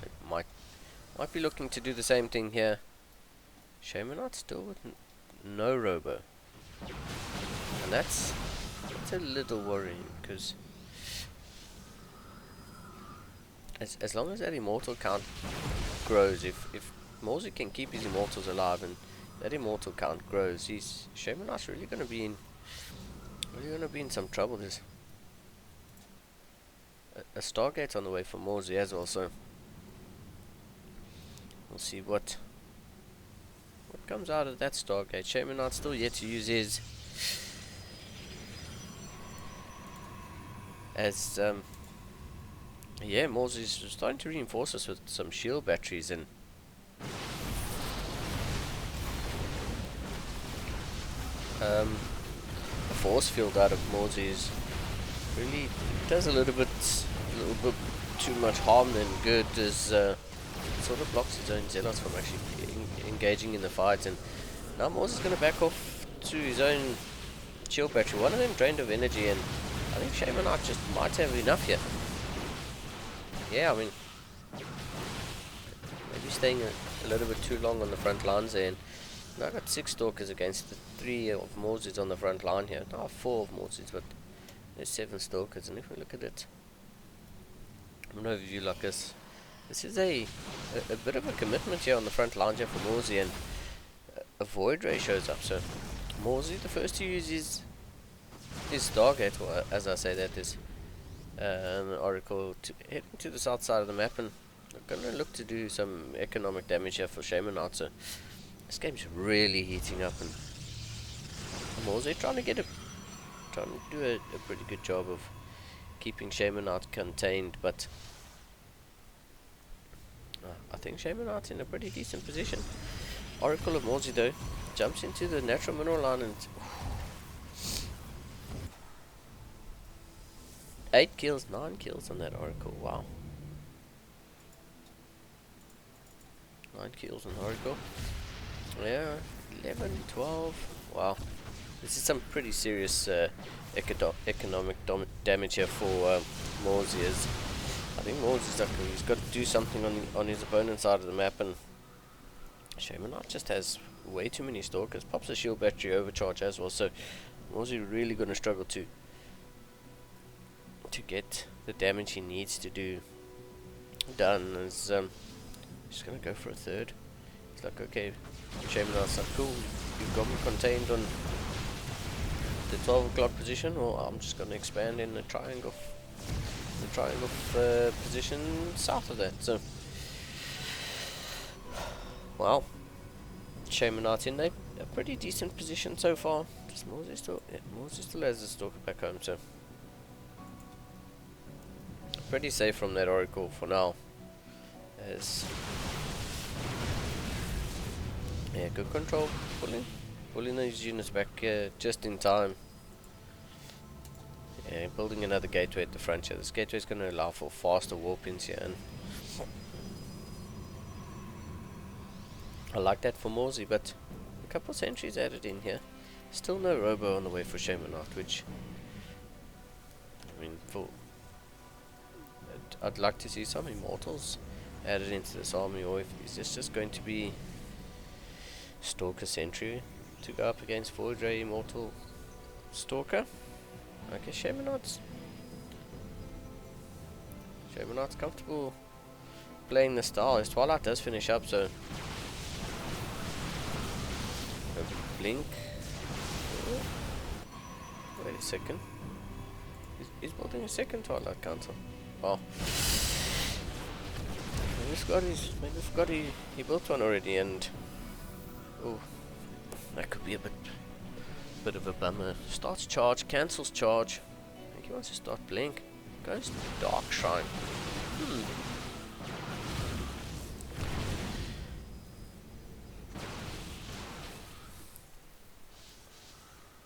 it might be looking to do the same thing here. Shaman Knight still with no robo, and that's a little worrying, because as long as that Immortal count grows, if Morsey can keep his Immortals alive and that Immortal count grows, Shaman Knight's really gonna be in some trouble. There's a Stargate on the way for Morsey as well, so we'll see what comes out of that Stargate. Shaman Knight's still yet to use his, as yeah, Morsey's starting to reinforce us with some shield batteries, and a force field out of Morsey's really does a little bit too much harm than good, as sort of blocks his own zealots from actually engaging in the fight. And now Morsey's going to back off to his own shield battery. One of them drained of energy, and I think Shaman Knight just might have enough here. Yeah, I mean, maybe staying a little bit too long on the front lines there. And now I've got 6 stalkers against the 3 of Morsey's on the front line here. Now 4 of Morsey's, but there's 7 stalkers. And if we look at it, an overview like this, this is a bit of a commitment here on the front line here for Morsey, and a Void Ray shows up. So Morsey, the first to use his Stargate, or as I say that is Oracle, to heading to the south side of the map, and we're gonna look to do some economic damage here for Shamanite. So this game's really heating up, and Morsey trying to do a pretty good job of keeping Shamanite contained, but I think Shamanite's in a pretty decent position. Oracle of Morsey though jumps into the natural mineral line, and 8 kills, 9 kills on that Oracle. Wow. 9 kills on Oracle. Yeah, 11, 12. Wow. This is some pretty serious economic damage here for Morsey. I think he's got to do something on his opponent's side of the map, and Shamanite just has way too many stalkers. Pops a shield battery overcharge as well, so Morsey really going to struggle to get the damage he needs to do done. As he's going to go for a third. He's like, okay, Shamanite's like, cool, you've got me contained on the 12 o'clock position, or I'm just going to expand in the triangle position south of that. So, wow, Shamanite in a pretty decent position so far. Just Morsey still has the stalker back home, so pretty safe from that Oracle for now. As yeah, good control, pulling those units back just in time. Yeah, building another gateway at the front here. This gateway is going to allow for faster warp-ins here, and I like that for Morsey, but a couple of sentries added in here. Still no robo on the way for Shamanite, which, I mean, I'd like to see some immortals added into this army, or if is this just going to be Stalker Sentry to go up against Void Ray Immortal Stalker. Okay, Shamanite's comfortable playing the style. His Twilight does finish up, so blink. Wait a second. He's building a second Twilight counter. Oh. Maybe forgot he built one already, and oh, that could be a bit of a bummer. Starts charge, cancels charge. I think he wants to start blink. Goes Dark Shrine.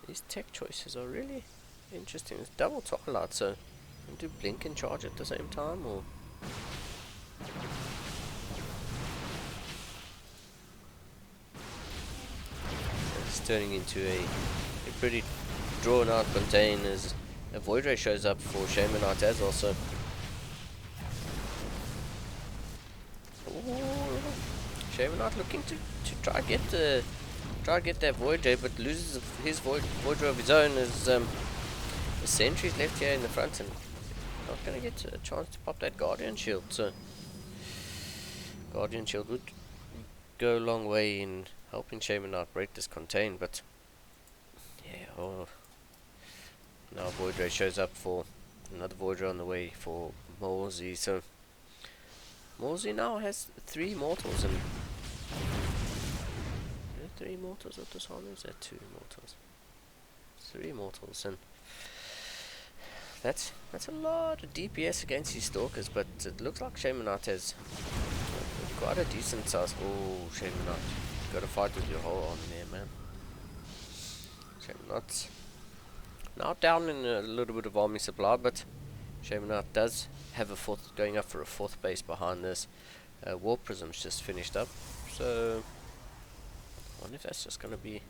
These tech choices are really interesting. It's double Twilight, so do blink and charge at the same time, or it's turning into a pretty drawn out contain as a Void Ray shows up for Shamanite as well. So Shamanite looking to try get that Void Ray, but loses his Void Ray of his own as the sentry's left here in the front, and not going to get a chance to pop that Guardian Shield. So Guardian Shield would go a long way in helping Shamanite break this contain, but yeah, now Void Ray shows up for another Void Ray on the way for Morsey. So Morsey now has 3 mortals, and 3 mortals at this army, is that 2 mortals? 3 mortals, and that's a lot of DPS against these stalkers, but it looks like Shamanite has quite a decent size. Oh, Shamanite, got to fight with your whole army there, man. Shamanite's now down in a little bit of army supply, but Shamanite does have going up for a 4th base behind this. Warp Prism's just finished up, so I wonder if that's just going to be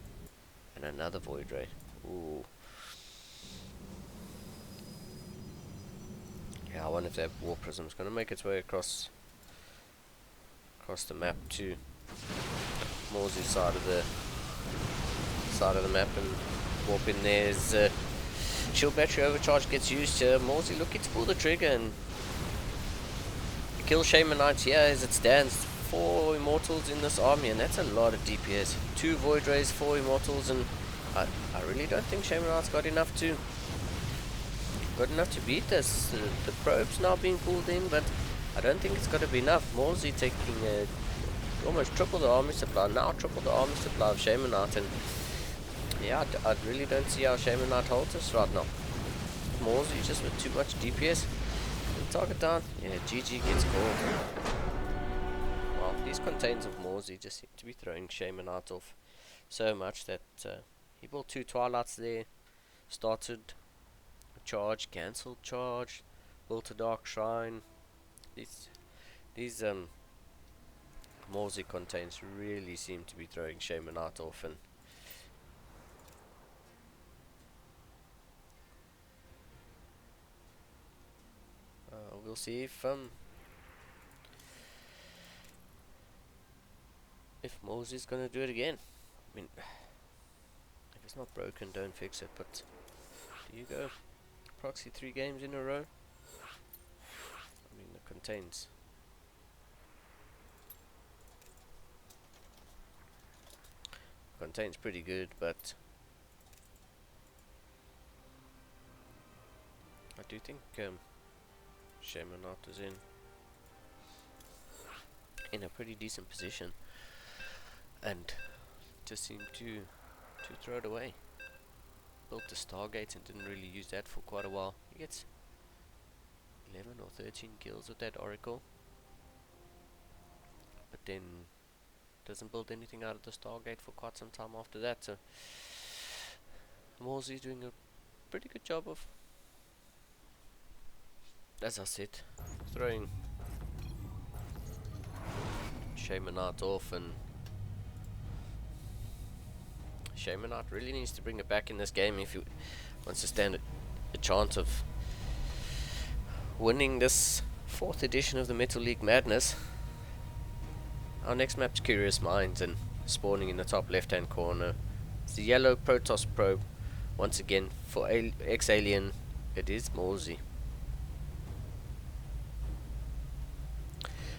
another Void Ray. Ooh. Yeah, I wonder if that Warp Prism's going to make its way across the map to Morsey's side of the map and warp in there. As shield battery overcharge gets used, Morsey looking to pull the trigger and kill Shamanite here as it stands. 4 Immortals in this army, and that's a lot of DPS. 2 Void Rays, 4 Immortals, and I really don't think Shaman Knight's got enough to beat this. The probe's now being pulled in, but I don't think it's going to be enough. Morsey taking almost triple the army supply, now triple the army supply of Shaman Knight, and yeah, I really don't see how Shaman Knight holds us right now. Morsey just with too much DPS. Target down. Yeah, GG gets called. Well, these contains of Morsey just seem to be throwing Shaman Knight off so much that he built 2 Twilights there, started a charge, cancelled charge, built a Dark Shrine. These Morsey contains really seem to be throwing Shaman Knight off, and we'll see if Morsey's gonna do it again. I mean, if it's not broken, don't fix it. But here you go, proxy 3 games in a row. I mean, the contains pretty good, but I do think Shaman Knight was in a pretty decent position and just seemed to throw it away. Built the Stargate and didn't really use that for quite a while. He gets 11 or 13 kills with that Oracle, but then doesn't build anything out of the Stargate for quite some time after that. So Morsey's doing a pretty good job of, as I said, throwing Shaman Knight off, and Shaman Knight really needs to bring it back in this game if he wants to stand a chance of winning this 4th edition of the Metal League Madness. Our next map's Curious Minds, and spawning in the top left hand corner it's the yellow Protoss probe. Once again, for X-Alien, it is Morsey.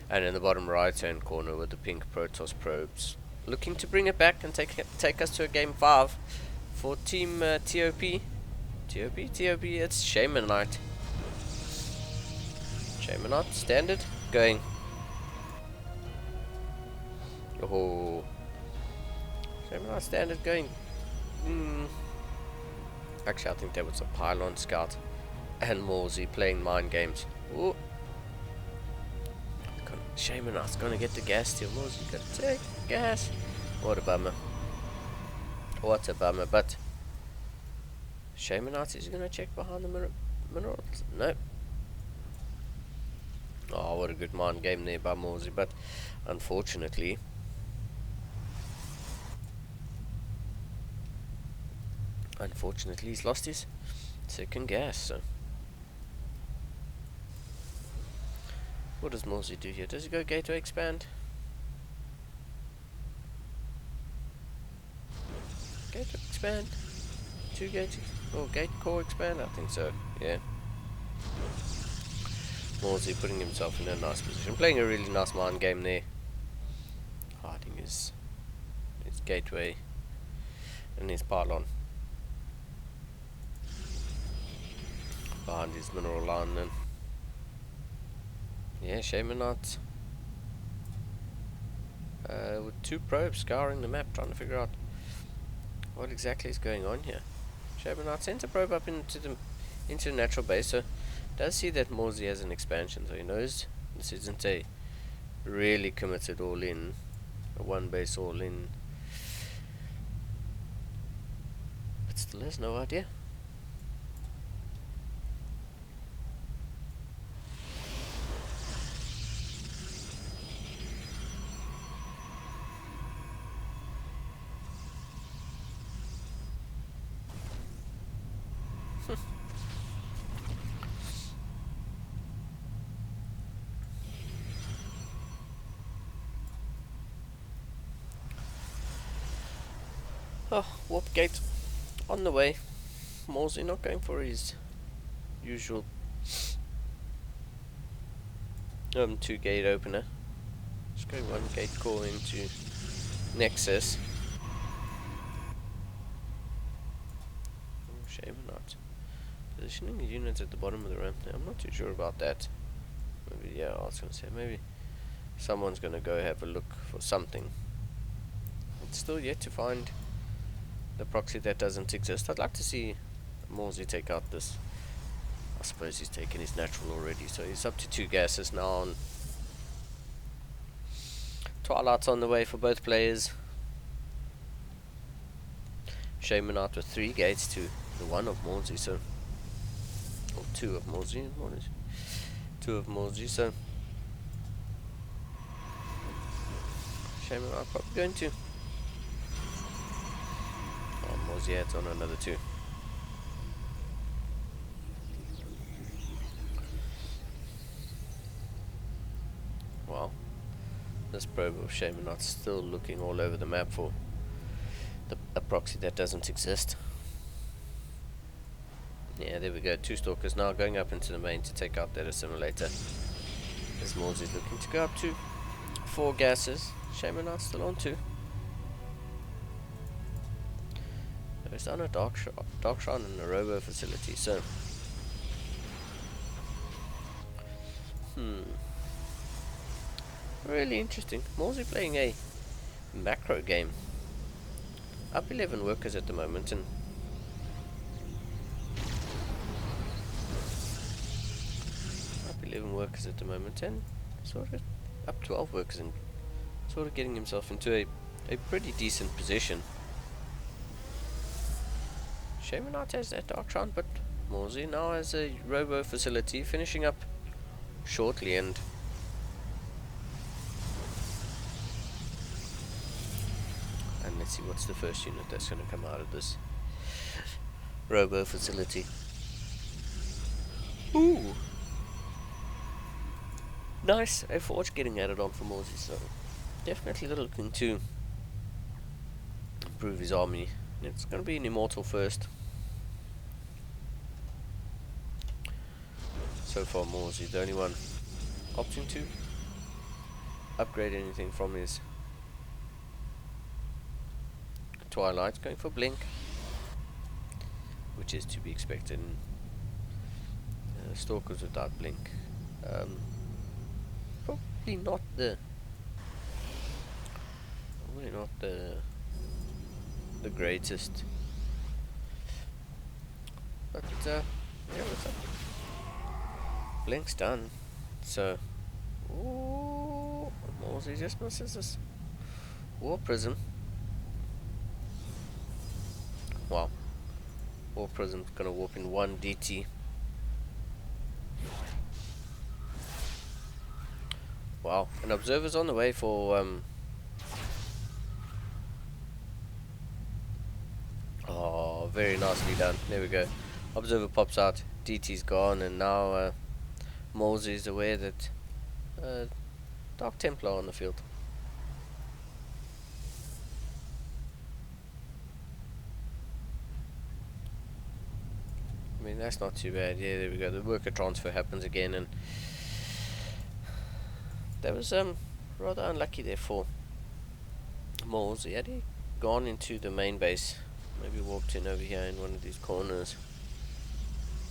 And in the bottom right hand corner with the pink Protoss probes, looking to bring it back and take us to a game 5 for team TOP, it's Shaman Knight. Shaman Knight standard going. Oh, Shaman Knight standard going. Actually, I think that was a Pylon Scout and Morsey playing mind games. Ooh. Shaman Knight's gonna get the gas steal. Morsey gonna take gas. What a bummer. What a bummer. But Shaman Knight is gonna check behind the minerals. Nope. Oh, what a good mind game there by Morsey. But unfortunately, he's lost his second gas. So what does Morsey do here? Does he go gateway expand? Gateway expand? 2 gates? Or gate core expand? I think so, yeah. Morsey putting himself in a nice position. Playing a really nice mind game there. Hiding his gateway and his pylon behind his mineral line, and yeah, Shaman Knight with 2 probes scouring the map, trying to figure out what exactly is going on here. Shaman Knight sends a probe up into the natural base, so does see that Morsey has an expansion, so he knows this isn't a really committed all in, a 1 base all in, but still has no idea. Oh, warp gate on the way. Morsey not going for his usual 2 gate opener. Just going one gate core into Nexus. Oh, shame not. Positioning units at the bottom of the ramp. I'm not too sure about that. Maybe, yeah, I was gonna say maybe someone's gonna go have a look for something. It's still yet to find the proxy that doesn't exist. I'd like to see Morsey take out this. I suppose he's taken his natural already, so he's up to 2 gases now. And Twilight's on the way for both players. Shaman out with 3 gates to the 1 of Morsey, so. Or 2 of Morsey. 2 of Morsey, so. Shaman out probably going to. Oh, Morsey adds on another 2. Wow. This probe of Shamanot's still looking all over the map for a proxy that doesn't exist. Yeah, there we go. 2 stalkers now going up into the main to take out that assimilator. As Morsey's looking to go up to 4 gases. Shamanot's still on 2. There's on a dark shrine and a robo facility, so really interesting. Morsey playing a macro game. Up 11 workers at the moment, and sort of up 12 workers, and sort of getting himself into a pretty decent position. Shamanite has that dark shrine, but Morsey now has a robo facility finishing up shortly, and let's see what's the first unit that's going to come out of this robo facility. Ooh, nice, a forge getting added on for Morsey, so definitely looking to improve his army. It's going to be an immortal first. So far Morsey the only one opting to upgrade anything from his Twilight, going for Blink, which is to be expected. Stalkers without Blink, probably not the greatest, but yeah, what's up? Blink's done, so ooh, Morsey just misses this War Prism. Wow, War Prism's gonna warp in 1 DT. Wow, an observer's on the way for oh, very nicely done. There we go. Observer pops out, DT's gone, and now Morsey's aware that Dark Templar on the field. I mean, that's not too bad. Yeah, there we go. The worker transfer happens again, and that was rather unlucky there for Morsey. Had he gone into the main base, maybe walked in over here in one of these corners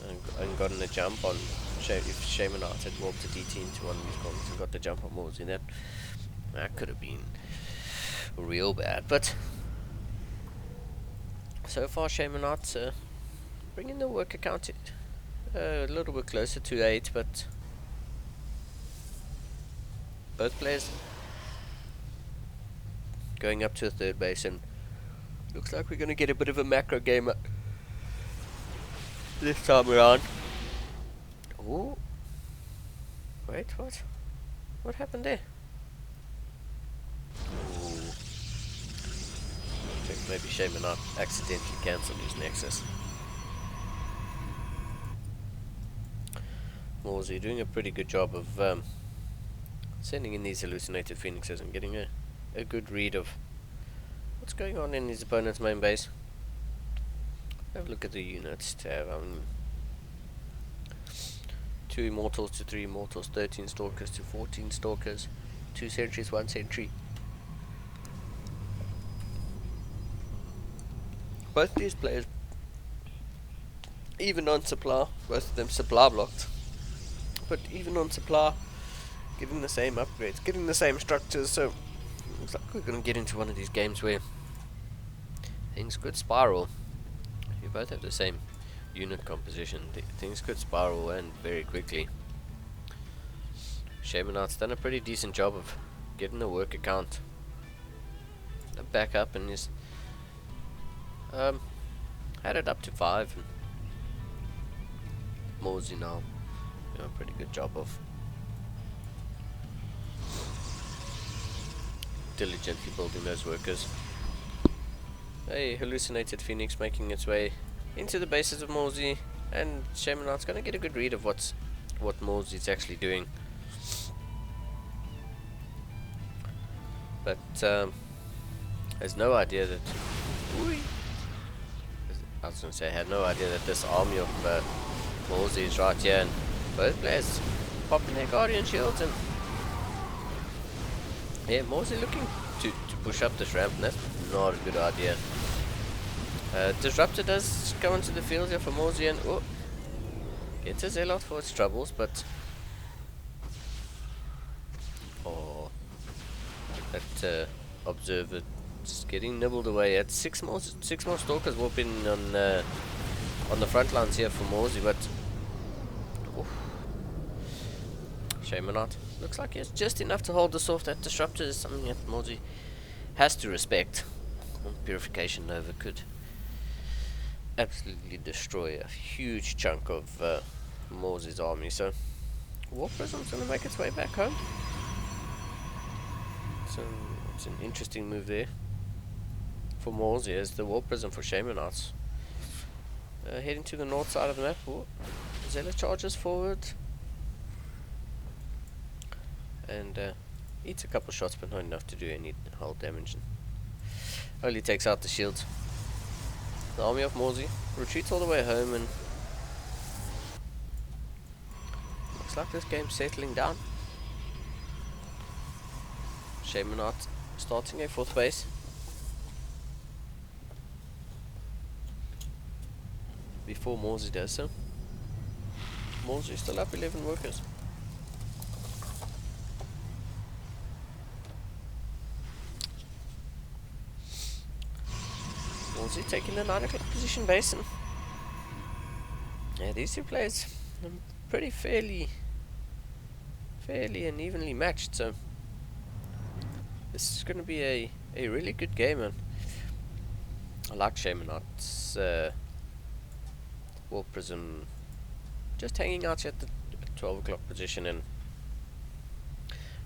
and gotten a jump on if Shaman Arts had walked a DT into one of these corners and got the jump on Morsey, that could have been real bad. But so far Shaman Arts bringing the worker count a little bit closer to 8, but both players going up to a 3rd base, and looks like we're going to get a bit of a macro game this time around. Ooh. Wait, what? What happened there? Ooh. I think maybe Shaman accidentally cancelled his Nexus. Morsey doing a pretty good job of sending in these hallucinated phoenixes and getting a good read of what's going on in his opponent's main base. Have a look at the units to have 2 immortals to 3 immortals, 13 stalkers to 14 stalkers, 2 sentries, 1 sentry. Both these players, even on supply, both of them supply blocked, but even on supply, getting the same upgrades, getting the same structures, so looks like we're going to get into one of these games where things could spiral. You both have the same unit composition, things could spiral, and very quickly. Shamanart's done a pretty decent job of getting the work account back up, and he's had it up to 5, and Morsey now doing a pretty good job of diligently building those workers. A hallucinated phoenix making its way into the bases of Morsey, and Shamanart's gonna get a good read of what Morsey's actually doing. But has no idea that I was gonna say, I had no idea that this army of Morsey is right here, and both players popping their guardian shields, and yeah, Morsey looking to push up this ramp, and that's not a good idea. Disruptor does come into the field here for Morsey, and gets a Zealot for its troubles, but that observer just getting nibbled away. At six more stalkers whooping on the front lines here for Morsey, but Shamanart looks like he has just enough to hold this off. That disruptor is something that Morsey has to respect. Purification Nova could absolutely destroy a huge chunk of Morsey's army, so War Prism's going to make its way back home. So it's an interesting move there for Morsey, as the War Prism for Shamanarts. Heading to the north side of the map. Zella charges forward and eats a couple shots, but not enough to do any hull damage. Only takes out the shields. The army of Morsey retreats all the way home, and looks like this game's settling down. Shamanart starting a 4th base. Before Morsey does so. Morsey still up 11 workers. Morsey taking the 9 o'clock position base, and yeah, these two players are pretty fairly and evenly matched, so this is going to be a really good game, and I like Shamanart's War Prism just hanging out here at the 12 o'clock position, and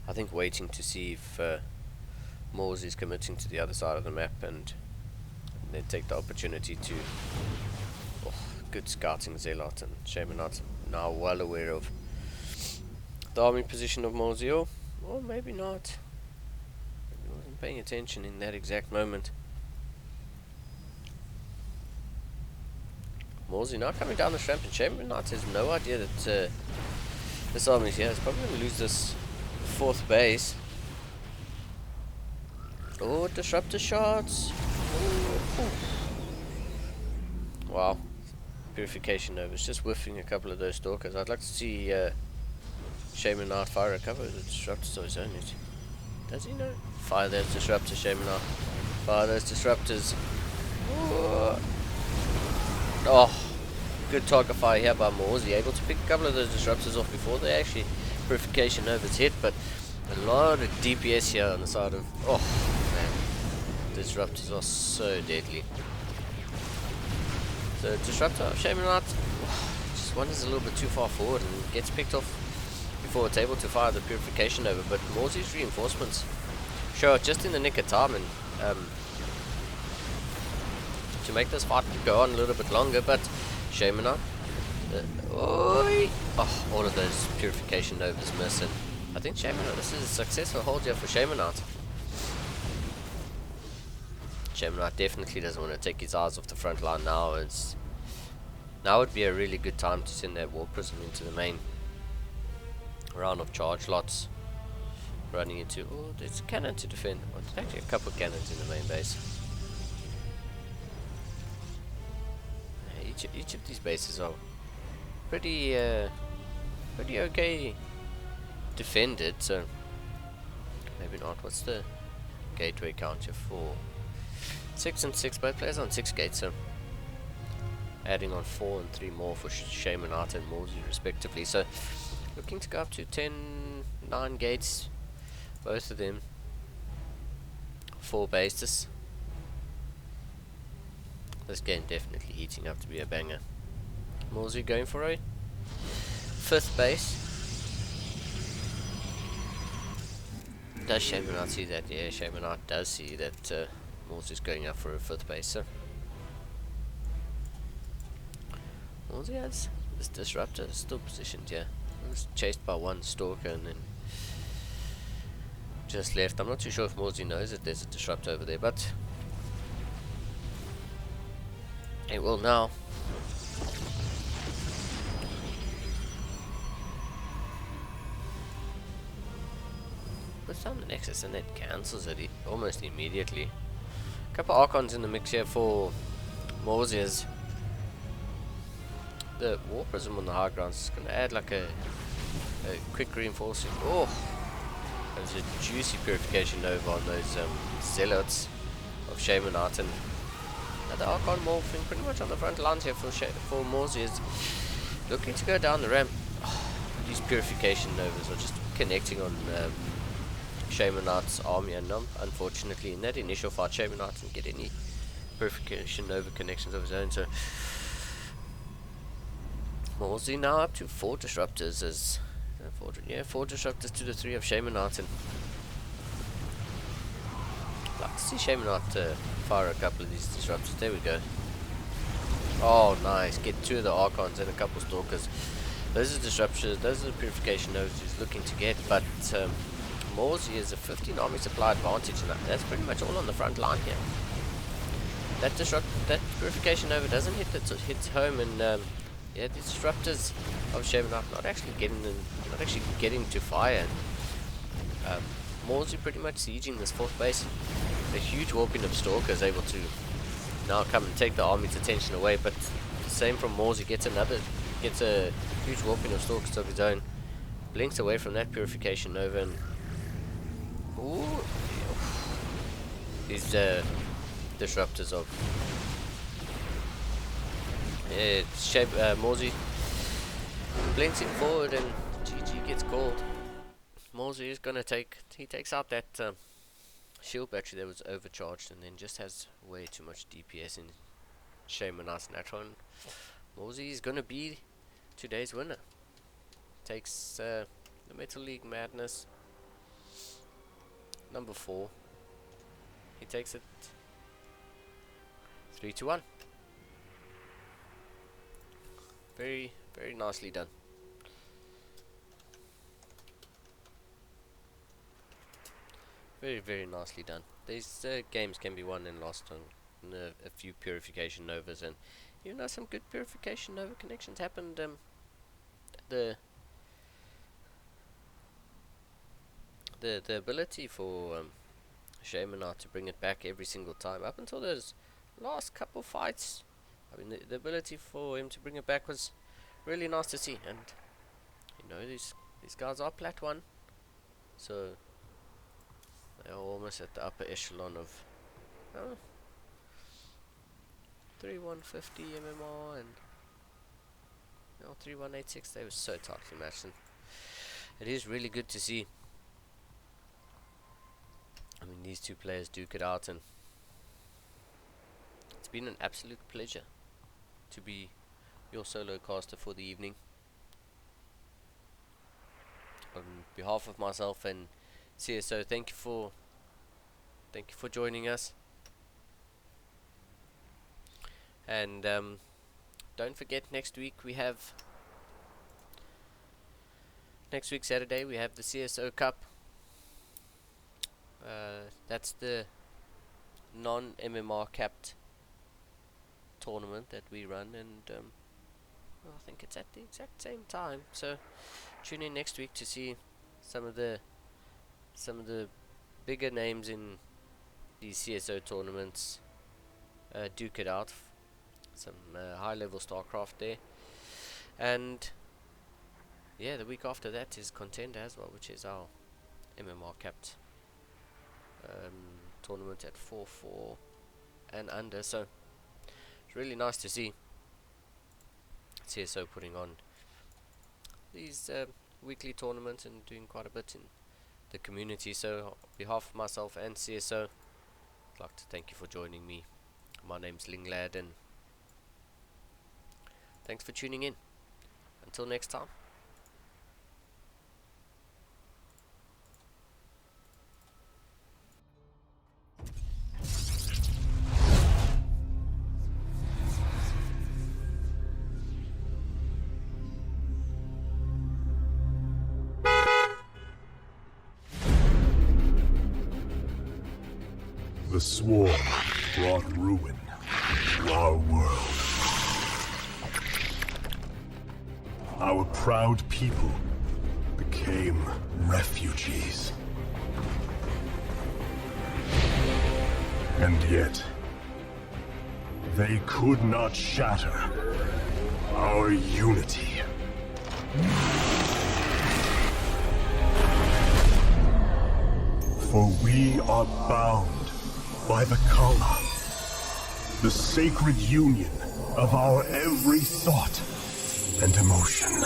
I think waiting to see if Morsey's committing to the other side of the map, and then take the opportunity to good scouting Zealot, and Shamanart's now well aware of the army position of Morsey, or maybe not. He wasn't paying attention in that exact moment. Morsey now coming down the ramp, and Shamanart has no idea that this army's here. It's probably going to lose this 4th base. Oh, disruptor shots. Ooh. Wow. Purification Nova is just whiffing a couple of those stalkers. I'd like to see Shamanart fire a couple of the disruptors of his own. Does he know? Fire those disruptors, Shamanart. Fire those disruptors. Ooh. Oh, good target fire here by Morsey. Able to pick a couple of those disruptors off before they actually Purification Nova's hit, but a lot of DPS here on the side of... Oh, man. Disruptors are so deadly. So, Disruptor of Shamanart just wanders a little bit too far forward and gets picked off before it's able to fire the Purification Nova, but Morsey's reinforcements show up just in the nick of time, and to make this fight go on a little bit longer, but Shamanart, all of those Purification Novas miss, and I think Shamanart, this is a successful hold here for Shamanart. Shamanart definitely doesn't want to take his eyes off the front line now. Now would be a really good time to send that War Prism into the main round of charge lots. running into. Oh, there's a cannon to defend. Well, there's actually a couple of cannons in the main base. Each of these bases are pretty okay defended, so maybe not. What's the gateway counter for? 6 and 6, both players on 6 gates, so adding on 4 and 3 more for Shaman Art and Morsey respectively. So looking to go up to 9 gates, both of them 4 bases. This game definitely heating up to be a banger. Morsey going for a 5th base. Does Shaman Art see that? Yeah, Shaman Art does see that Morsey's going up for a 5th base. So Morsey has this disruptor still positioned here. He was chased by one stalker and then just left. I'm not too sure if Morsey knows that there's a disruptor over there, but he will now. Puts down the Nexus and then cancels it almost immediately. A couple Archons in the mix here for Morsey as the War Prism on the high ground is going to add like a quick reinforcing. Oh, there's a juicy Purification Nova on those Zealots of Shaman Art, and the Archon morphing pretty much on the front lines here for Morsey is looking to go down the ramp. Oh, these Purification Novas are just connecting on Shaman Art's army, and unfortunately in that initial fight Shaman Art didn't get any Purification Nova connections of his own, so Morsey now up to 4 disruptors as 4 disruptors to the 3 of Shaman Art, and I'd like to see Shaman Art fire a couple of these disruptors. There we go. Oh nice, get 2 of the Archons and a couple Stalkers. Those are disruptors, those are the Purification Novas he's looking to get, but Morsey is a 15 army supply advantage, and that's pretty much all on the front line here. That Purification Nova doesn't hit home, and yeah, the disruptors of Shaman Art not actually getting to fire. Morsey pretty much sieging this 4th base. A huge warping of Stalkers able to now come and take the army's attention away, but same from Morsey, gets a huge warping of Stalkers of his own, blinks away from that Purification Nova, and ooh, these disruptors of Morsey blinks it forward, and GG gets called. Morsey is gonna takes out that shield battery that was overcharged, and then just has way too much DPS in Shaman Art's natural. Morsey is gonna be today's winner. Takes the Metal League Madness number 4. He takes it 3-1. Very, very nicely done. Very, very nicely done. These games can be won and lost on a few Purification Novas, and you know, some good Purification Nova connections happened. The ability for Shaman Art to bring it back every single time up until those last couple fights, I mean, the ability for him to bring it back was really nice to see. And you know, these guys are plat 1, so they're almost at the upper echelon of 3150 MMR and 3186. They were so tightly matched, and it is really good to see. I mean, these 2 players duke it out, and it's been an absolute pleasure to be your solo caster for the evening. On behalf of myself and CSO, thank you for joining us, and don't forget, next week Saturday we have the CSO Cup. That's the non-MMR capped tournament that we run, and I think it's at the exact same time, so tune in next week to see some of the some of the bigger names in these CSO tournaments duke it out. Some high level StarCraft there. And yeah, the week after that is Contender as well, which is our MMR capped tournament at 4-4 and under. So it's really nice to see CSO putting on these weekly tournaments and doing quite a bit in the community. So on behalf of myself and CSO, I'd like to thank you for joining me. My name's Linglad, and thanks for tuning in. Until next time. The swarm brought ruin to our world. Our proud people became refugees. And yet, they could not shatter our unity. For we are bound by the Kala, the sacred union of our every thought and emotion.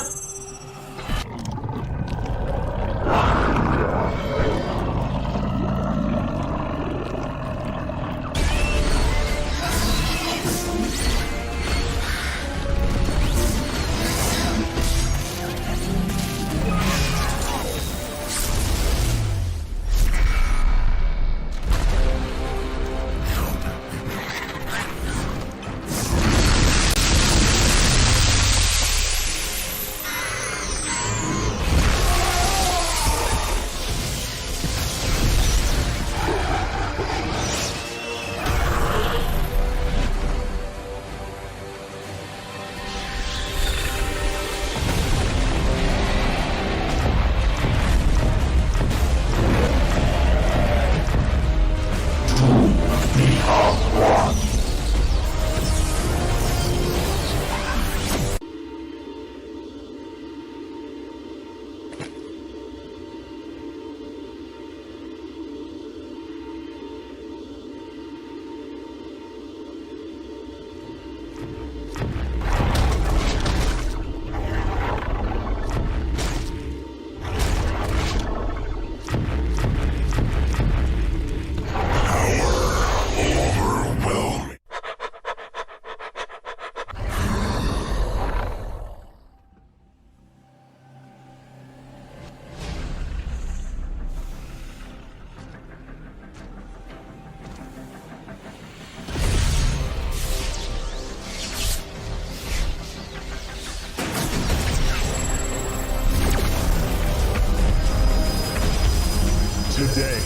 Today,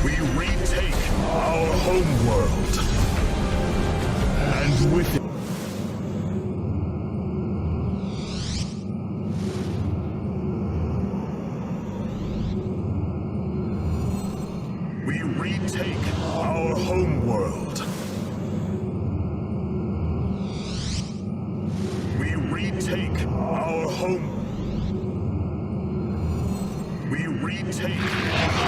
we retake our homeworld, and with it, we retake our homeworld. We retake our home. We retake